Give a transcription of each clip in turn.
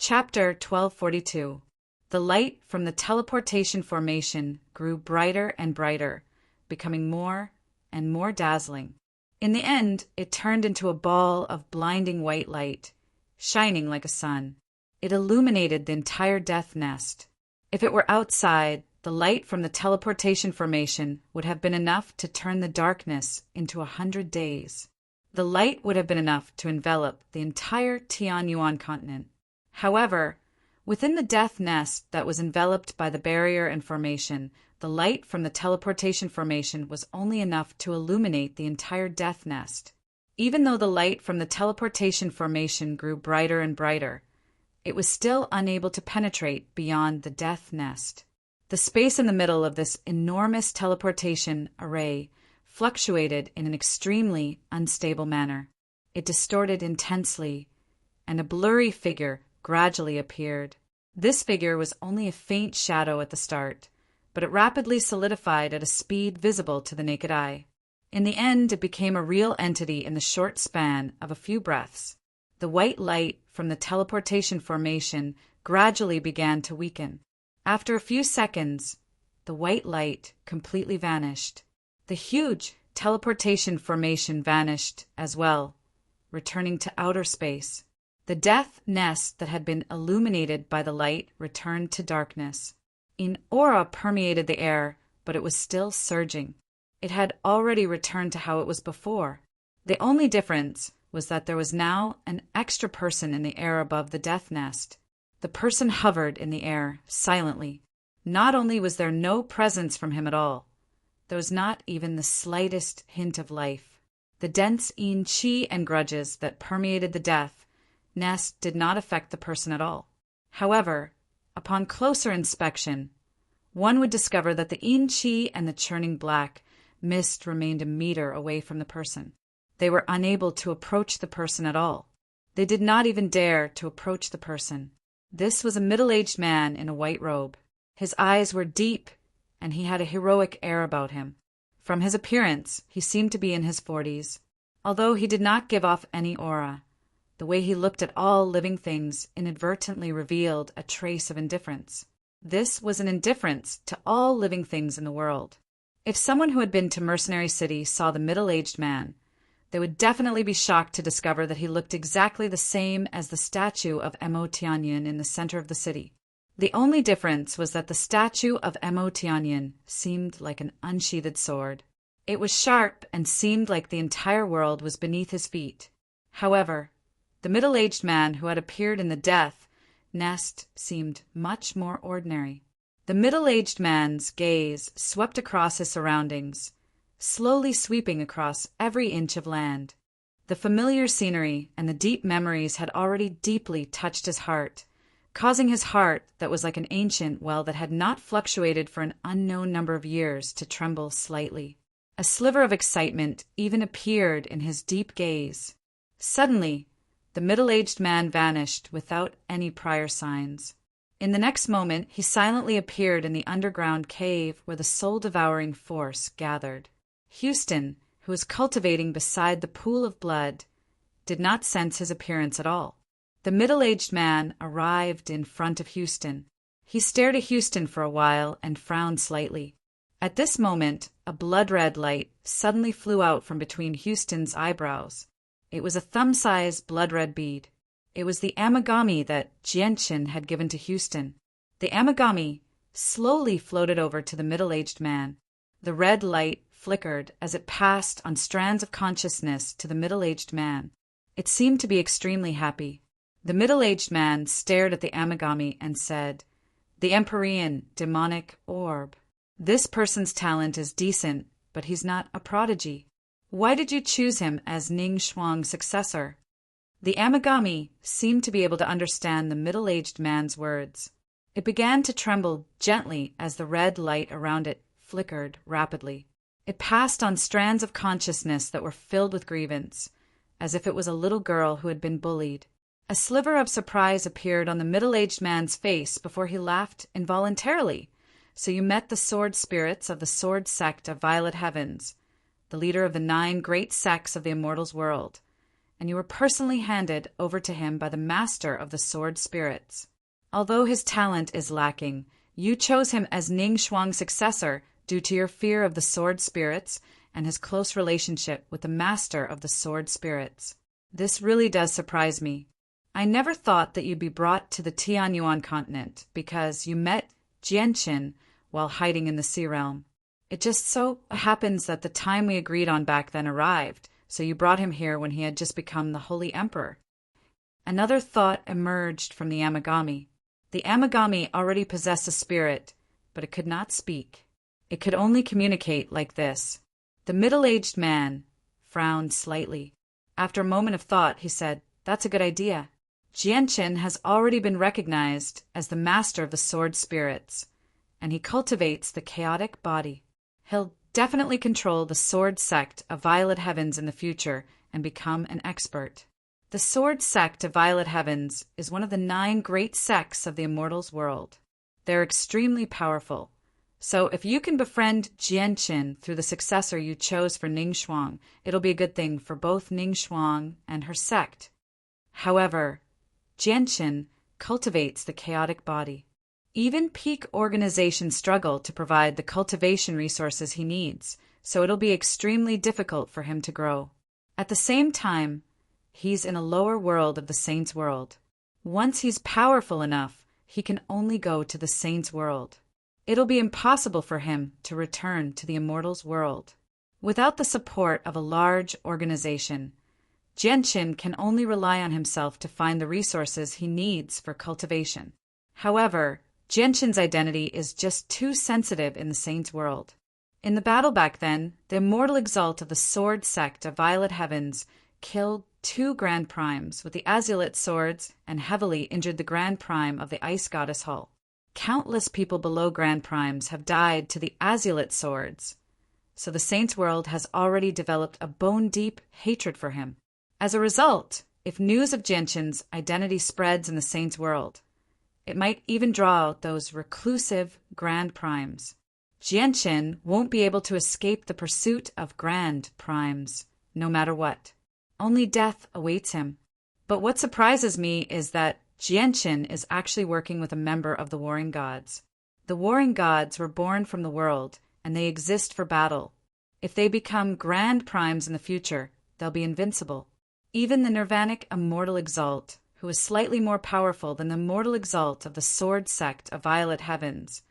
Chapter 1242. The light from the teleportation formation grew brighter and brighter, becoming more and more dazzling. In the end, it turned into a ball of blinding white light, shining like a sun. It illuminated the entire death nest. If it were outside, the light from the teleportation formation would have been enough to turn the darkness into 100 days. The light would have been enough to envelop the entire Tianyuan continent. However, within the death nest that was enveloped by the barrier and formation, the light from the teleportation formation was only enough to illuminate the entire death nest. Even though the light from the teleportation formation grew brighter and brighter, it was still unable to penetrate beyond the death nest. The space in the middle of this enormous teleportation array fluctuated in an extremely unstable manner. It distorted intensely, and a blurry figure gradually appeared. This figure was only a faint shadow at the start, but it rapidly solidified at a speed visible to the naked eye. In the end, it became a real entity in the short span of a few breaths. The white light from the teleportation formation gradually began to weaken. After a few seconds, the white light completely vanished. The huge teleportation formation vanished as well, returning to outer space. The death nest that had been illuminated by the light returned to darkness. An aura permeated the air, but it was still surging. It had already returned to how it was before. The only difference was that there was now an extra person in the air above the death nest. The person hovered in the air, silently. Not only was there no presence from him at all, there was not even the slightest hint of life. The dense chi and grudges that permeated the death nest did not affect the person at all. However, upon closer inspection, one would discover that the chi and the churning black mist remained a meter away from the person. They were unable to approach the person at all. They did not even dare to approach the person. This was a middle-aged man in a white robe. His eyes were deep, and he had a heroic air about him. From his appearance, he seemed to be in his 40s. Although he did not give off any aura, the way he looked at all living things inadvertently revealed a trace of indifference. This was an indifference to all living things in the world. If someone who had been to Mercenary City saw the middle-aged man, they would definitely be shocked to discover that he looked exactly the same as the statue of Mo Tianyin in the center of the city. The only difference was that the statue of Mo Tianyin seemed like an unsheathed sword. It was sharp and seemed like the entire world was beneath his feet. However, the middle-aged man who had appeared in the death nest seemed much more ordinary. The middle-aged man's gaze swept across his surroundings, slowly sweeping across every inch of land. The familiar scenery and the deep memories had already deeply touched his heart, causing his heart that was like an ancient well that had not fluctuated for an unknown number of years to tremble slightly. A sliver of excitement even appeared in his deep gaze. Suddenly, the middle-aged man vanished without any prior signs. In the next moment, he silently appeared in the underground cave where the soul-devouring force gathered. Houston, who was cultivating beside the pool of blood, did not sense his appearance at all. The middle-aged man arrived in front of Houston. He stared at Houston for a while and frowned slightly. At this moment, a blood-red light suddenly flew out from between Houston's eyebrows. It was a thumb-sized blood-red bead. It was the amigami that Jianqin had given to Houston. The amigami slowly floated over to the middle-aged man. The red light flickered as it passed on strands of consciousness to the middle-aged man. It seemed to be extremely happy. The middle-aged man stared at the amigami and said, "The Empyrean demonic orb. This person's talent is decent, but he's not a prodigy. Why did you choose him as Ning Shuang's successor?" The amigami seemed to be able to understand the middle-aged man's words. It began to tremble gently as the red light around it flickered rapidly. It passed on strands of consciousness that were filled with grievance, as if it was a little girl who had been bullied. A sliver of surprise appeared on the middle-aged man's face before he laughed involuntarily. "So you met the sword spirits of the sword sect of Violet Heavens, the leader of the 9 great sects of the Immortals world, and you were personally handed over to him by the master of the sword spirits. Although his talent is lacking, you chose him as Ning Shuang's successor due to your fear of the sword spirits and his close relationship with the master of the sword spirits. This really does surprise me. I never thought that you'd be brought to the Tianyuan continent because you met Jianqin while hiding in the Sea Realm. It just so happens that the time we agreed on back then arrived, so you brought him here when he had just become the Holy Emperor. Another thought emerged from the Amagami. The Amagami already possessed a spirit, but it could not speak. It could only communicate like this. The middle-aged man frowned slightly. After a moment of thought, he said, "That's a good idea. Jianqin has already been recognized as the master of the sword spirits, and he cultivates the chaotic body. He'll definitely control the sword sect of Violet Heavens in the future and become an expert." The sword sect of Violet Heavens is one of the 9 great sects of the Immortals world. They're extremely powerful. So if you can befriend Jianqin through the successor you chose for Ning Shuang, it'll be a good thing for both Ning Shuang and her sect. However, Jianqin cultivates the chaotic body. Even peak organizations struggle to provide the cultivation resources he needs, so it'll be extremely difficult for him to grow. At the same time, he's in a lower world of the Saints' world. Once he's powerful enough, he can only go to the Saints' world. It'll be impossible for him to return to the Immortals world. Without the support of a large organization, Jianqin can only rely on himself to find the resources he needs for cultivation. However, Jianqin's identity is just too sensitive in the Saints' world. In the battle back then, the immortal exalt of the sword sect of Violet Heavens killed 2 Grand Primes with the Azulite swords and heavily injured the Grand Prime of the Ice Goddess Hull. Countless people below Grand Primes have died to the Azulite swords, so the Saints' world has already developed a bone-deep hatred for him. As a result, if news of Jianqin's identity spreads in the Saints' world, it might even draw out those reclusive Grand Primes. Jianqin won't be able to escape the pursuit of Grand Primes, no matter what. Only death awaits him. But what surprises me is that Jianqin is actually working with a member of the Warring Gods. The Warring Gods were born from the world, and they exist for battle. If they become Grand Primes in the future, they'll be invincible. Even the Nirvanic Immortal Exalt, who is slightly more powerful than the Immortal Exalt of the Sword Sect of Violet Heavens,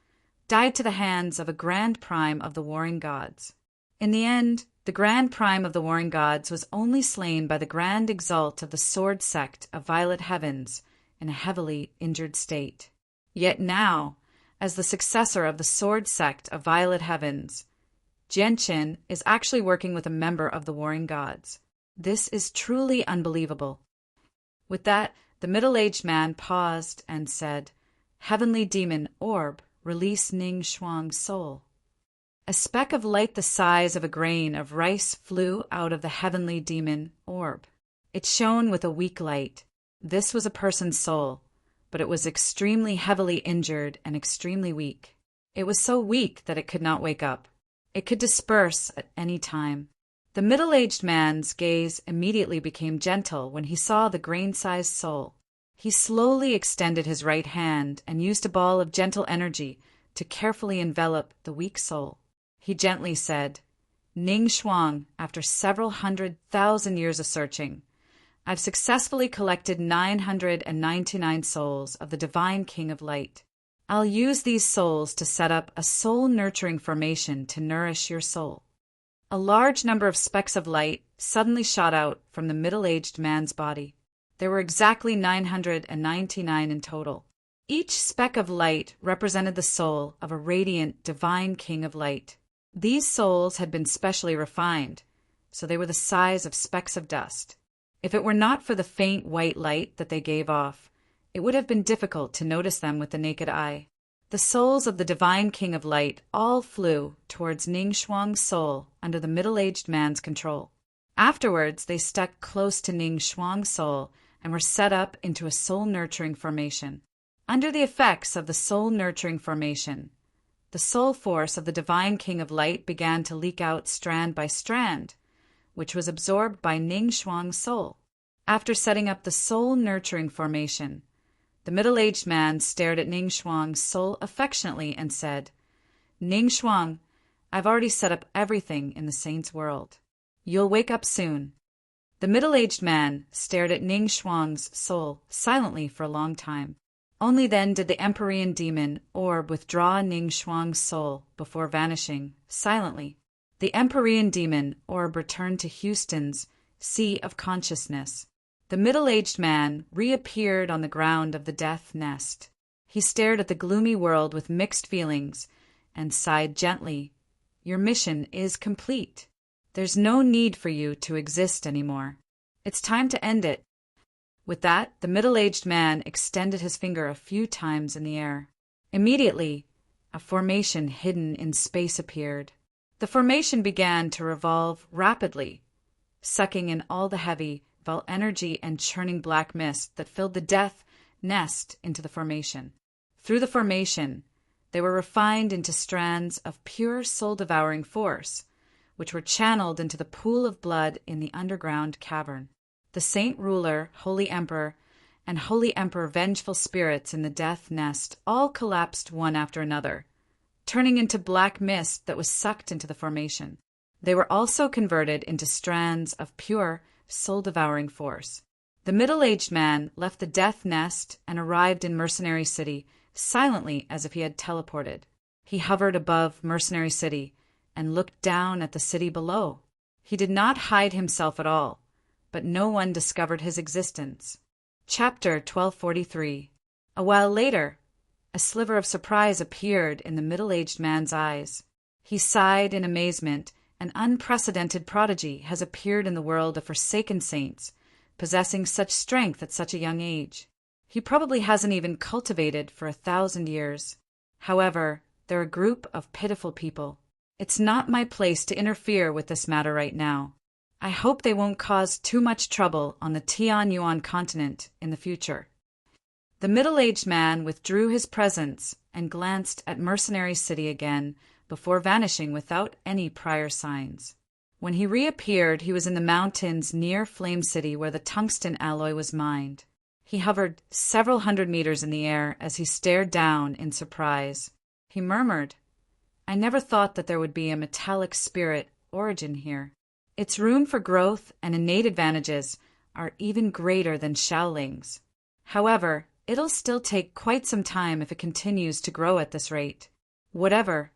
died to the hands of a Grand Prime of the Warring Gods. In the end, the Grand Prime of the Warring Gods was only slain by the Grand Exalt of the Sword Sect of Violet Heavens in a heavily injured state. Yet now, as the successor of the Sword Sect of Violet Heavens, Jianqin is actually working with a member of the Warring Gods. This is truly unbelievable. With that, the middle-aged man paused and said, "Heavenly Demon Orb, release Ning Shuang's soul." A speck of light the size of a grain of rice flew out of the Heavenly Demon Orb. It shone with a weak light. This was a person's soul, but it was extremely heavily injured and extremely weak. It was so weak that it could not wake up. It could disperse at any time. The middle-aged man's gaze immediately became gentle when he saw the grain-sized soul. He slowly extended his right hand and used a ball of gentle energy to carefully envelop the weak soul. He gently said, "Ning Shuang, after several 100,000 years of searching, I've successfully collected 999 souls of the Divine King of Light. I'll use these souls to set up a soul-nurturing formation to nourish your soul." A large number of specks of light suddenly shot out from the middle-aged man's body. There were exactly 999 in total. Each speck of light represented the soul of a radiant Divine King of Light. These souls had been specially refined, so they were the size of specks of dust. If it were not for the faint white light that they gave off, it would have been difficult to notice them with the naked eye. The souls of the Divine King of Light all flew towards Ning Shuang's soul under the middle-aged man's control. Afterwards, they stuck close to Ning Shuang's soul and were set up into a soul-nurturing formation. Under the effects of the soul-nurturing formation, the soul force of the Divine King of Light began to leak out strand by strand, which was absorbed by Ning Shuang's soul. After setting up the soul-nurturing formation, the middle-aged man stared at Ning Shuang's soul affectionately and said, "Ning Shuang, I've already set up everything in the saint's world. You'll wake up soon." The middle-aged man stared at Ning Shuang's soul silently for a long time. Only then did the Empyrean demon orb withdraw Ning Shuang's soul before vanishing silently. The Empyrean demon orb returned to Houston's sea of consciousness. The middle-aged man reappeared on the ground of the death nest. He stared at the gloomy world with mixed feelings and sighed gently. "Your mission is complete. There's no need for you to exist anymore. It's time to end it." With that, the middle-aged man extended his finger a few times in the air. Immediately, a formation hidden in space appeared. The formation began to revolve rapidly, sucking in all the heavy, vital energy and churning black mist that filled the death nest into the formation. Through the formation, they were refined into strands of pure soul-devouring force, which were channeled into the pool of blood in the underground cavern. The Saint Ruler, Holy Emperor, and Holy Emperor vengeful spirits in the death nest all collapsed one after another, turning into black mist that was sucked into the formation. They were also converted into strands of pure, soul-devouring force. The middle-aged man left the death nest and arrived in Mercenary City silently as if he had teleported. He hovered above Mercenary City and looked down at the city below. He did not hide himself at all, but no one discovered his existence. Chapter 1243. A while later, a sliver of surprise appeared in the middle-aged man's eyes. He sighed in amazement. An unprecedented prodigy has appeared in the world of forsaken saints, possessing such strength at such a young age. He probably hasn't even cultivated for 1,000 years. However, they're a group of pitiful people. It's not my place to interfere with this matter right now. I hope they won't cause too much trouble on the Tianyuan continent in the future. The middle-aged man withdrew his presence and glanced at Mercenary City again before vanishing without any prior signs. When he reappeared, he was in the mountains near Flame City where the tungsten alloy was mined. He hovered several hundred meters in the air as he stared down in surprise. He murmured, "I never thought that there would be a metallic spirit origin here. Its room for growth and innate advantages are even greater than Shaoling's. However, it'll still take quite some time if it continues to grow at this rate. Whatever,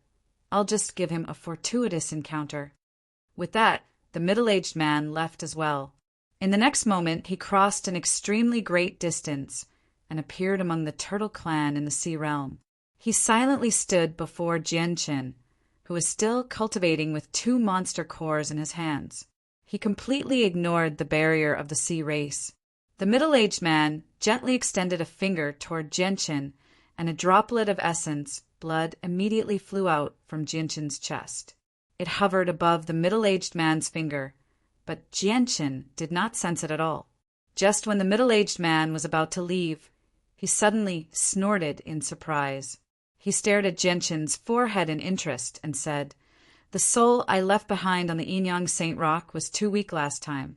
I'll just give him a fortuitous encounter." With that, the middle-aged man left as well. In the next moment, he crossed an extremely great distance and appeared among the turtle clan in the sea realm. He silently stood before Jianchen, who was still cultivating with 2 monster cores in his hands. He completely ignored the barrier of the sea race. The middle-aged man gently extended a finger toward Jianchen, and a droplet of essence, blood, immediately flew out from Jianchen's chest. It hovered above the middle-aged man's finger, but Jianchen did not sense it at all. Just when the middle-aged man was about to leave, he suddenly snorted in surprise. He stared at Jianchen's forehead in interest and said, "The soul I left behind on the Yinyang Saint Rock was too weak last time,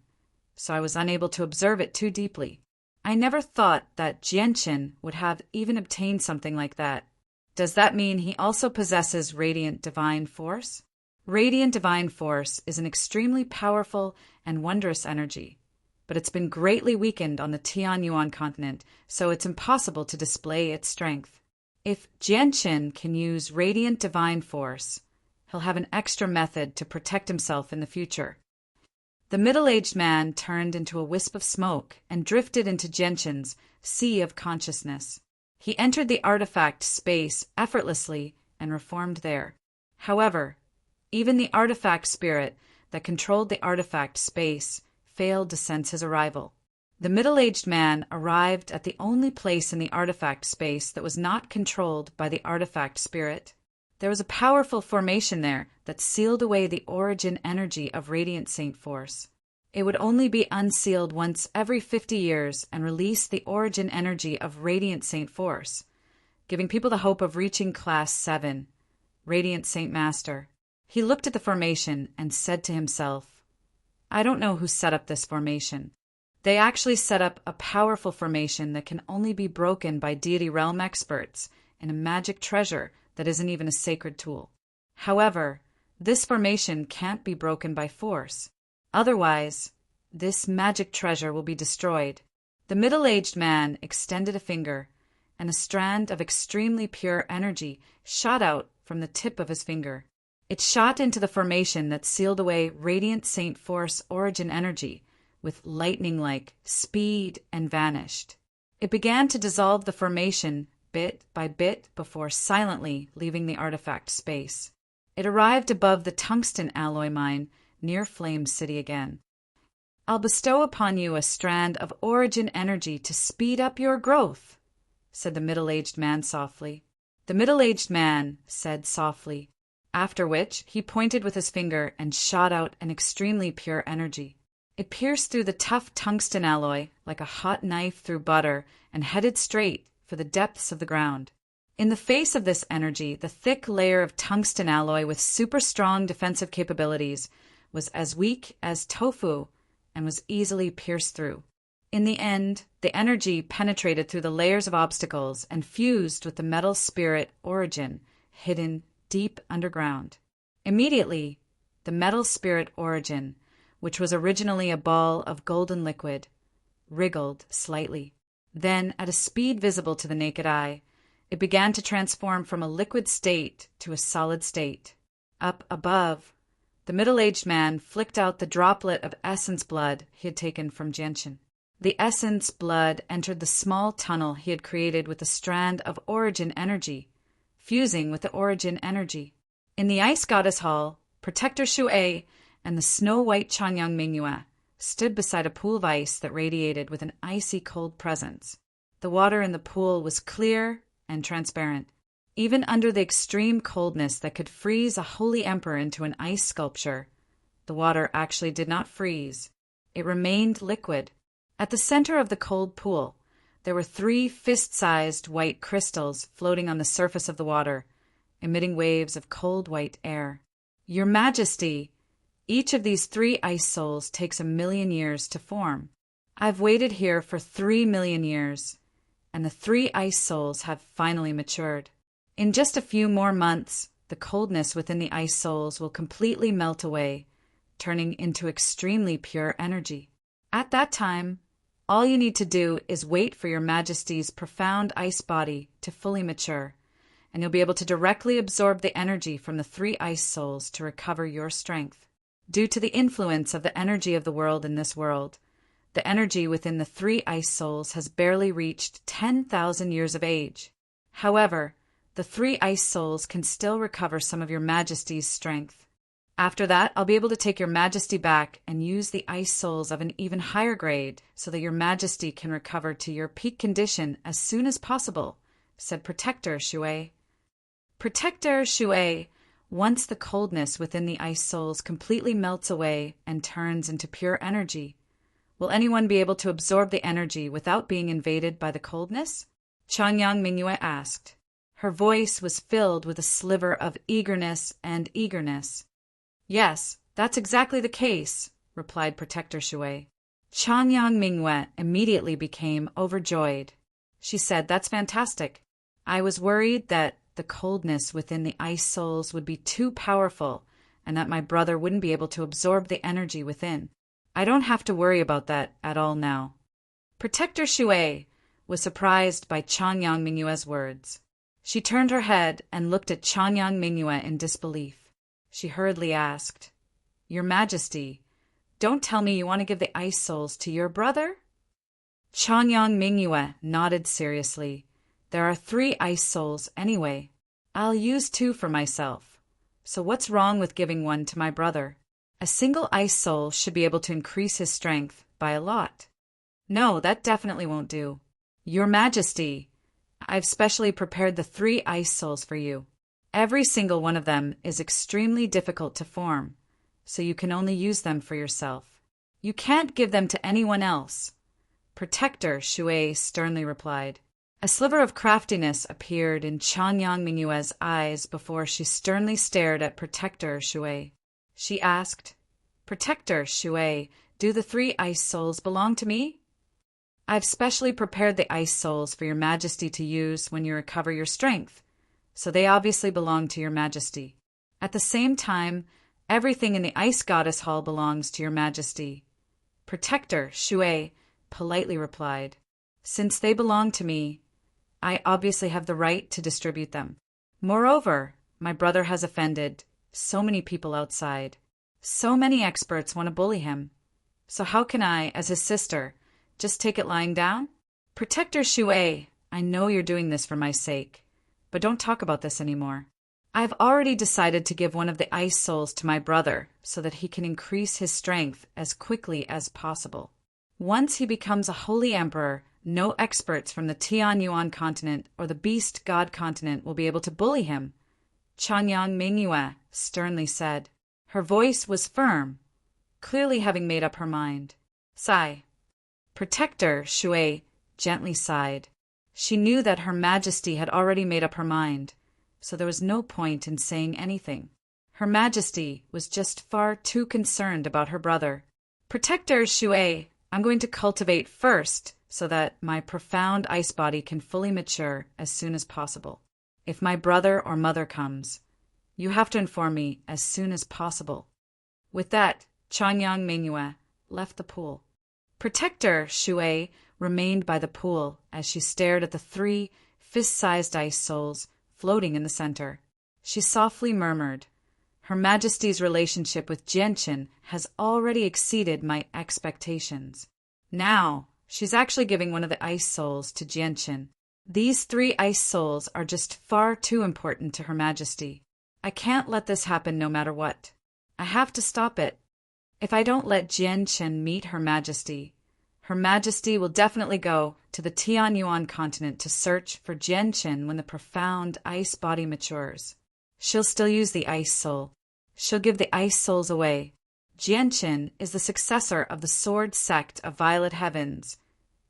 so I was unable to observe it too deeply. I never thought that Jianchen would have even obtained something like that. Does that mean he also possesses radiant divine force?" Radiant divine force is an extremely powerful and wondrous energy, but it's been greatly weakened on the Tianyuan continent, so it's impossible to display its strength. If Jianchen can use radiant divine force, he'll have an extra method to protect himself in the future. The middle-aged man turned into a wisp of smoke and drifted into Jianchen's sea of consciousness. He entered the artifact space effortlessly and reformed there. However, even the artifact spirit that controlled the artifact space failed to sense his arrival. The middle-aged man arrived at the only place in the artifact space that was not controlled by the artifact spirit. There was a powerful formation there that sealed away the origin energy of Radiant Saint Force. It would only be unsealed once every 50 years and release the origin energy of Radiant Saint Force, giving people the hope of reaching Class 7, Radiant Saint Master. He looked at the formation and said to himself, "I don't know who set up this formation. They actually set up a powerful formation that can only be broken by Deity realm experts in a magic treasure that isn't even a sacred tool. However, this formation can't be broken by force. Otherwise, this magic treasure will be destroyed. The middle-aged man extended a finger, and a strand of extremely pure energy shot out from the tip of his finger. It shot into the formation that sealed away radiant Saint Force origin energy with lightning-like speed and vanished. It began to dissolve the formation bit by bit before silently leaving the artifact space. It arrived above the tungsten alloy mine near Flame City again. "I'll bestow upon you a strand of origin energy to speed up your growth," said the middle-aged man softly. The middle-aged man said softly, after which he pointed with his finger and shot out an extremely pure energy. It pierced through the tough tungsten alloy like a hot knife through butter and headed straight for the depths of the ground. In the face of this energy, the thick layer of tungsten alloy with super strong defensive capabilities was as weak as tofu and was easily pierced through. In the end, the energy penetrated through the layers of obstacles and fused with the metal spirit origin hidden deep underground. Immediately, the metal spirit origin, which was originally a ball of golden liquid, wriggled slightly. Then, at a speed visible to the naked eye, it began to transform from a liquid state to a solid state. Up above, the middle-aged man flicked out the droplet of essence blood he had taken from Gentian. The essence blood entered the small tunnel he had created with a strand of origin energy, fusing with the origin energy. In the Ice Goddess Hall, Protector Shui and the snow-white Changyang Mingyue stood beside a pool of ice that radiated with an icy cold presence. The water in the pool was clear and transparent. Even under the extreme coldness that could freeze a holy emperor into an ice sculpture, the water actually did not freeze. It remained liquid. At the center of the cold pool, there were 3 fist-sized white crystals floating on the surface of the water, emitting waves of cold white air. "Your Majesty, each of these 3 ice souls takes 1,000,000 years to form. I've waited here for 3,000,000 years, and the 3 ice souls have finally matured. In just a few more months, the coldness within the ice souls will completely melt away, turning into extremely pure energy. At that time, all you need to do is wait for your Majesty's profound ice body to fully mature, and you'll be able to directly absorb the energy from the 3 ice souls to recover your strength. Due to the influence of the energy of the world in this world, the energy within the 3 ice souls has barely reached 10,000 years of age. However, the 3 ice souls can still recover some of your Majesty's strength. After that, I'll be able to take your Majesty back and use the ice souls of an even higher grade so that your Majesty can recover to your peak condition as soon as possible," said Protector Shui. Protector Shui, once the coldness within the ice souls completely melts away and turns into pure energy, will anyone be able to absorb the energy without being invaded by the coldness? Changyang Mingyue asked. Her voice was filled with a sliver of eagerness and eagerness. "Yes, that's exactly the case," replied Protector Shui. Changyang Mingyue immediately became overjoyed. She said, "That's fantastic. I was worried that the coldness within the ice souls would be too powerful and that my brother wouldn't be able to absorb the energy within. I don't have to worry about that at all now." Protector Shui was surprised by Changyang Mingyue's words. She turned her head and looked at Changyang Mingyue in disbelief. She hurriedly asked, "Your Majesty, don't tell me you want to give the ice souls to your brother?" Changyang Mingyue nodded seriously. "There are 3 ice souls anyway. I'll use 2 for myself. So what's wrong with giving one to my brother? A single ice soul should be able to increase his strength by a lot." "No, that definitely won't do. Your Majesty, I've specially prepared the 3 ice souls for you. Every single one of them is extremely difficult to form, so you can only use them for yourself. You can't give them to anyone else," Protector Shui sternly replied. A sliver of craftiness appeared in Changyang Mingyue's eyes before she sternly stared at Protector Shui. She asked, "Protector Shui, Do the 3 ice souls belong to me? I've specially prepared the ice souls for your majesty to use when you recover your strength, so they obviously belong to your majesty. At the same time, everything in the ice goddess hall belongs to your majesty. Protector Shui politely replied, Since they belong to me, I obviously have the right to distribute them. Moreover, my brother has offended so many people outside. So many experts want to bully him. So how can I, as his sister, just take it lying down? Protector Shui, I know you're doing this for my sake, but don't talk about this anymore. I've already decided to give one of the ice souls to my brother so that he can increase his strength as quickly as possible. Once he becomes a holy emperor, no experts from the Tian Yuan continent or the Beast God continent will be able to bully him, Chanyang Mingyue sternly said. Her voice was firm, clearly having made up her mind. Sigh. Protector Shui gently sighed. She knew that Her Majesty had already made up her mind, so there was no point in saying anything. Her Majesty was just far too concerned about her brother. Protector Shui, I'm going to cultivate first so that my profound ice body can fully mature as soon as possible. If my brother or mother comes, you have to inform me as soon as possible. With that, Chanyang Mingyue left the pool. Protector Shui remained by the pool as she stared at the 3 fist-sized ice souls floating in the center. She softly murmured, Her Majesty's relationship with Jianqin has already exceeded my expectations. Now, she's actually giving one of the ice souls to Jianqin. These 3 ice souls are just far too important to Her Majesty. I can't let this happen no matter what. I have to stop it. If I don't let Jianqin meet Her Majesty will definitely go to the Tian Yuan continent to search for Jianqin when the profound ice body matures. She'll still use the ice soul. She'll give the ice souls away. Jianqin is the successor of the sword sect of Violet Heavens,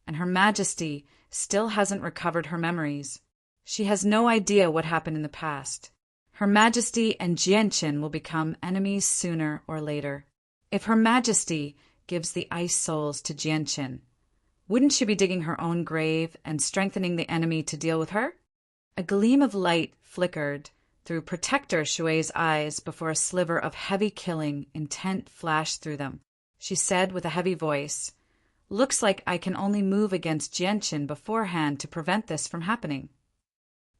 and Her Majesty still hasn't recovered her memories. She has no idea what happened in the past. Her Majesty and Jianqin will become enemies sooner or later. If Her Majesty gives the ice souls to Jianqin, wouldn't she be digging her own grave and strengthening the enemy to deal with her? A gleam of light flickered through Protector Shui's eyes before a sliver of heavy killing intent flashed through them. She said with a heavy voice, Looks like I can only move against Jianqin beforehand to prevent this from happening.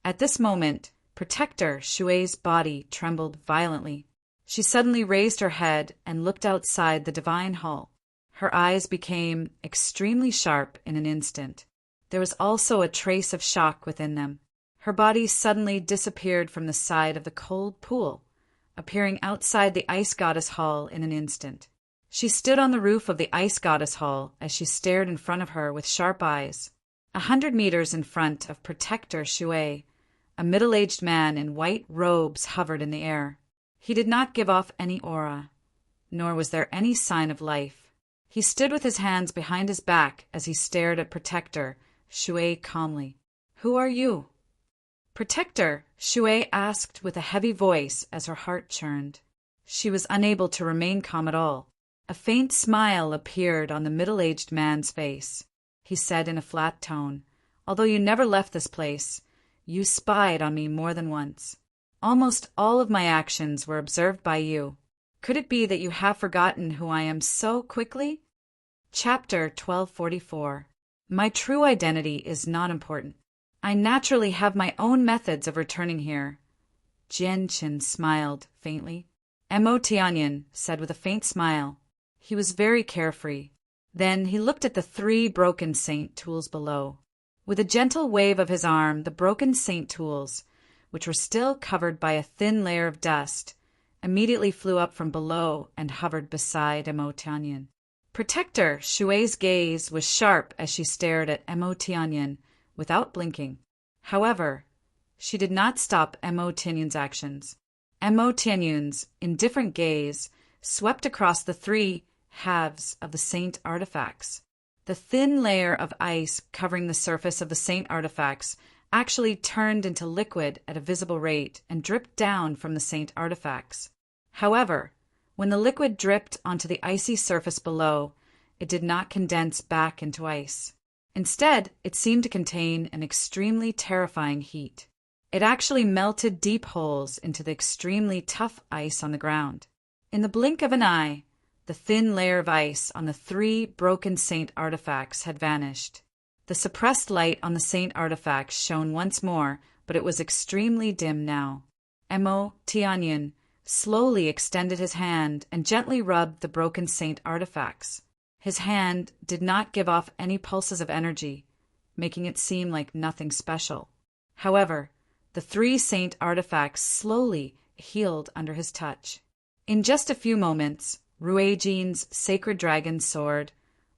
At this moment, Protector Shui's body trembled violently. She suddenly raised her head and looked outside the divine hall. Her eyes became extremely sharp in an instant. There was also a trace of shock within them. Her body suddenly disappeared from the side of the cold pool, appearing outside the ice goddess hall in an instant. She stood on the roof of the ice goddess hall as she stared in front of her with sharp eyes. 100 meters in front of Protector Shui, a middle-aged man in white robes hovered in the air. He did not give off any aura, nor was there any sign of life. He stood with his hands behind his back as he stared at Protector Shui calmly. Who are you? Protector Shui asked with a heavy voice as her heart churned. She was unable to remain calm at all. A faint smile appeared on the middle-aged man's face. He said in a flat tone, Although you never left this place, you spied on me more than once. Almost all of my actions were observed by you. Could it be that you have forgotten who I am so quickly? Chapter 1244. My true identity is not important. I naturally have my own methods of returning here. Jianqin smiled faintly. Mo Tianyan said with a faint smile. He was very carefree. Then he looked at the 3 broken saint tools below. With a gentle wave of his arm, the broken saint tools, which were still covered by a thin layer of dust, immediately flew up from below and hovered beside Mo Tianyan. Protector Shui's gaze was sharp as she stared at Mo Tianyan without blinking. However, she did not stop Mo Tianyan's actions. Mo Tianyan's indifferent gaze swept across the 3 halves of the saint artifacts. The thin layer of ice covering the surface of the saint artifacts actually turned into liquid at a visible rate and dripped down from the saint artifacts. However, When the liquid dripped onto the icy surface below, it did not condense back into ice. Instead, it seemed to contain an extremely terrifying heat. It actually melted deep holes into the extremely tough ice on the ground. In the blink of an eye, the thin layer of ice on the 3 broken saint artifacts had vanished. The suppressed light on the saint artifacts shone once more, but it was extremely dim now. Mo Tianyin slowly extended his hand and gently rubbed the broken saint artifacts. His hand did not give off any pulses of energy, making it seem like nothing special. However, the 3 saint artifacts slowly healed under his touch. In just a few moments, Ruijin's sacred dragon sword,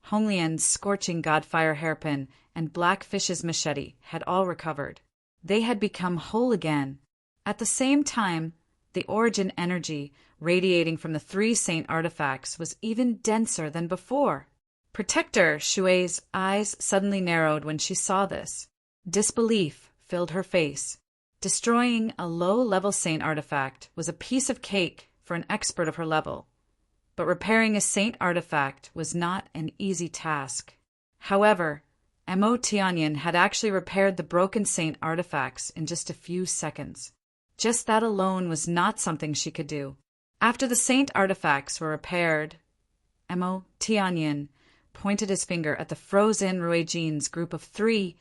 Honglian's scorching godfire hairpin, and Blackfish's machete had all recovered. They had become whole again. At the same time, the origin energy radiating from the 3 saint artifacts was even denser than before. Protector Shui's eyes suddenly narrowed when she saw this. Disbelief filled her face. Destroying a low-level saint artifact was a piece of cake for an expert of her level, but repairing a saint artifact was not an easy task. However, Mo Tianyin had actually repaired the broken saint artifacts in just a few seconds. Just that alone was not something she could do. After the saint artifacts were repaired, Mo Tianyin pointed his finger at the frozen Ruijin's group of 3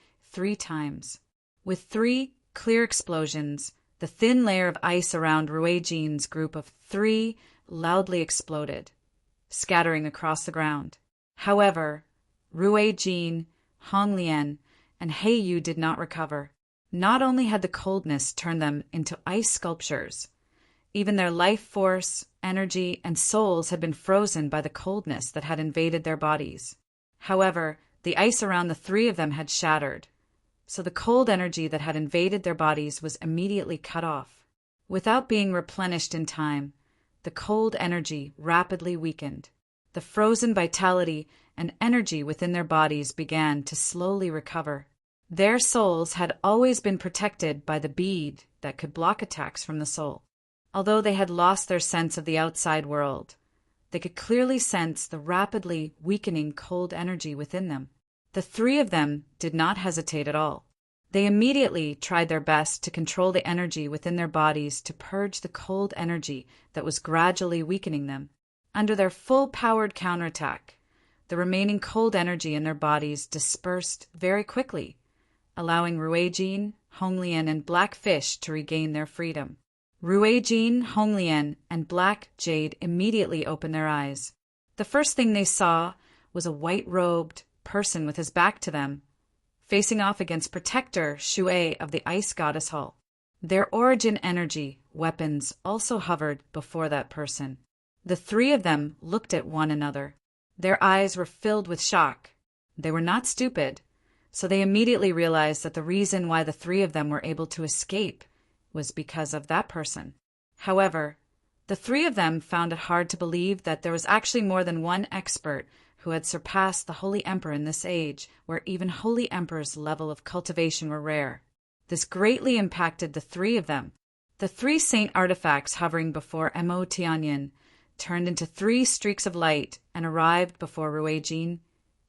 times. With 3 clear explosions, the thin layer of ice around Ruijin's group of 3 loudly exploded, scattering across the ground. However, Ruijin, Honglian, and Heiyu did not recover. Not only had the coldness turned them into ice sculptures, even their life force, energy, and souls had been frozen by the coldness that had invaded their bodies. However, the ice around the 3 of them had shattered, so the cold energy that had invaded their bodies was immediately cut off. Without being replenished in time, the cold energy rapidly weakened. The frozen vitality and energy within their bodies began to slowly recover. Their souls had always been protected by the bead that could block attacks from the soul. Although they had lost their sense of the outside world, they could clearly sense the rapidly weakening cold energy within them. The 3 of them did not hesitate at all. They immediately tried their best to control the energy within their bodies to purge the cold energy that was gradually weakening them. Under their full-powered counterattack, the remaining cold energy in their bodies dispersed very quickly, allowing Ruijin, Honglian, and Blackfish to regain their freedom. Ruijin, Honglian, and Black Jade immediately opened their eyes. The first thing they saw was a white-robed person with his back to them, facing off against Protector Shui of the Ice Goddess Hall. Their origin energy weapons also hovered before that person. The 3 of them looked at one another. Their eyes were filled with shock. They were not stupid, so they immediately realized that the reason why the 3 of them were able to escape was because of that person. However, the 3 of them found it hard to believe that there was actually more than one expert who had surpassed the Holy Emperor in this age, where even Holy Emperor's level of cultivation were rare. This greatly impacted the 3 of them. The 3 saint artifacts hovering before Mo Tianyin turned into 3 streaks of light and arrived before Ruijin,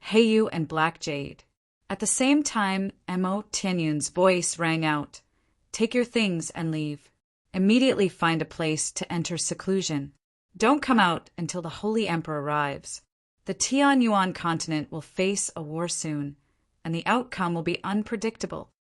Heiyu, and Black Jade. At the same time, Mo Tianyin's voice rang out, "Take your things and leave. Immediately find a place to enter seclusion. Don't come out until the Holy Emperor arrives. The Tianyuan continent will face a war soon, and the outcome will be unpredictable."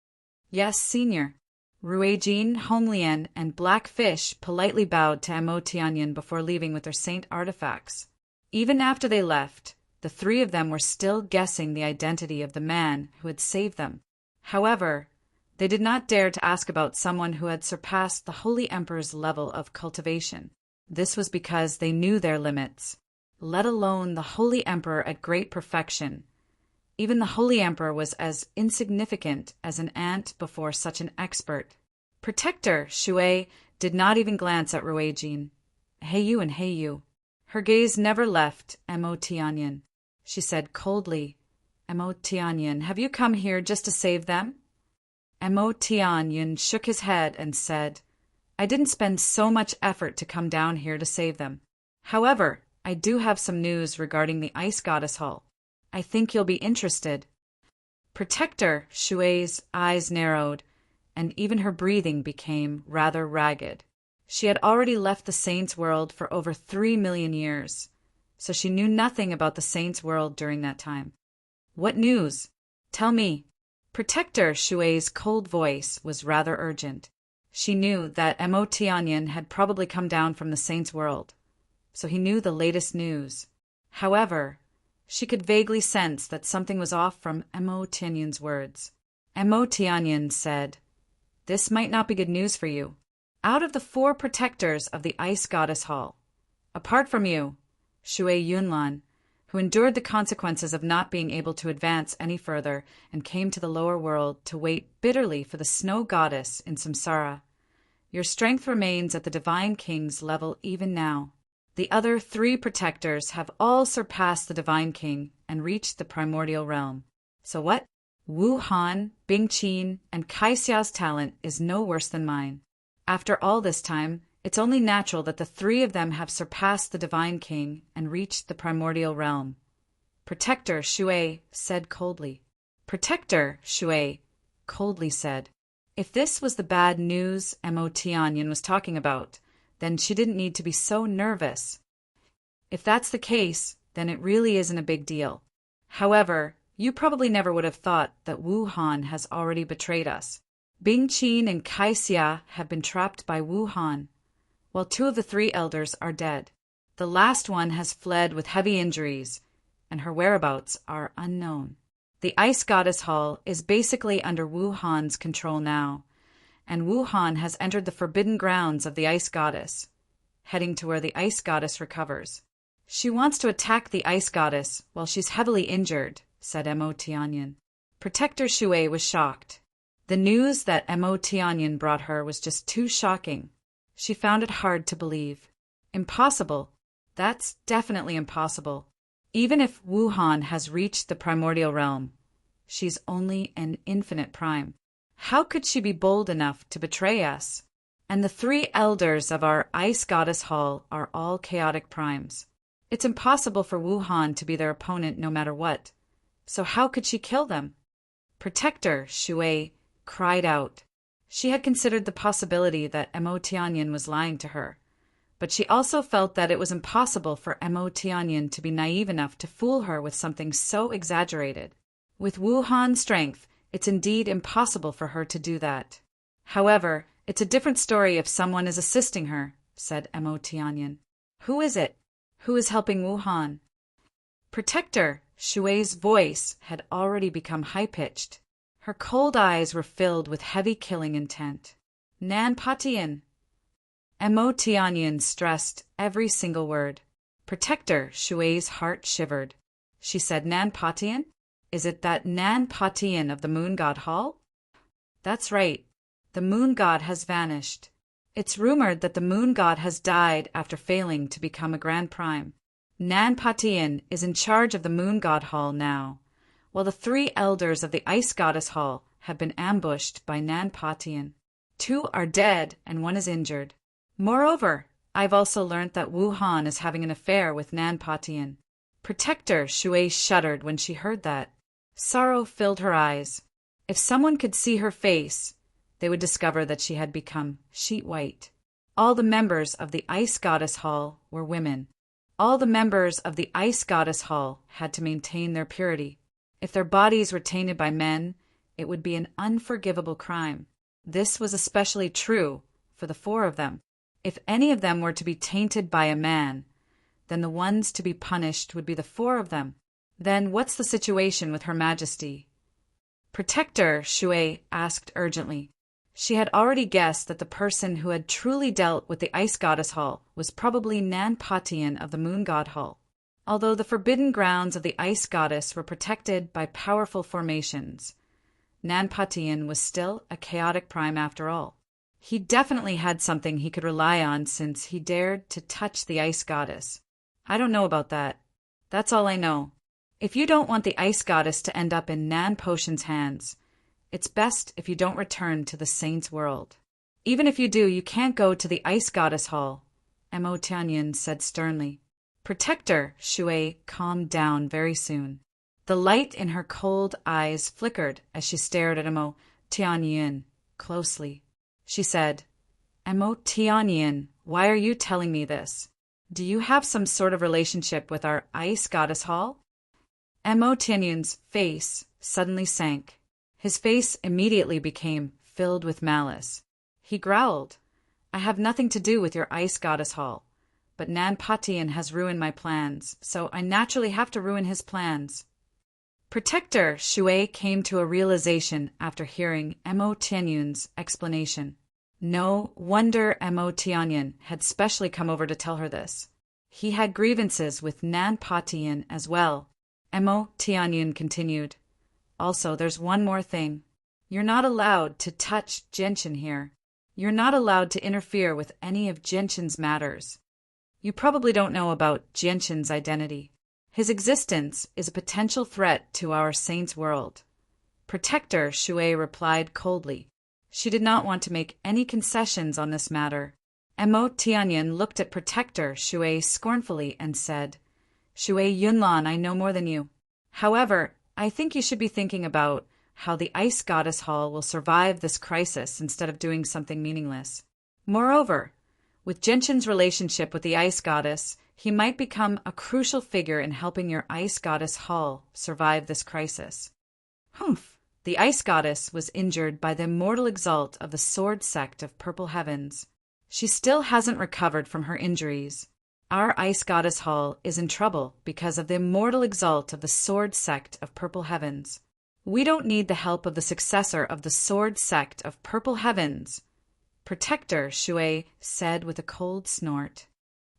"Yes, Senior." Ruijin, Honglian, and Blackfish politely bowed to Mo Tianyin before leaving with their saint artifacts. Even after they left, the 3 of them were still guessing the identity of the man who had saved them. However, they did not dare to ask about someone who had surpassed the Holy Emperor's level of cultivation. This was because they knew their limits, let alone the Holy Emperor at great perfection. Even the Holy Emperor was as insignificant as an ant before such an expert. Protector Shui did not even glance at Ruijin, Heiyu, and Heiyu. Her gaze never left Mo Tianyin. She said coldly, "Mo Tianyin, have you come here just to save them?" Mo Tianyin shook his head and said, "I didn't spend so much effort to come down here to save them. However, I do have some news regarding the Ice Goddess Hall. I think you'll be interested. Protector Shui's eyes narrowed, and even her breathing became rather ragged. She had already left the Saints' world for over 3 million years, so she knew nothing about the Saints' world during that time. What news? Tell me. Protector Shui's cold voice was rather urgent. She knew that Mo Tianyan had probably come down from the Saints' world, so he knew the latest news. However, she could vaguely sense that something was off from Mo Tianyan's words. Mo Tianyan said, "This might not be good news for you. Out of the 4 protectors of the Ice Goddess Hall, apart from you, Shui Yunlan, who endured the consequences of not being able to advance any further and came to the lower world to wait bitterly for the Snow Goddess in Samsara, your strength remains at the Divine King's level even now. The other 3 protectors have all surpassed the Divine King and reached the primordial realm. So what? Wu Han, Bing Qin, and Kai Xiao's talent is no worse than mine. After all this time, it's only natural that the 3 of them have surpassed the Divine King and reached the primordial realm." Protector Shui said coldly. Protector Shui coldly said, "If this was the bad news Mo Tianyan was talking about, then she didn't need to be so nervous. If that's the case, then it really isn't a big deal. However, you probably never would have thought that Wu Han has already betrayed us. Bing Qin and Kai Xia have been trapped by Wu Han, while 2 of the 3 elders are dead. The last one has fled with heavy injuries, and her whereabouts are unknown. The Ice Goddess Hall is basically under Wu Han's control now, and Wu Han has entered the forbidden grounds of the Ice Goddess, heading to where the Ice Goddess recovers. She wants to attack the Ice Goddess while she's heavily injured," said Mo Tianyan. Protector Shui was shocked. The news that Mo Tianyan brought her was just too shocking. She found it hard to believe. Impossible. That's definitely impossible. Even if Wu Han has reached the primordial realm, she's only an infinite prime. How could she be bold enough to betray us? And the 3 elders of our Ice Goddess Hall are all chaotic primes. It's impossible for Wu Han to be their opponent no matter what. So how could she kill them? Protector Shui cried out. She had considered the possibility that Mo Tianyan was lying to her, but she also felt that it was impossible for Mo Tianyan to be naive enough to fool her with something so exaggerated. With Wu Han's strength, it's indeed impossible for her to do that. However, it's a different story if someone is assisting her, said Mo Tianyan. Who is it? Who is helping Wu Han? Protector Shui's voice had already become high-pitched. Her cold eyes were filled with heavy killing intent. Nan Patian. Mo Tianyan stressed every single word. Protector Shui's heart shivered. She said, "Nan Patian? Is it that Nan Patian of the Moon God Hall?" That's right. The Moon God has vanished. It's rumored that the Moon God has died after failing to become a Grand Prime. Nan Patian is in charge of the Moon God Hall now, while the 3 elders of the Ice Goddess Hall have been ambushed by Nan Patian. 2 are dead and 1 is injured. Moreover, I've also learnt that Wu Han is having an affair with Nan Patian. Protector Shui shuddered when she heard that. Sorrow filled her eyes. If someone could see her face, they would discover that she had become sheet white. All the members of the Ice Goddess Hall were women. All the members of the Ice Goddess Hall had to maintain their purity. If their bodies were tainted by men, it would be an unforgivable crime. This was especially true for the 4 of them. If any of them were to be tainted by a man, then the ones to be punished would be the 4 of them. Then what's the situation with Her Majesty? Protector Shui asked urgently. She had already guessed that the person who had truly dealt with the Ice Goddess Hall was probably Nan Patian of the Moon God Hall. Although the forbidden grounds of the Ice Goddess were protected by powerful formations, Nan Patian was still a chaotic prime after all. He definitely had something he could rely on since he dared to touch the Ice Goddess. I don't know about that. That's all I know. If you don't want the Ice Goddess to end up in Nan Potion's hands, it's best if you don't return to the Saints' world. Even if you do, you can't go to the Ice Goddess Hall, Mo Tianyan said sternly. Protector Shui calmed down very soon. The light in her cold eyes flickered as she stared at Emo Tianyin closely. She said, Emo Tianyin, why are you telling me this? Do you have some sort of relationship with our ice goddess hall? Emo Tianyin's face suddenly sank. His face immediately became filled with malice. He growled, I have nothing to do with your ice goddess hall, but Nan Patian has ruined my plans, so I naturally have to ruin his plans. Protector Shui came to a realization after hearing Emo Tianyin's explanation. No wonder Emo Tianyin had specially come over to tell her this. He had grievances with Nan Patian as well. Emo Tianyin continued. Also, there's one more thing. You're not allowed to touch Genshin here. You're not allowed to interfere with any of Genshin's matters. You probably don't know about Genshin's identity. His existence is a potential threat to our saint's world. Protector Shui replied coldly. She did not want to make any concessions on this matter. Emo Tianyin looked at Protector Shui scornfully and said, Shui Yunlan, I know more than you. However, I think you should be thinking about how the Ice Goddess Hall will survive this crisis instead of doing something meaningless. Moreover, with Genshin's relationship with the Ice Goddess, he might become a crucial figure in helping your Ice Goddess Hall survive this crisis. Humph! The Ice Goddess was injured by the immortal exalt of the Sword Sect of Purple Heavens. She still hasn't recovered from her injuries. Our Ice Goddess Hall is in trouble because of the immortal exalt of the Sword Sect of Purple Heavens. We don't need the help of the successor of the Sword Sect of Purple Heavens, Protector Shui said with a cold snort.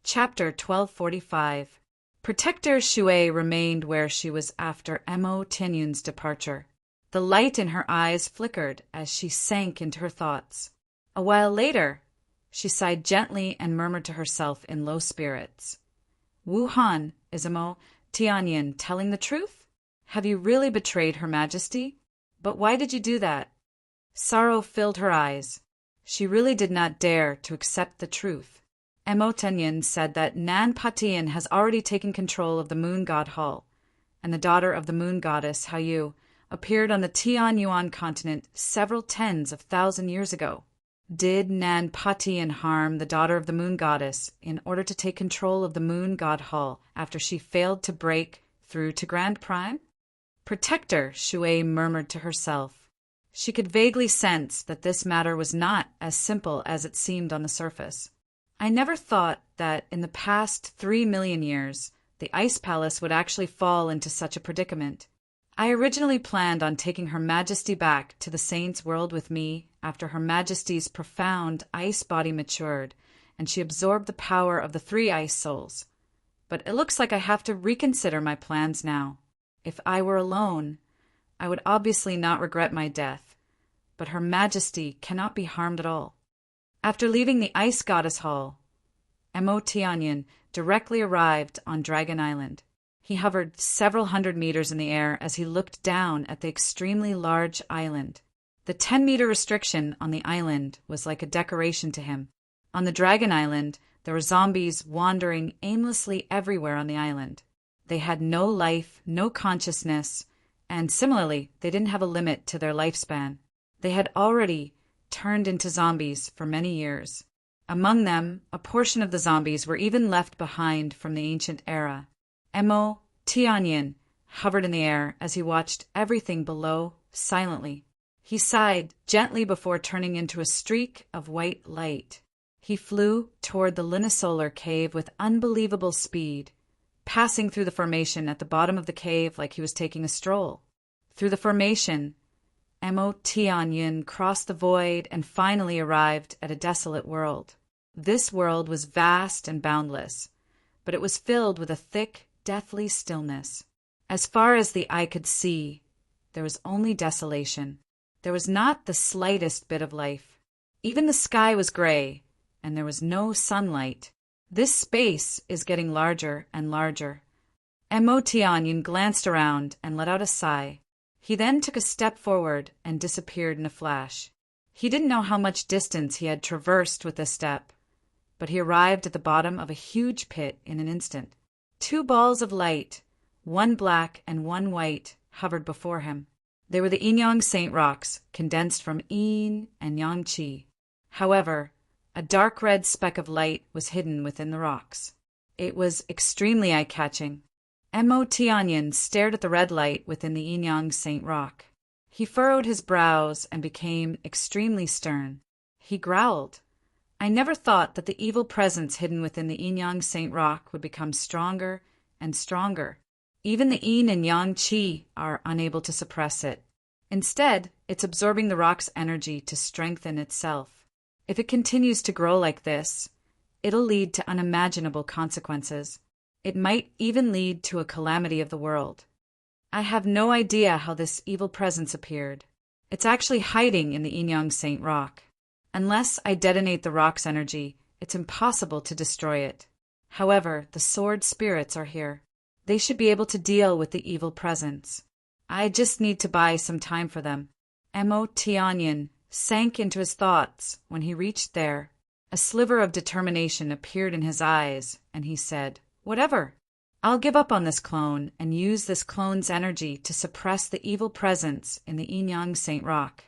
Chapter 1245. Protector Shui remained where she was after Emo Tianyin's departure. The light in her eyes flickered as she sank into her thoughts. A while later, she sighed gently and murmured to herself in low spirits. Wu Han, is Emo Tianyin telling the truth? Have you really betrayed Her Majesty? But why did you do that? Sorrow filled her eyes. She really did not dare to accept the truth. Emo Tianyin said that Nan Patian has already taken control of the Moon God Hall, and the daughter of the Moon Goddess, Haiyu, appeared on the Tianyuan continent several tens of thousand years ago. Did Nan Patian harm the daughter of the Moon Goddess in order to take control of the Moon God Hall after she failed to break through to Grand Prime? Protector Shui murmured to herself. She could vaguely sense that this matter was not as simple as it seemed on the surface. I never thought that in the past 3 million years, the Ice Palace would actually fall into such a predicament. I originally planned on taking Her Majesty back to the Saint's world with me after Her Majesty's profound ice body matured and she absorbed the power of the 3 ice souls. But it looks like I have to reconsider my plans now. If I were alone, I would obviously not regret my death, but Her Majesty cannot be harmed at all. After leaving the Ice Goddess Hall, Emo Tianyin directly arrived on Dragon Island. He hovered several hundred meters in the air as he looked down at the extremely large island. The 10-meter restriction on the island was like a decoration to him. On the Dragon Island, there were zombies wandering aimlessly everywhere on the island. They had no life, no consciousness, and similarly, they didn't have a limit to their lifespan. They had already turned into zombies for many years. Among them, a portion of the zombies were even left behind from the ancient era. Emo Tianyin hovered in the air as he watched everything below silently. He sighed gently before turning into a streak of white light. He flew toward the lunisolar cave with unbelievable speed, passing through the formation at the bottom of the cave like he was taking a stroll. Through the formation, Emo Tianyin crossed the void and finally arrived at a desolate world. This world was vast and boundless, but it was filled with a thick, deathly stillness. As far as the eye could see, there was only desolation. There was not the slightest bit of life. Even the sky was gray, and there was no sunlight. This space is getting larger and larger. Emo Tianyin glanced around and let out a sigh. He then took a step forward and disappeared in a flash. He didn't know how much distance he had traversed with this step, but he arrived at the bottom of a huge pit in an instant. Two balls of light, one black and one white, hovered before him. They were the Yin Saint rocks, condensed from Yin and Yang Qi. However, a dark red speck of light was hidden within the rocks. It was extremely eye-catching. Mo Tianyin stared at the red light within the Yin Saint rock. He furrowed his brows and became extremely stern. He growled, "I never thought that the evil presence hidden within the Yin Saint rock would become stronger and stronger. Even the Yin and Yang Qi are unable to suppress it. Instead, it's absorbing the rock's energy to strengthen itself. If it continues to grow like this, it'll lead to unimaginable consequences. It might even lead to a calamity of the world. I have no idea how this evil presence appeared. It's actually hiding in the Yin Saint rock. Unless I detonate the rock's energy, it's impossible to destroy it. However, the sword spirits are here. They should be able to deal with the evil presence. I just need to buy some time for them." Mo Tianyin sank into his thoughts when he reached there. A sliver of determination appeared in his eyes, and he said, "Whatever. I'll give up on this clone and use this clone's energy to suppress the evil presence in the Yin Saint rock."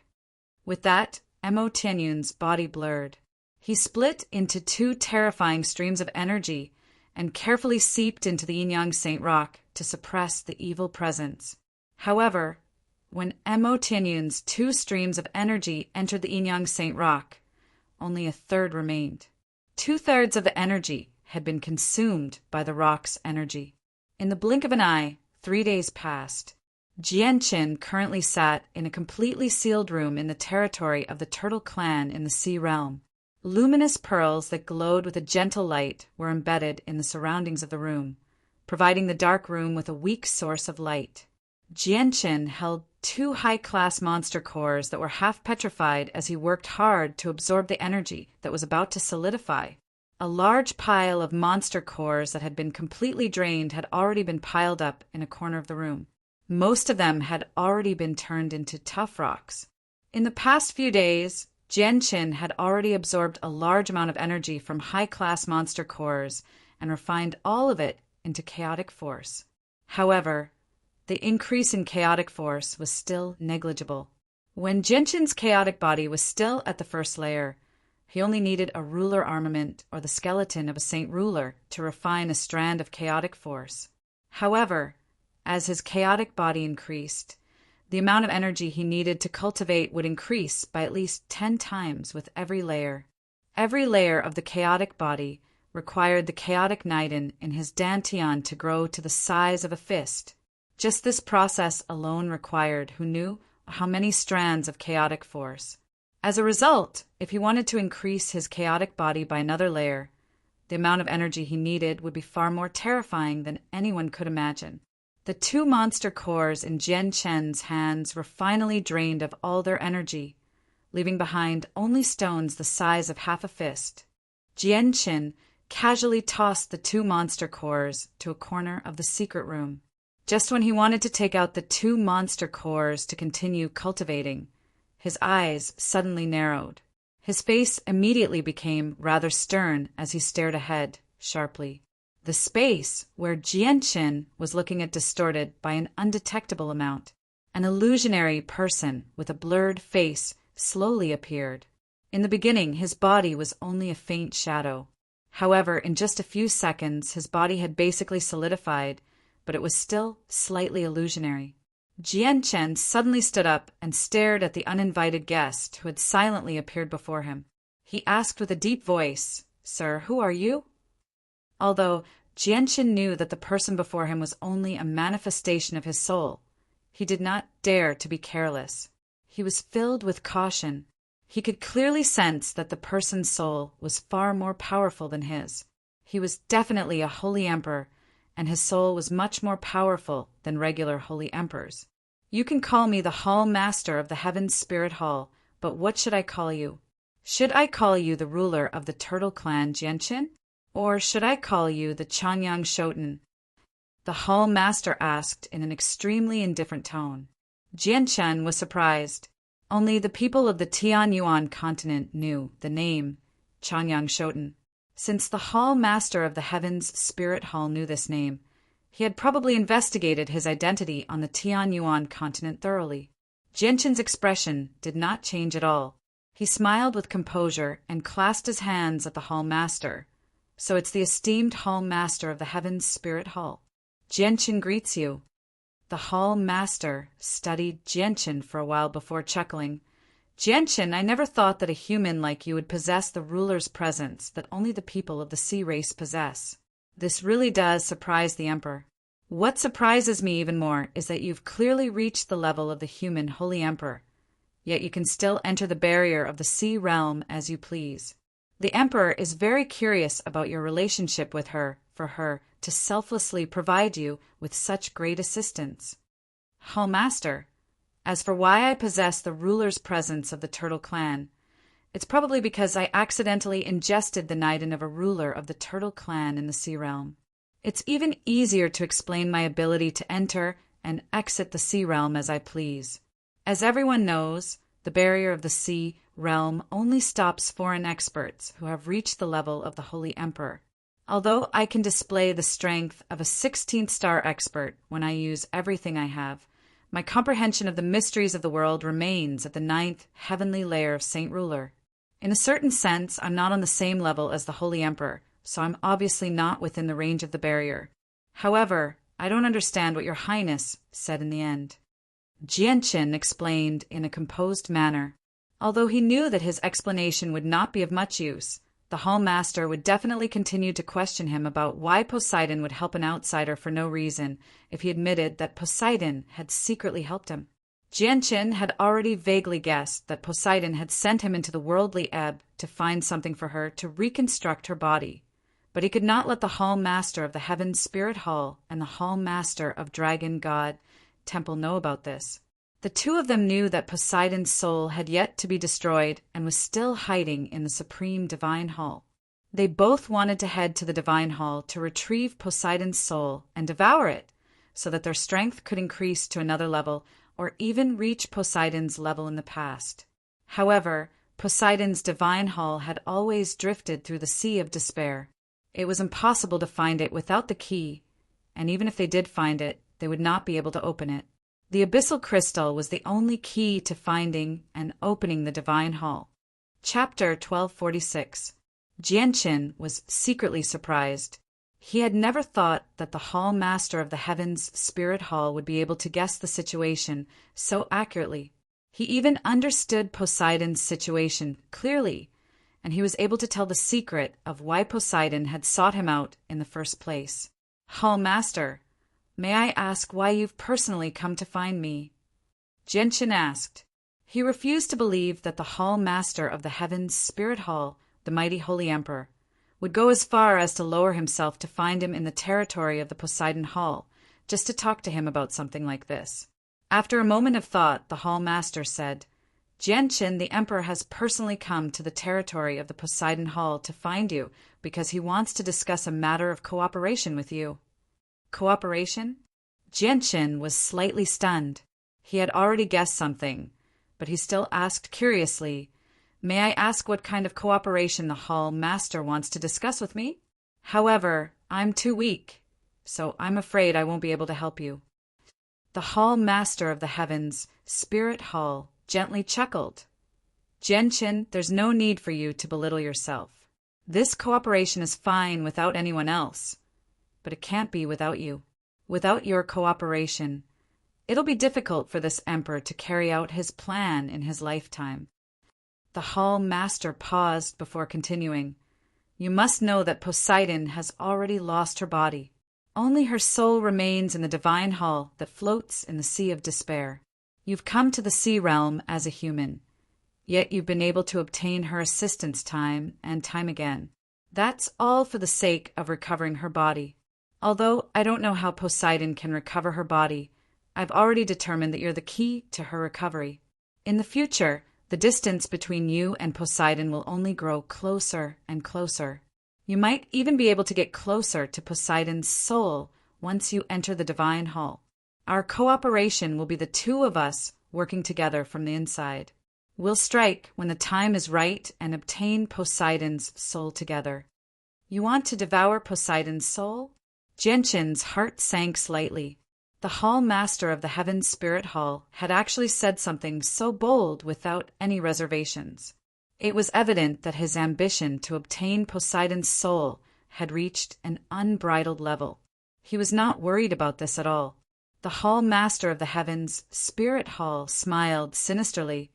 With that, Mo Tianyin's body blurred. He split into two terrifying streams of energy and carefully seeped into the Yin Saint rock to suppress the evil presence. However, when Mo Tianyin's two streams of energy entered the Yin Saint rock, only a third remained. 2/3 of the energy had been consumed by the rock's energy. In the blink of an eye, 3 days passed. Jianqin currently sat in a completely sealed room in the territory of the Turtle Clan in the Sea Realm. Luminous pearls that glowed with a gentle light were embedded in the surroundings of the room, providing the dark room with a weak source of light. Jianqin held 2 high-class monster cores that were half petrified as he worked hard to absorb the energy that was about to solidify. A large pile of monster cores that had been completely drained had already been piled up in a corner of the room. Most of them had already been turned into tough rocks. In the past few days, Jianqin had already absorbed a large amount of energy from high-class monster cores and refined all of it into chaotic force. However, the increase in chaotic force was still negligible. When Jianqin's chaotic body was still at the first layer, he only needed a ruler armament or the skeleton of a saint ruler to refine a strand of chaotic force. However, as his chaotic body increased, the amount of energy he needed to cultivate would increase by at least 10 times with every layer. Every layer of the chaotic body required the chaotic Naiden in his dantian to grow to the size of a fist. Just this process alone required who knew how many strands of chaotic force. As a result, if he wanted to increase his chaotic body by another layer, the amount of energy he needed would be far more terrifying than anyone could imagine. The 2 monster cores in Jianqin's hands were finally drained of all their energy, leaving behind only stones the size of half a fist. Jianqin casually tossed the 2 monster cores to a corner of the secret room. Just when he wanted to take out the 2 monster cores to continue cultivating, his eyes suddenly narrowed. His face immediately became rather stern as he stared ahead, sharply. The space where Jianqin was looking at distorted by an undetectable amount. An illusionary person with a blurred face slowly appeared. In the beginning, his body was only a faint shadow. However, in just a few seconds, his body had basically solidified, but it was still slightly illusionary. Jianqin suddenly stood up and stared at the uninvited guest who had silently appeared before him. He asked with a deep voice, "Sir, who are you?" Although Jianqin knew that the person before him was only a manifestation of his soul, he did not dare to be careless. He was filled with caution. He could clearly sense that the person's soul was far more powerful than his. He was definitely a holy emperor, and his soul was much more powerful than regular holy emperors. "You can call me the Hall Master of the Heaven's Spirit Hall, but what should I call you? Should I call you the ruler of the Turtle Clan Jianqin? Or should I call you the Changyang Shoten?" The Hall Master asked in an extremely indifferent tone. Jianqin was surprised. Only the people of the Tianyuan continent knew the name Changyang Shoten. Since the Hall Master of the Heavens Spirit Hall knew this name, he had probably investigated his identity on the Tianyuan continent thoroughly. Jianshin's expression did not change at all. He smiled with composure and clasped his hands at the Hall Master. So it's the esteemed Hall Master of the Heavens Spirit Hall. Jianshin greets you. The Hall Master studied Jianshin for a while before chuckling. Jianshin, I never thought that a human like you would possess the ruler's presence that only the people of the sea race possess. This really does surprise the Emperor. What surprises me even more is that you've clearly reached the level of the human Holy Emperor, yet you can still enter the barrier of the sea realm as you please. The Emperor is very curious about your relationship with her, for her to selflessly provide you with such great assistance. Hall Master, as for why I possess the ruler's presence of the Turtle Clan, it's probably because I accidentally ingested the Niden of a ruler of the Turtle Clan in the Sea Realm. It's even easier to explain my ability to enter and exit the Sea Realm as I please. As everyone knows, the barrier of the Sea Realm only stops foreign experts who have reached the level of the Holy Emperor. Although I can display the strength of a 16th star expert when I use everything I have, my comprehension of the mysteries of the world remains at the 9th heavenly layer of Saint Ruler. In a certain sense, I'm not on the same level as the Holy Emperor, so I'm obviously not within the range of the barrier. However, I don't understand what your Highness said in the end. Jianshin explained in a composed manner. Although he knew that his explanation would not be of much use, the Hall Master would definitely continue to question him about why Poseidon would help an outsider for no reason if he admitted that Poseidon had secretly helped him. Jianshin had already vaguely guessed that Poseidon had sent him into the worldly ebb to find something for her to reconstruct her body, but he could not let the Hall Master of the Heaven's Spirit Hall and the Hall Master of Dragon God Temple know about this. The two of them knew that Poseidon's soul had yet to be destroyed and was still hiding in the Supreme Divine Hall. They both wanted to head to the Divine Hall to retrieve Poseidon's soul and devour it, so that their strength could increase to another level or even reach Poseidon's level in the past. However, Poseidon's Divine Hall had always drifted through the Sea of Despair. It was impossible to find it without the key, and even if they did find it, they would not be able to open it. The Abyssal Crystal was the only key to finding and opening the Divine Hall. Chapter 1246. Jianshin was secretly surprised. He had never thought that the Hall Master of the Heavens Spirit Hall would be able to guess the situation so accurately. He even understood Poseidon's situation clearly, and he was able to tell the secret of why Poseidon had sought him out in the first place. Hall Master, may I ask why you've personally come to find me? Jianshin asked. He refused to believe that the Hall Master of the Heavens Spirit Hall, the mighty Holy Emperor, would go as far as to lower himself to find him in the territory of the Poseidon Hall, just to talk to him about something like this. After a moment of thought, the Hall Master said, Jianshin, the Emperor has personally come to the territory of the Poseidon Hall to find you because he wants to discuss a matter of cooperation with you. Cooperation? Jianshin was slightly stunned. He had already guessed something, but he still asked curiously, May I ask what kind of cooperation the Hall Master wants to discuss with me? However, I'm too weak, so I'm afraid I won't be able to help you. The Hall Master of the Heavens, Spirit Hall, gently chuckled. Jianshin, there's no need for you to belittle yourself. This cooperation is fine without anyone else, but it can't be without you. Without your cooperation, it'll be difficult for this Emperor to carry out his plan in his lifetime. The Hall Master paused before continuing. You must know that Poseidon has already lost her body. Only her soul remains in the Divine Hall that floats in the Sea of Despair. You've come to the Sea Realm as a human, yet you've been able to obtain her assistance time and time again. That's all for the sake of recovering her body. Although I don't know how Poseidon can recover her body, I've already determined that you're the key to her recovery. In the future, the distance between you and Poseidon will only grow closer and closer. You might even be able to get closer to Poseidon's soul once you enter the Divine Hall. Our cooperation will be the two of us working together from the inside. We'll strike when the time is right and obtain Poseidon's soul together. You want to devour Poseidon's soul? Genshin's heart sank slightly. The Hall Master of the Heaven's Spirit Hall had actually said something so bold without any reservations. It was evident that his ambition to obtain Poseidon's soul had reached an unbridled level. He was not worried about this at all. The Hall Master of the Heavens Spirit Hall smiled sinisterly.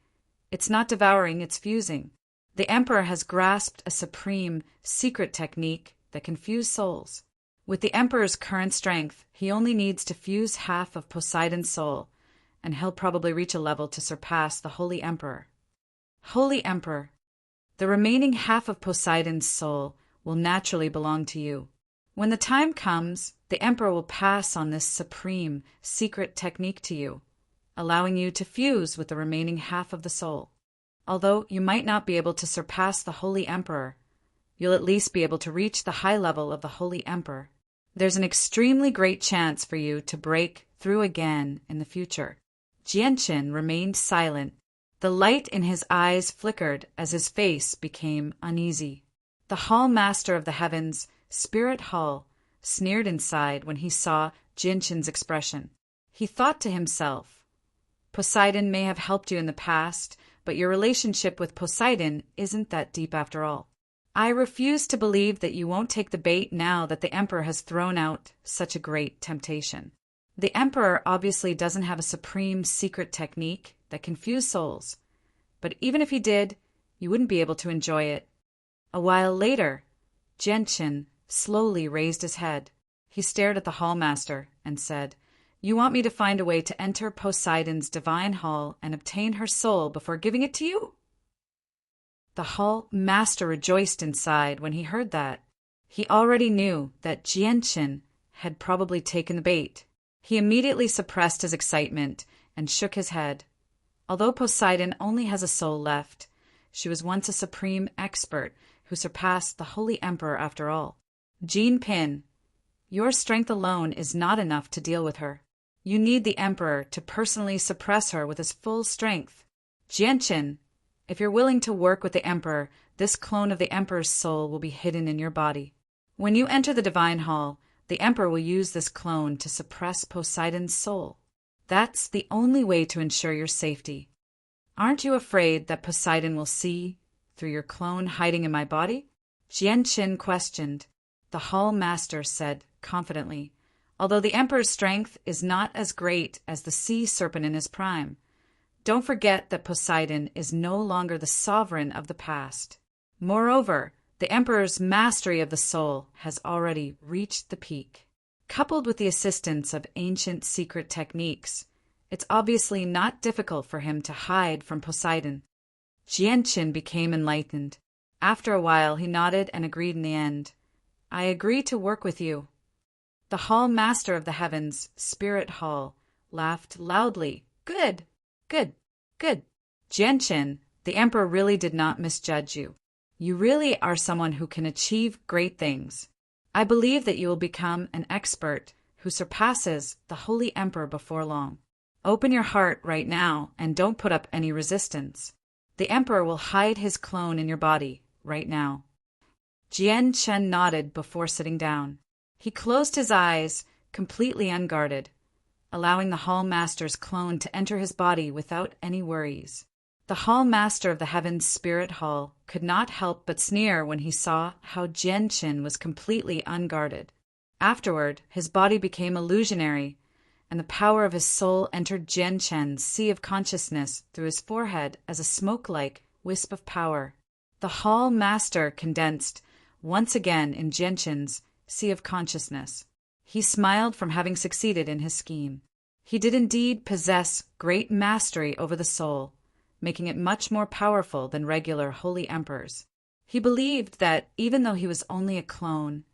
It's not devouring, it's fusing. The Emperor has grasped a supreme, secret technique that can fuse souls. With the Emperor's current strength, he only needs to fuse half of Poseidon's soul, and he'll probably reach a level to surpass the Holy Emperor. Holy Emperor, the remaining half of Poseidon's soul will naturally belong to you. When the time comes, the Emperor will pass on this supreme, secret technique to you, allowing you to fuse with the remaining half of the soul. Although you might not be able to surpass the Holy Emperor, you'll at least be able to reach the high level of the Holy Emperor. There's an extremely great chance for you to break through again in the future. Genshin remained silent. The light in his eyes flickered as his face became uneasy. The Hall Master of the Heavens, Spirit Hall, sneered inside when he saw Genshin's expression. He thought to himself, Poseidon may have helped you in the past, but your relationship with Poseidon isn't that deep after all. I refuse to believe that you won't take the bait now that the Emperor has thrown out such a great temptation. The Emperor obviously doesn't have a supreme secret technique that can fuse souls, but even if he did, you wouldn't be able to enjoy it. A while later, Genshin slowly raised his head. He stared at the Hall Master and said, You want me to find a way to enter Poseidon's divine hall and obtain her soul before giving it to you? The Hall Master rejoiced inside when he heard that. He already knew that Genshin had probably taken the bait. He immediately suppressed his excitement and shook his head. Although Poseidon only has a soul left, she was once a supreme expert who surpassed the Holy Emperor after all. Jean Pin, your strength alone is not enough to deal with her. You need the Emperor to personally suppress her with his full strength. Genshin, if you're willing to work with the Emperor, this clone of the Emperor's soul will be hidden in your body. When you enter the Divine Hall, the Emperor will use this clone to suppress Poseidon's soul. That's the only way to ensure your safety. Aren't you afraid that Poseidon will see through your clone hiding in my body? Genshin questioned. The Hall Master said confidently, Although the Emperor's strength is not as great as the sea serpent in his prime, don't forget that Poseidon is no longer the sovereign of the past. Moreover, the Emperor's mastery of the soul has already reached the peak. Coupled with the assistance of ancient secret techniques, it's obviously not difficult for him to hide from Poseidon. Genshin became enlightened. After a while, he nodded and agreed in the end. I agree to work with you. The Hall Master of the Heavens, Spirit Hall, laughed loudly. Good. Good, good. Genshin, the Emperor really did not misjudge you. You really are someone who can achieve great things. I believe that you will become an expert who surpasses the Holy Emperor before long. Open your heart right now and don't put up any resistance. The Emperor will hide his clone in your body right now. Genshin nodded before sitting down. He closed his eyes, completely unguarded, allowing the Hall Master's clone to enter his body without any worries. The Hall Master of the Heaven's Spirit Hall could not help but sneer when he saw how Genshin was completely unguarded. Afterward, his body became illusionary, and the power of his soul entered Genshin's sea of consciousness through his forehead as a smoke-like wisp of power. The Hall Master condensed once again in Genshin's sea of consciousness. He smiled from having succeeded in his scheme. He did indeed possess great mastery over the soul, making it much more powerful than regular holy emperors. He believed that, even though he was only a clone,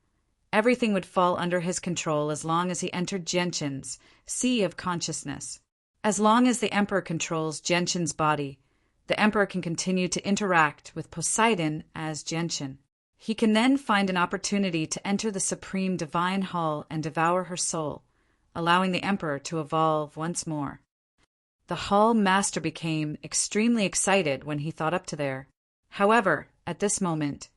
everything would fall under his control as long as he entered Genshin's sea of consciousness. As long as the Emperor controls Genshin's body, the Emperor can continue to interact with Poseidon as Genshin. He can then find an opportunity to enter the Supreme Divine Hall and devour her soul, allowing the Emperor to evolve once more. The Hall Master became extremely excited when he thought up to there. However, at this moment,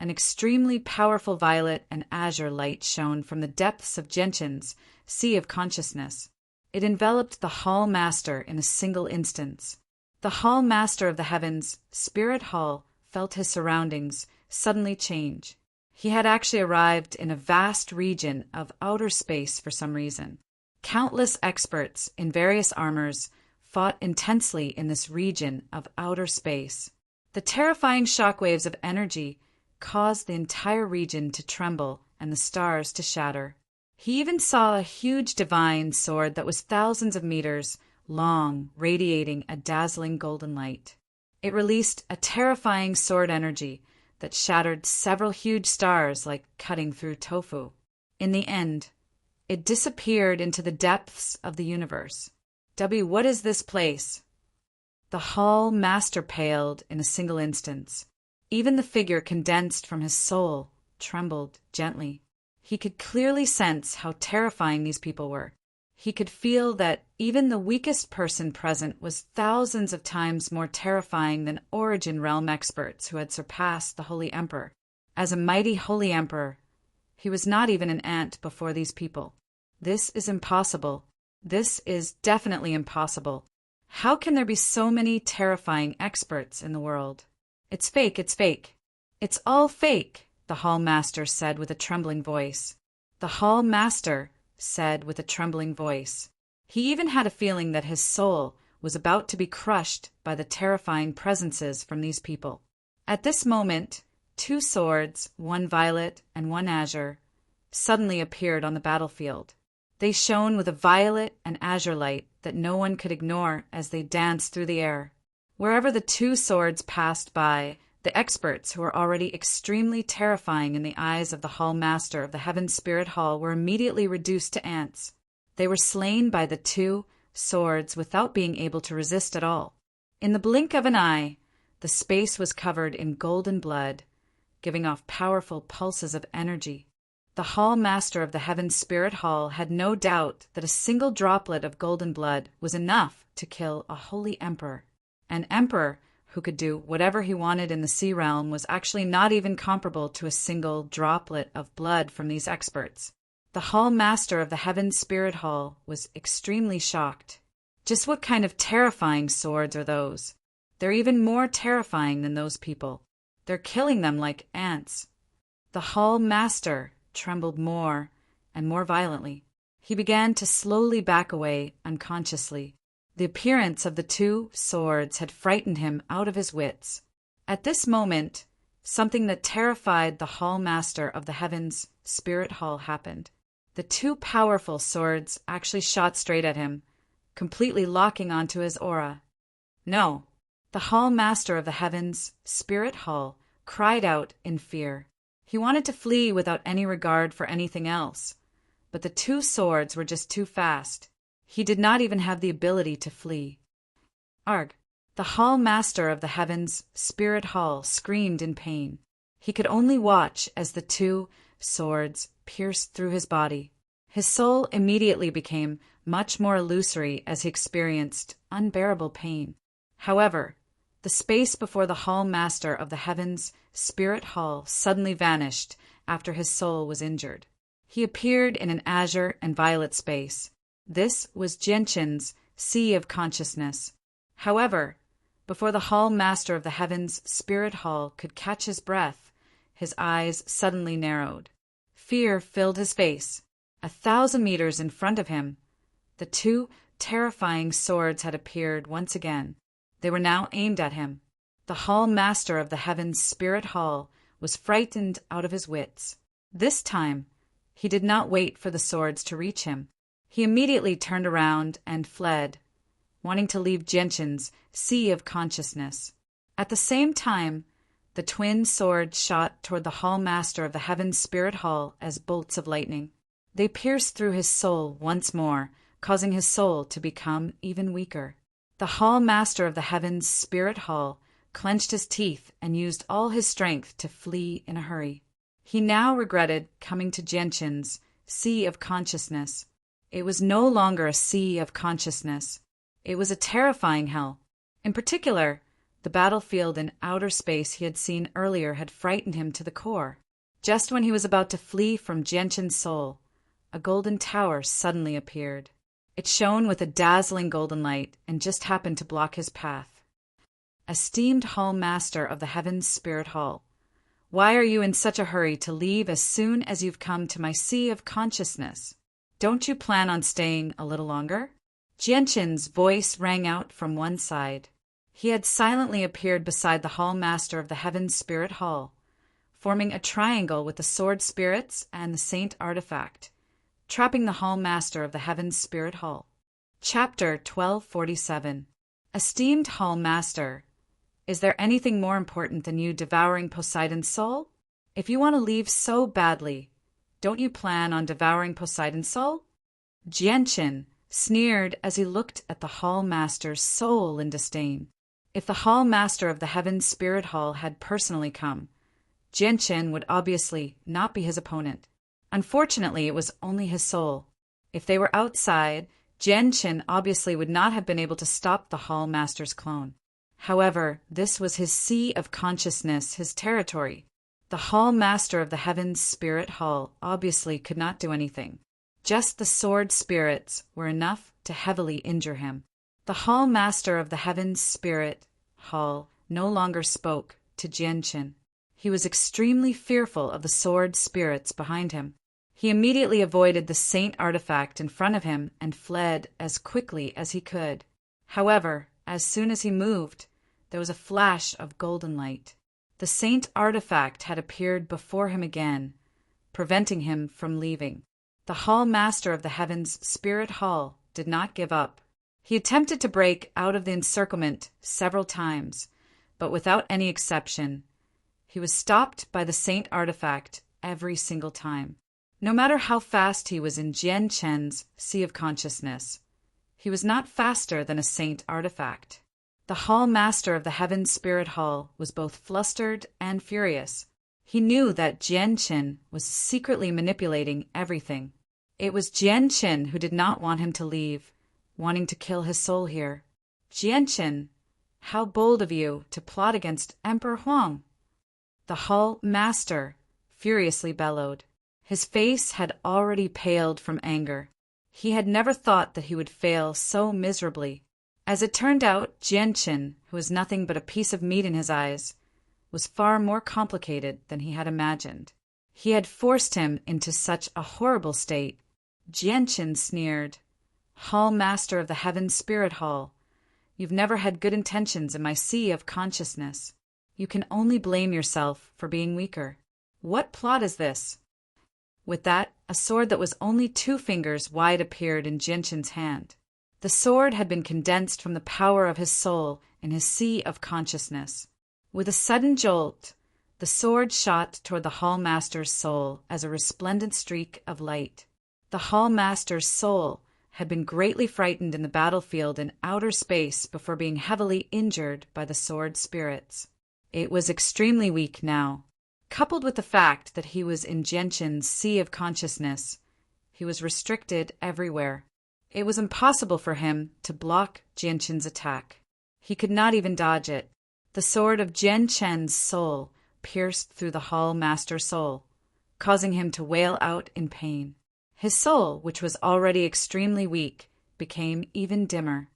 an extremely powerful violet and azure light shone from the depths of Gentian's sea of consciousness. It enveloped the Hall Master in a single instant. The Hall Master of the Heavens, Spirit Hall, felt his surroundings suddenly change. He had actually arrived in a vast region of outer space for some reason. Countless experts in various armors fought intensely in this region of outer space. The terrifying shockwaves of energy caused the entire region to tremble and the stars to shatter. He even saw a huge divine sword that was thousands of meters long, radiating a dazzling golden light. It released a terrifying sword energy that shattered several huge stars like cutting through tofu. In the end, it disappeared into the depths of the universe. What is this place? The Hall Master paled in a single instant. Even the figure condensed from his soul trembled gently. He could clearly sense how terrifying these people were. He could feel that even the weakest person present was thousands of times more terrifying than Origin Realm experts who had surpassed the Holy Emperor. As a mighty Holy Emperor, he was not even an ant before these people. This is impossible. This is definitely impossible. How can there be so many terrifying experts in the world? It's fake, it's fake. It's all fake, the Hall Master said with a trembling voice. The Hall Master said with a trembling voice. He even had a feeling that his soul was about to be crushed by the terrifying presences from these people. At this moment, 2 swords, one violet and one azure, suddenly appeared on the battlefield. They shone with a violet and azure light that no one could ignore as they danced through the air. Wherever the 2 swords passed by, the experts who were already extremely terrifying in the eyes of the Hall Master of the Heaven Spirit Hall were immediately reduced to ants. They were slain by the 2 swords without being able to resist at all. In the blink of an eye, the space was covered in golden blood, giving off powerful pulses of energy. The Hall Master of the Heaven Spirit Hall had no doubt that a single droplet of golden blood was enough to kill a holy emperor. An emperor who could do whatever he wanted in the sea realm was actually not even comparable to a single droplet of blood from these experts. The Hall Master of the Heaven Spirit Hall was extremely shocked. Just what kind of terrifying swords are those? They're even more terrifying than those people. They're killing them like ants. The Hall Master trembled more and more violently. He began to slowly back away unconsciously. The appearance of the 2 swords had frightened him out of his wits. At this moment, something that terrified the Hall Master of the Heavens Spirit Hall happened. The 2 powerful swords actually shot straight at him, completely locking onto his aura. No, the Hall Master of the Heavens Spirit Hall cried out in fear. He wanted to flee without any regard for anything else, but the 2 swords were just too fast. He did not even have the ability to flee. Arg! The Hall Master of the Heavens Spirit Hall screamed in pain. He could only watch as the 2 swords pierced through his body. His soul immediately became much more illusory as he experienced unbearable pain. However, the space before the Hall Master of the Heavens Spirit Hall suddenly vanished after his soul was injured. He appeared in an azure and violet space. This was Gentian's sea of consciousness. However, before the Hall Master of the Heavens Spirit Hall could catch his breath, his eyes suddenly narrowed. Fear filled his face. 1,000 meters in front of him, the 2 terrifying swords had appeared once again. They were now aimed at him. The Hall Master of the Heavens Spirit Hall was frightened out of his wits. This time, he did not wait for the swords to reach him. He immediately turned around and fled, wanting to leave Gentian's sea of consciousness. At the same time, the twin swords shot toward the Hall Master of the Heavens Spirit Hall as bolts of lightning. They pierced through his soul once more, causing his soul to become even weaker. The Hall Master of the Heavens Spirit Hall clenched his teeth and used all his strength to flee in a hurry. He now regretted coming to Gentian's sea of consciousness. It was no longer a sea of consciousness. It was a terrifying hell. In particular, The battlefield in outer space he had seen earlier had frightened him to the core. Just when he was about to flee from Jianshin's soul, a golden tower suddenly appeared. It shone with a dazzling golden light and just happened to block his path. Esteemed Hall Master of the Heaven's Spirit Hall, why are you in such a hurry to leave as soon as you've come to my sea of consciousness? Don't you plan on staying a little longer? Jianshin's voice rang out from one side. He had silently appeared beside the Hall Master of the Heaven's Spirit Hall, forming a triangle with the Sword Spirits and the Saint Artifact, trapping the Hall Master of the Heaven's Spirit Hall. Chapter 1247. Esteemed Hall Master, is there anything more important than you devouring Poseidon's soul? If you want to leave so badly, don't you plan on devouring Poseidon's soul? Jianshin sneered as he looked at the Hall Master's soul in disdain. If the Hall Master of the Heaven's Spirit Hall had personally come, Jianshin would obviously not be his opponent. Unfortunately, it was only his soul. If they were outside, Jianshin obviously would not have been able to stop the Hall Master's clone. However, this was his sea of consciousness, his territory. The Hall Master of the Heaven's Spirit Hall obviously could not do anything. Just the sword spirits were enough to heavily injure him. The Hall Master of the Heaven's Spirit Hall no longer spoke to Jianshin. He was extremely fearful of the sword spirits behind him. He immediately avoided the Saint Artifact in front of him and fled as quickly as he could. However, as soon as he moved, there was a flash of golden light. The Saint Artifact had appeared before him again, preventing him from leaving. The Hall Master of the Heaven's Spirit Hall did not give up. He attempted to break out of the encirclement several times, but without any exception, he was stopped by the Saint Artifact every single time. No matter how fast he was in Jianshin's Sea of Consciousness, he was not faster than a Saint Artifact. The Hall Master of the Heaven's Spirit Hall was both flustered and furious. He knew that Jianshin was secretly manipulating everything. It was Jianshin who did not want him to leave, wanting to kill his soul here. Jianshin, how bold of you to plot against Emperor Huang! The Hall Master furiously bellowed. His face had already paled from anger. He had never thought that he would fail so miserably. As it turned out, Jianshin, who was nothing but a piece of meat in his eyes, was far more complicated than he had imagined. He had forced him into such a horrible state. Jianshin sneered. Hall Master of the Heaven's Spirit Hall, you've never had good intentions in my sea of consciousness. You can only blame yourself for being weaker. What plot is this? With that, a sword that was only 2 fingers wide appeared in Jianshin's hand. The sword had been condensed from the power of his soul in his sea of consciousness. With a sudden jolt, the sword shot toward the Hall Master's soul as a resplendent streak of light. The Hall Master's soul had been greatly frightened in the battlefield in outer space before being heavily injured by the sword spirits. It was extremely weak now. Coupled with the fact that he was in Jianshin's sea of consciousness, he was restricted everywhere. It was impossible for him to block Jianshin's attack. He could not even dodge it. The sword of Jianshin's soul pierced through the Hall Master's soul, causing him to wail out in pain. His soul, which was already extremely weak, became even dimmer.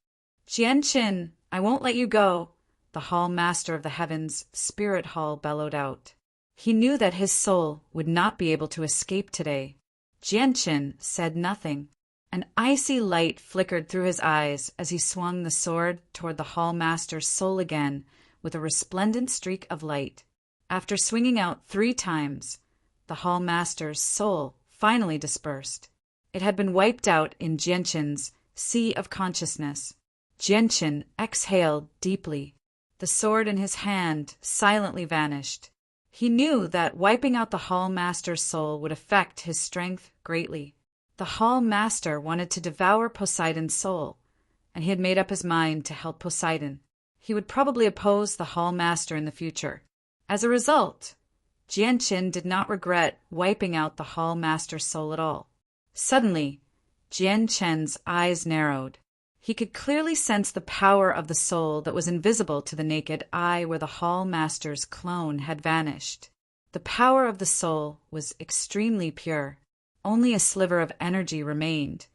Jianshin, I won't let you go, the Hall Master of the Heaven's Spirit Hall bellowed out. He knew that his soul would not be able to escape today. Jianshin said nothing. An icy light flickered through his eyes as he swung the sword toward the Hall Master's soul again with a resplendent streak of light. After swinging out 3 times, the Hall Master's soul finally dispersed. It had been wiped out in Jianshin's sea of consciousness. Jianshin exhaled deeply. The sword in his hand silently vanished. He knew that wiping out the Hall Master's soul would affect his strength greatly. The Hall Master wanted to devour Poseidon's soul, and he had made up his mind to help Poseidon. He would probably oppose the Hall Master in the future. As a result, Jianshin did not regret wiping out the Hall Master's soul at all. Suddenly, Jianshin's eyes narrowed. He could clearly sense the power of the soul that was invisible to the naked eye where the Hall Master's clone had vanished. The power of the soul was extremely pure. Only a sliver of energy remained,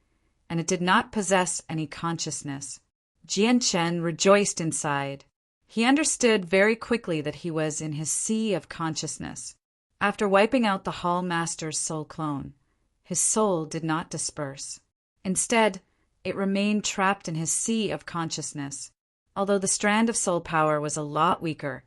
and it did not possess any consciousness. Jianchen rejoiced inside. He understood very quickly that he was in his sea of consciousness. After wiping out the Hall Master's soul clone, his soul did not disperse. Instead, it remained trapped in his sea of consciousness. Although the strand of soul power was a lot weaker,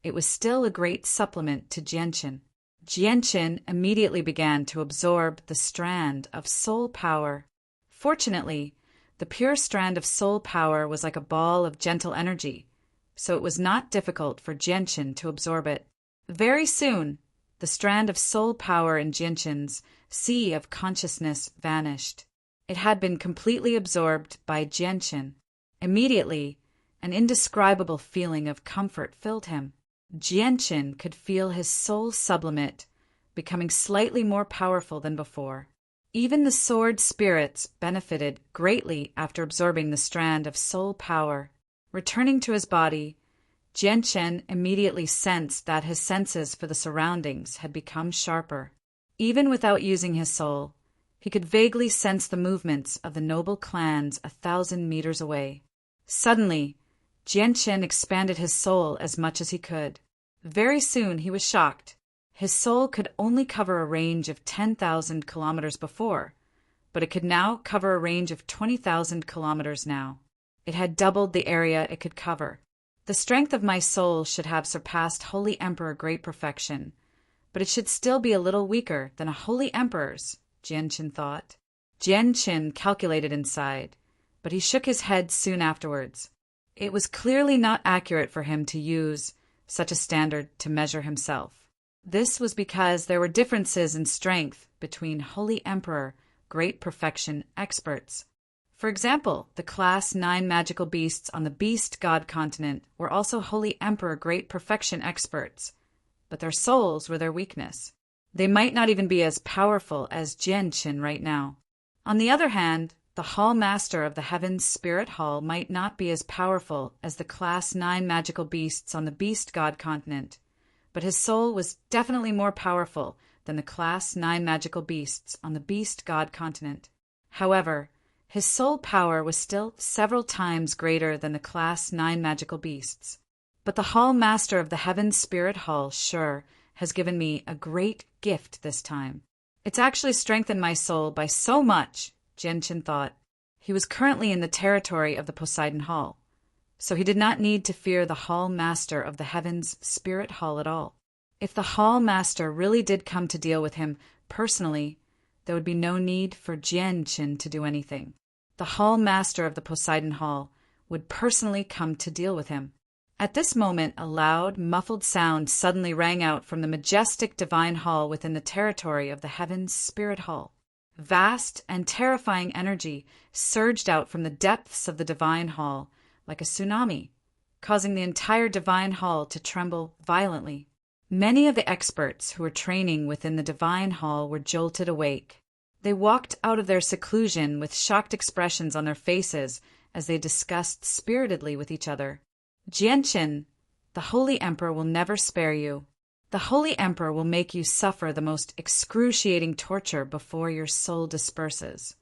it was still a great supplement to Jianchen. Jianchen immediately began to absorb the strand of soul power. Fortunately, the pure strand of soul power was like a ball of gentle energy, so it was not difficult for Jianchen to absorb it. Very soon, the strand of soul power in Jianchen's sea of consciousness vanished. It had been completely absorbed by Jianchen. Immediately, an indescribable feeling of comfort filled him. Jianchen could feel his soul sublimate, becoming slightly more powerful than before. Even the sword spirits benefited greatly after absorbing the strand of soul power. Returning to his body, Jianchen immediately sensed that his senses for the surroundings had become sharper. Even without using his soul, he could vaguely sense the movements of the noble clans 1,000 meters away. Suddenly, Jianchen expanded his soul as much as he could. Very soon he was shocked. His soul could only cover a range of 10,000 kilometers before, but it could now cover a range of 20,000 kilometers now. It had doubled the area it could cover. The strength of my soul should have surpassed Holy Emperor Great Perfection, but it should still be a little weaker than a Holy Emperor's, Jianchen thought. Jianchen calculated inside, but he shook his head soon afterwards. It was clearly not accurate for him to use such a standard to measure himself. This was because there were differences in strength between Holy Emperor Great Perfection experts. For example, the Class 9 magical beasts on the Beast God continent were also Holy Emperor Great Perfection experts, but their souls were their weakness. They might not even be as powerful as Jianchen right now. On the other hand, the Hall Master of the Heaven's Spirit Hall might not be as powerful as the Class 9 magical beasts on the Beast God continent, but his soul was definitely more powerful than the Class 9 magical beasts on the Beast God continent. However, his soul power was still several times greater than the Class 9 magical beasts. But the Hall Master of the Heaven's Spirit Hall sure has given me a great gift this time. It's actually strengthened my soul by so much, Jianchen thought. He was currently in the territory of the Poseidon Hall, so he did not need to fear the Hall Master of the Heaven's Spirit Hall at all. If the Hall Master really did come to deal with him personally, there would be no need for Jianchen to do anything. The Hall Master of the Poseidon Hall would personally come to deal with him. At this moment, a loud, muffled sound suddenly rang out from the majestic divine hall within the territory of the Heaven's Spirit Hall. Vast and terrifying energy surged out from the depths of the divine hall like a tsunami, causing the entire divine hall to tremble violently. Many of the experts who were training within the divine hall were jolted awake. They walked out of their seclusion with shocked expressions on their faces as they discussed spiritedly with each other. Jianchen, the Holy Emperor will never spare you. The Holy Emperor will make you suffer the most excruciating torture before your soul disperses.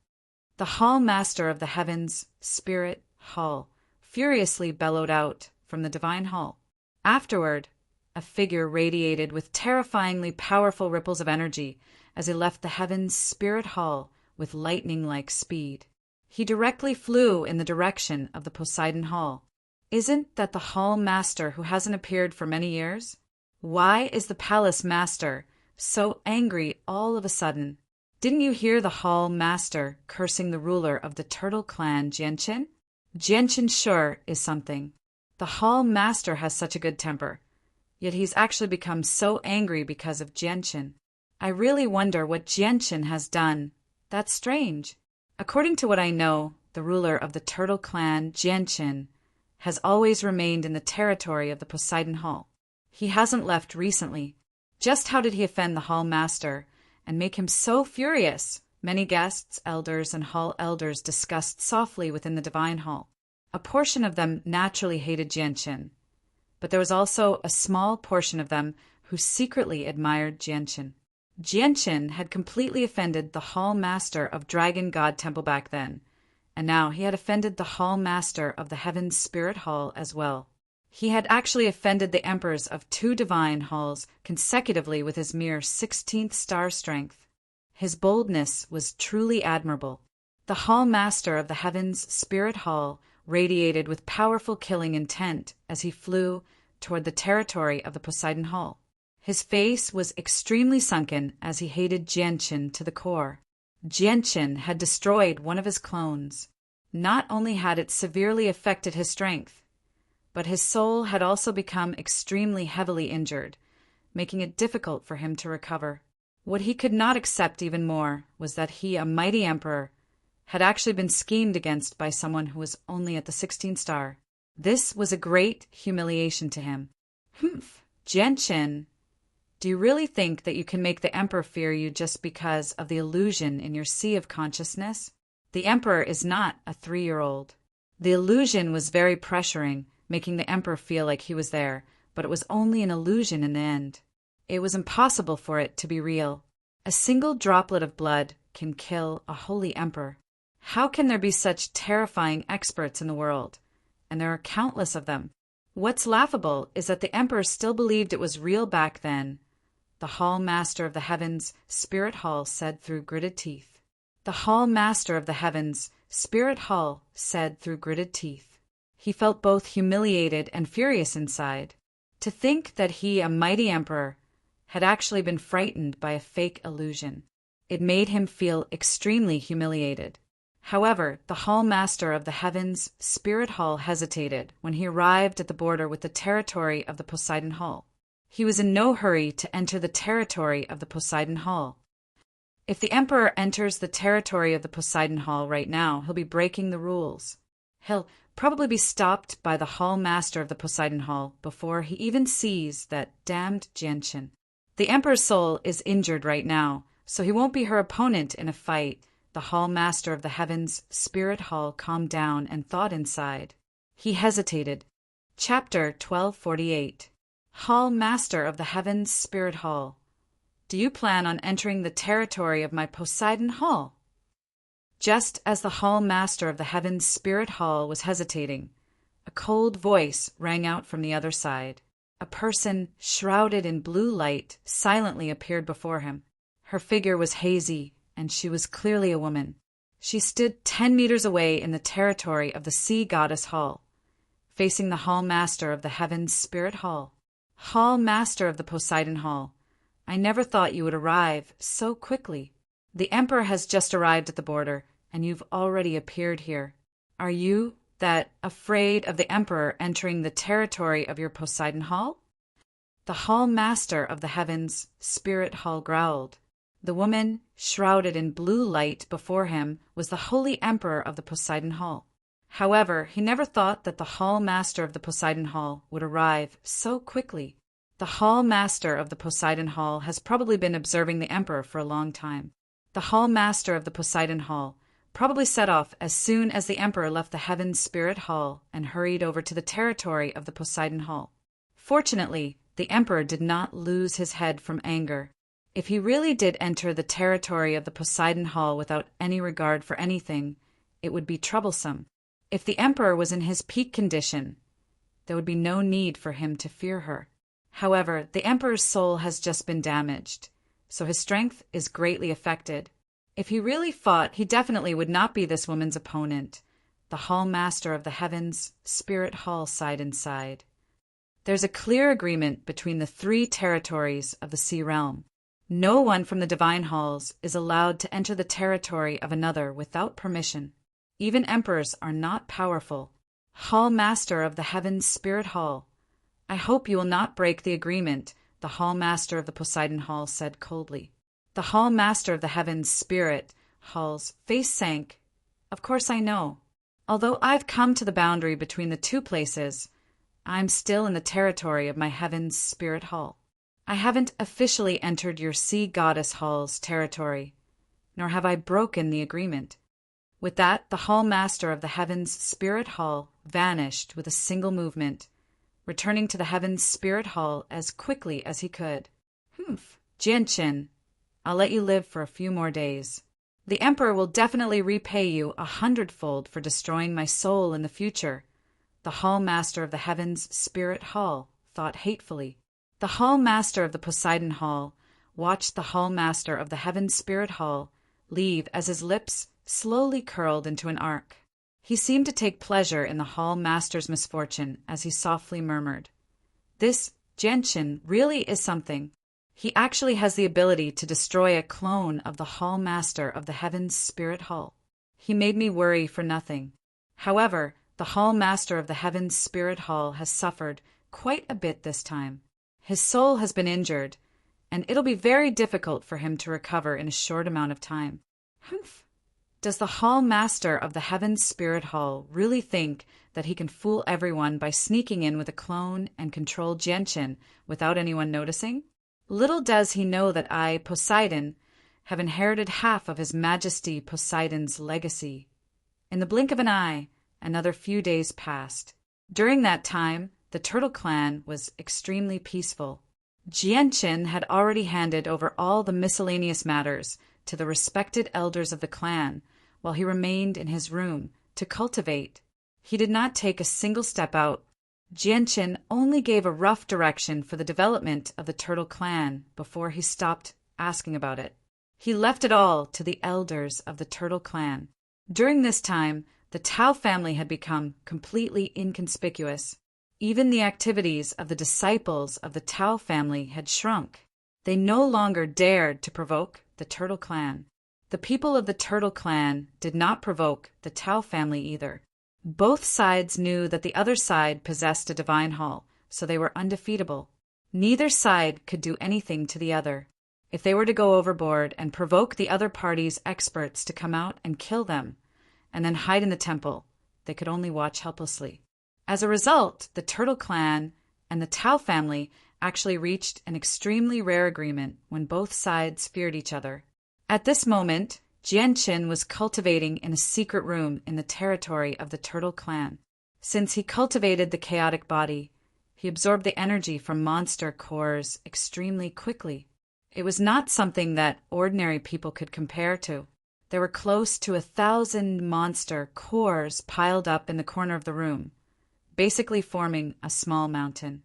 The Hall Master of the Heaven's Spirit Hall furiously bellowed out from the divine hall. Afterward, a figure radiated with terrifyingly powerful ripples of energy as he left the Heaven's Spirit Hall with lightning-like speed. He directly flew in the direction of the Poseidon Hall. Isn't that the Hall Master who hasn't appeared for many years? Why is the Palace Master so angry all of a sudden? Didn't you hear the Hall Master cursing the ruler of the Turtle Clan, Jianchen? Jianchen sure is something. The Hall Master has such a good temper, yet he's actually become so angry because of Jianchen. I really wonder what Jianchen has done. That's strange. According to what I know, the ruler of the Turtle Clan, Jianchen, has always remained in the territory of the Poseidon Hall. He hasn't left recently. Just how did he offend the Hall Master and make him so furious, Many guests, elders, and hall elders discussed softly within the divine hall. A portion of them naturally hated Jianqin, but there was also a small portion of them who secretly admired Jianqin. Jianqin had completely offended the hall master of Dragon God Temple back then, and now he had offended the hall master of the Heaven's Spirit Hall as well. He had actually offended the emperors of 2 divine halls consecutively with his mere 16th star strength. His boldness was truly admirable. The hall master of the Heaven's Spirit Hall radiated with powerful killing intent as he flew toward the territory of the Poseidon Hall. His face was extremely sunken as he hated Jianqin to the core. Jianqin had destroyed one of his clones. Not only had it severely affected his strength, but his soul had also become extremely heavily injured, making it difficult for him to recover. What he could not accept even more was that he, a mighty emperor, had actually been schemed against by someone who was only at the 16th star. This was a great humiliation to him. Jianqin, do you really think that you can make the emperor fear you just because of the illusion in your sea of consciousness? The emperor is not a 3-year-old. The illusion was very pressuring, making the emperor feel like he was there, but it was only an illusion in the end. It was impossible for it to be real. A single droplet of blood can kill a holy emperor. How can there be such terrifying experts in the world? And there are countless of them. What's laughable is that the emperor still believed it was real back then, the hall master of the Heavens Spirit Hall said through gritted teeth. The hall master of the Heavens Spirit Hall said through gritted teeth. He felt both humiliated and furious inside. To think that he, a mighty emperor, had actually been frightened by a fake illusion. It made him feel extremely humiliated. However, the hall master of the Heavens Spirit Hall hesitated when he arrived at the border with the territory of the Poseidon Hall. He was in no hurry to enter the territory of the Poseidon Hall. If the emperor enters the territory of the Poseidon Hall right now, he'll be breaking the rules. He'll probably be stopped by the hall master of the Poseidon Hall before he even sees that damned Jianqin. The emperor's soul is injured right now, so he won't be her opponent in a fight. The hall master of the Heavens Spirit Hall calmed down and thought inside. He hesitated. Chapter 1248. Hall Master of the Heavens Spirit Hall. Do you plan on entering the territory of my Poseidon Hall? Just as the hall master of the Heavens Spirit Hall was hesitating, a cold voice rang out from the other side. A person shrouded in blue light silently appeared before him. Her figure was hazy, and she was clearly a woman. She stood 10 meters away in the territory of the Sea Goddess Hall, facing the hall master of the Heavens Spirit Hall. Hall master of the Poseidon Hall, I never thought you would arrive so quickly. The emperor has just arrived at the border, and you've already appeared here. Are you that afraid of the emperor entering the territory of your Poseidon Hall? The hall master of the Heavens Spirit Hall growled. The woman, shrouded in blue light before him, was the holy emperor of the Poseidon Hall. However, he never thought that the hall master of the Poseidon Hall would arrive so quickly. The hall master of the Poseidon Hall has probably been observing the emperor for a long time. The hall master of the Poseidon Hall probably set off as soon as the emperor left the Heaven's Spirit Hall and hurried over to the territory of the Poseidon Hall. Fortunately, the emperor did not lose his head from anger. If he really did enter the territory of the Poseidon Hall without any regard for anything, it would be troublesome. If the emperor was in his peak condition, there would be no need for him to fear her. However, the emperor's soul has just been damaged, so his strength is greatly affected. If he really fought, he definitely would not be this woman's opponent. The hall master of the Heavens Spirit Hall sighed inside. There's a clear agreement between the 3 territories of the Sea Realm. No one from the divine halls is allowed to enter the territory of another without permission. Even emperors are not powerful. Hall master of the Heavens Spirit Hall, I hope you will not break the agreement, the hall master of the Poseidon Hall said coldly. The hall master of the Heavens Spirit Hall's face sank. Of course I know. Although I've come to the boundary between the 2 places, I'm still in the territory of my Heavens Spirit Hall. I haven't officially entered your Sea Goddess Hall's territory. nor have I broken the agreement." With that, the Hall Master of the Heaven's Spirit Hall vanished with a single movement, returning to the Heaven's Spirit Hall as quickly as he could. "Humph, Jianqin, I'll let you live for a few more days. The Emperor will definitely repay you 100-fold for destroying my soul in the future," the Hall Master of the Heaven's Spirit Hall thought hatefully. The Hall Master of the Poseidon Hall watched the Hall Master of the Heaven's Spirit Hall leave as his lips slowly curled into an arc. He seemed to take pleasure in the Hall Master's misfortune as he softly murmured, "This Jianqin really is something. He actually has the ability to destroy a clone of the Hall Master of the Heaven's Spirit Hall. He made me worry for nothing." However, the Hall Master of the Heaven's Spirit Hall has suffered quite a bit this time. His soul has been injured, and it'll be very difficult for him to recover in a short amount of time. Humph! Does the Hall Master of the Heaven's Spirit Hall really think that he can fool everyone by sneaking in with a clone and control Jianqin without anyone noticing? Little does he know that I, Poseidon, have inherited half of His Majesty Poseidon's legacy. In the blink of an eye, another few days passed. During that time, the Turtle Clan was extremely peaceful. Jianqin had already handed over all the miscellaneous matters to the respected elders of the clan, while he remained in his room to cultivate. He did not take a single step out. Jianqin only gave a rough direction for the development of the Turtle Clan before he stopped asking about it. He left it all to the elders of the Turtle Clan. During this time, the Tao family had become completely inconspicuous. Even the activities of the disciples of the Tao family had shrunk. They no longer dared to provoke the Turtle Clan. The people of the Turtle Clan did not provoke the Tao family either. Both sides knew that the other side possessed a divine hall, so they were undefeatable. Neither side could do anything to the other. If they were to go overboard and provoke the other party's experts to come out and kill them, and then hide in the temple, they could only watch helplessly. As a result, the Turtle Clan and the Tao family actually reached an extremely rare agreement when both sides feared each other. At this moment, Jianqin was cultivating in a secret room in the territory of the Turtle Clan. Since he cultivated the chaotic body, he absorbed the energy from monster cores extremely quickly. It was not something that ordinary people could compare to. There were close to 1,000 monster cores piled up in the corner of the room, basically forming a small mountain.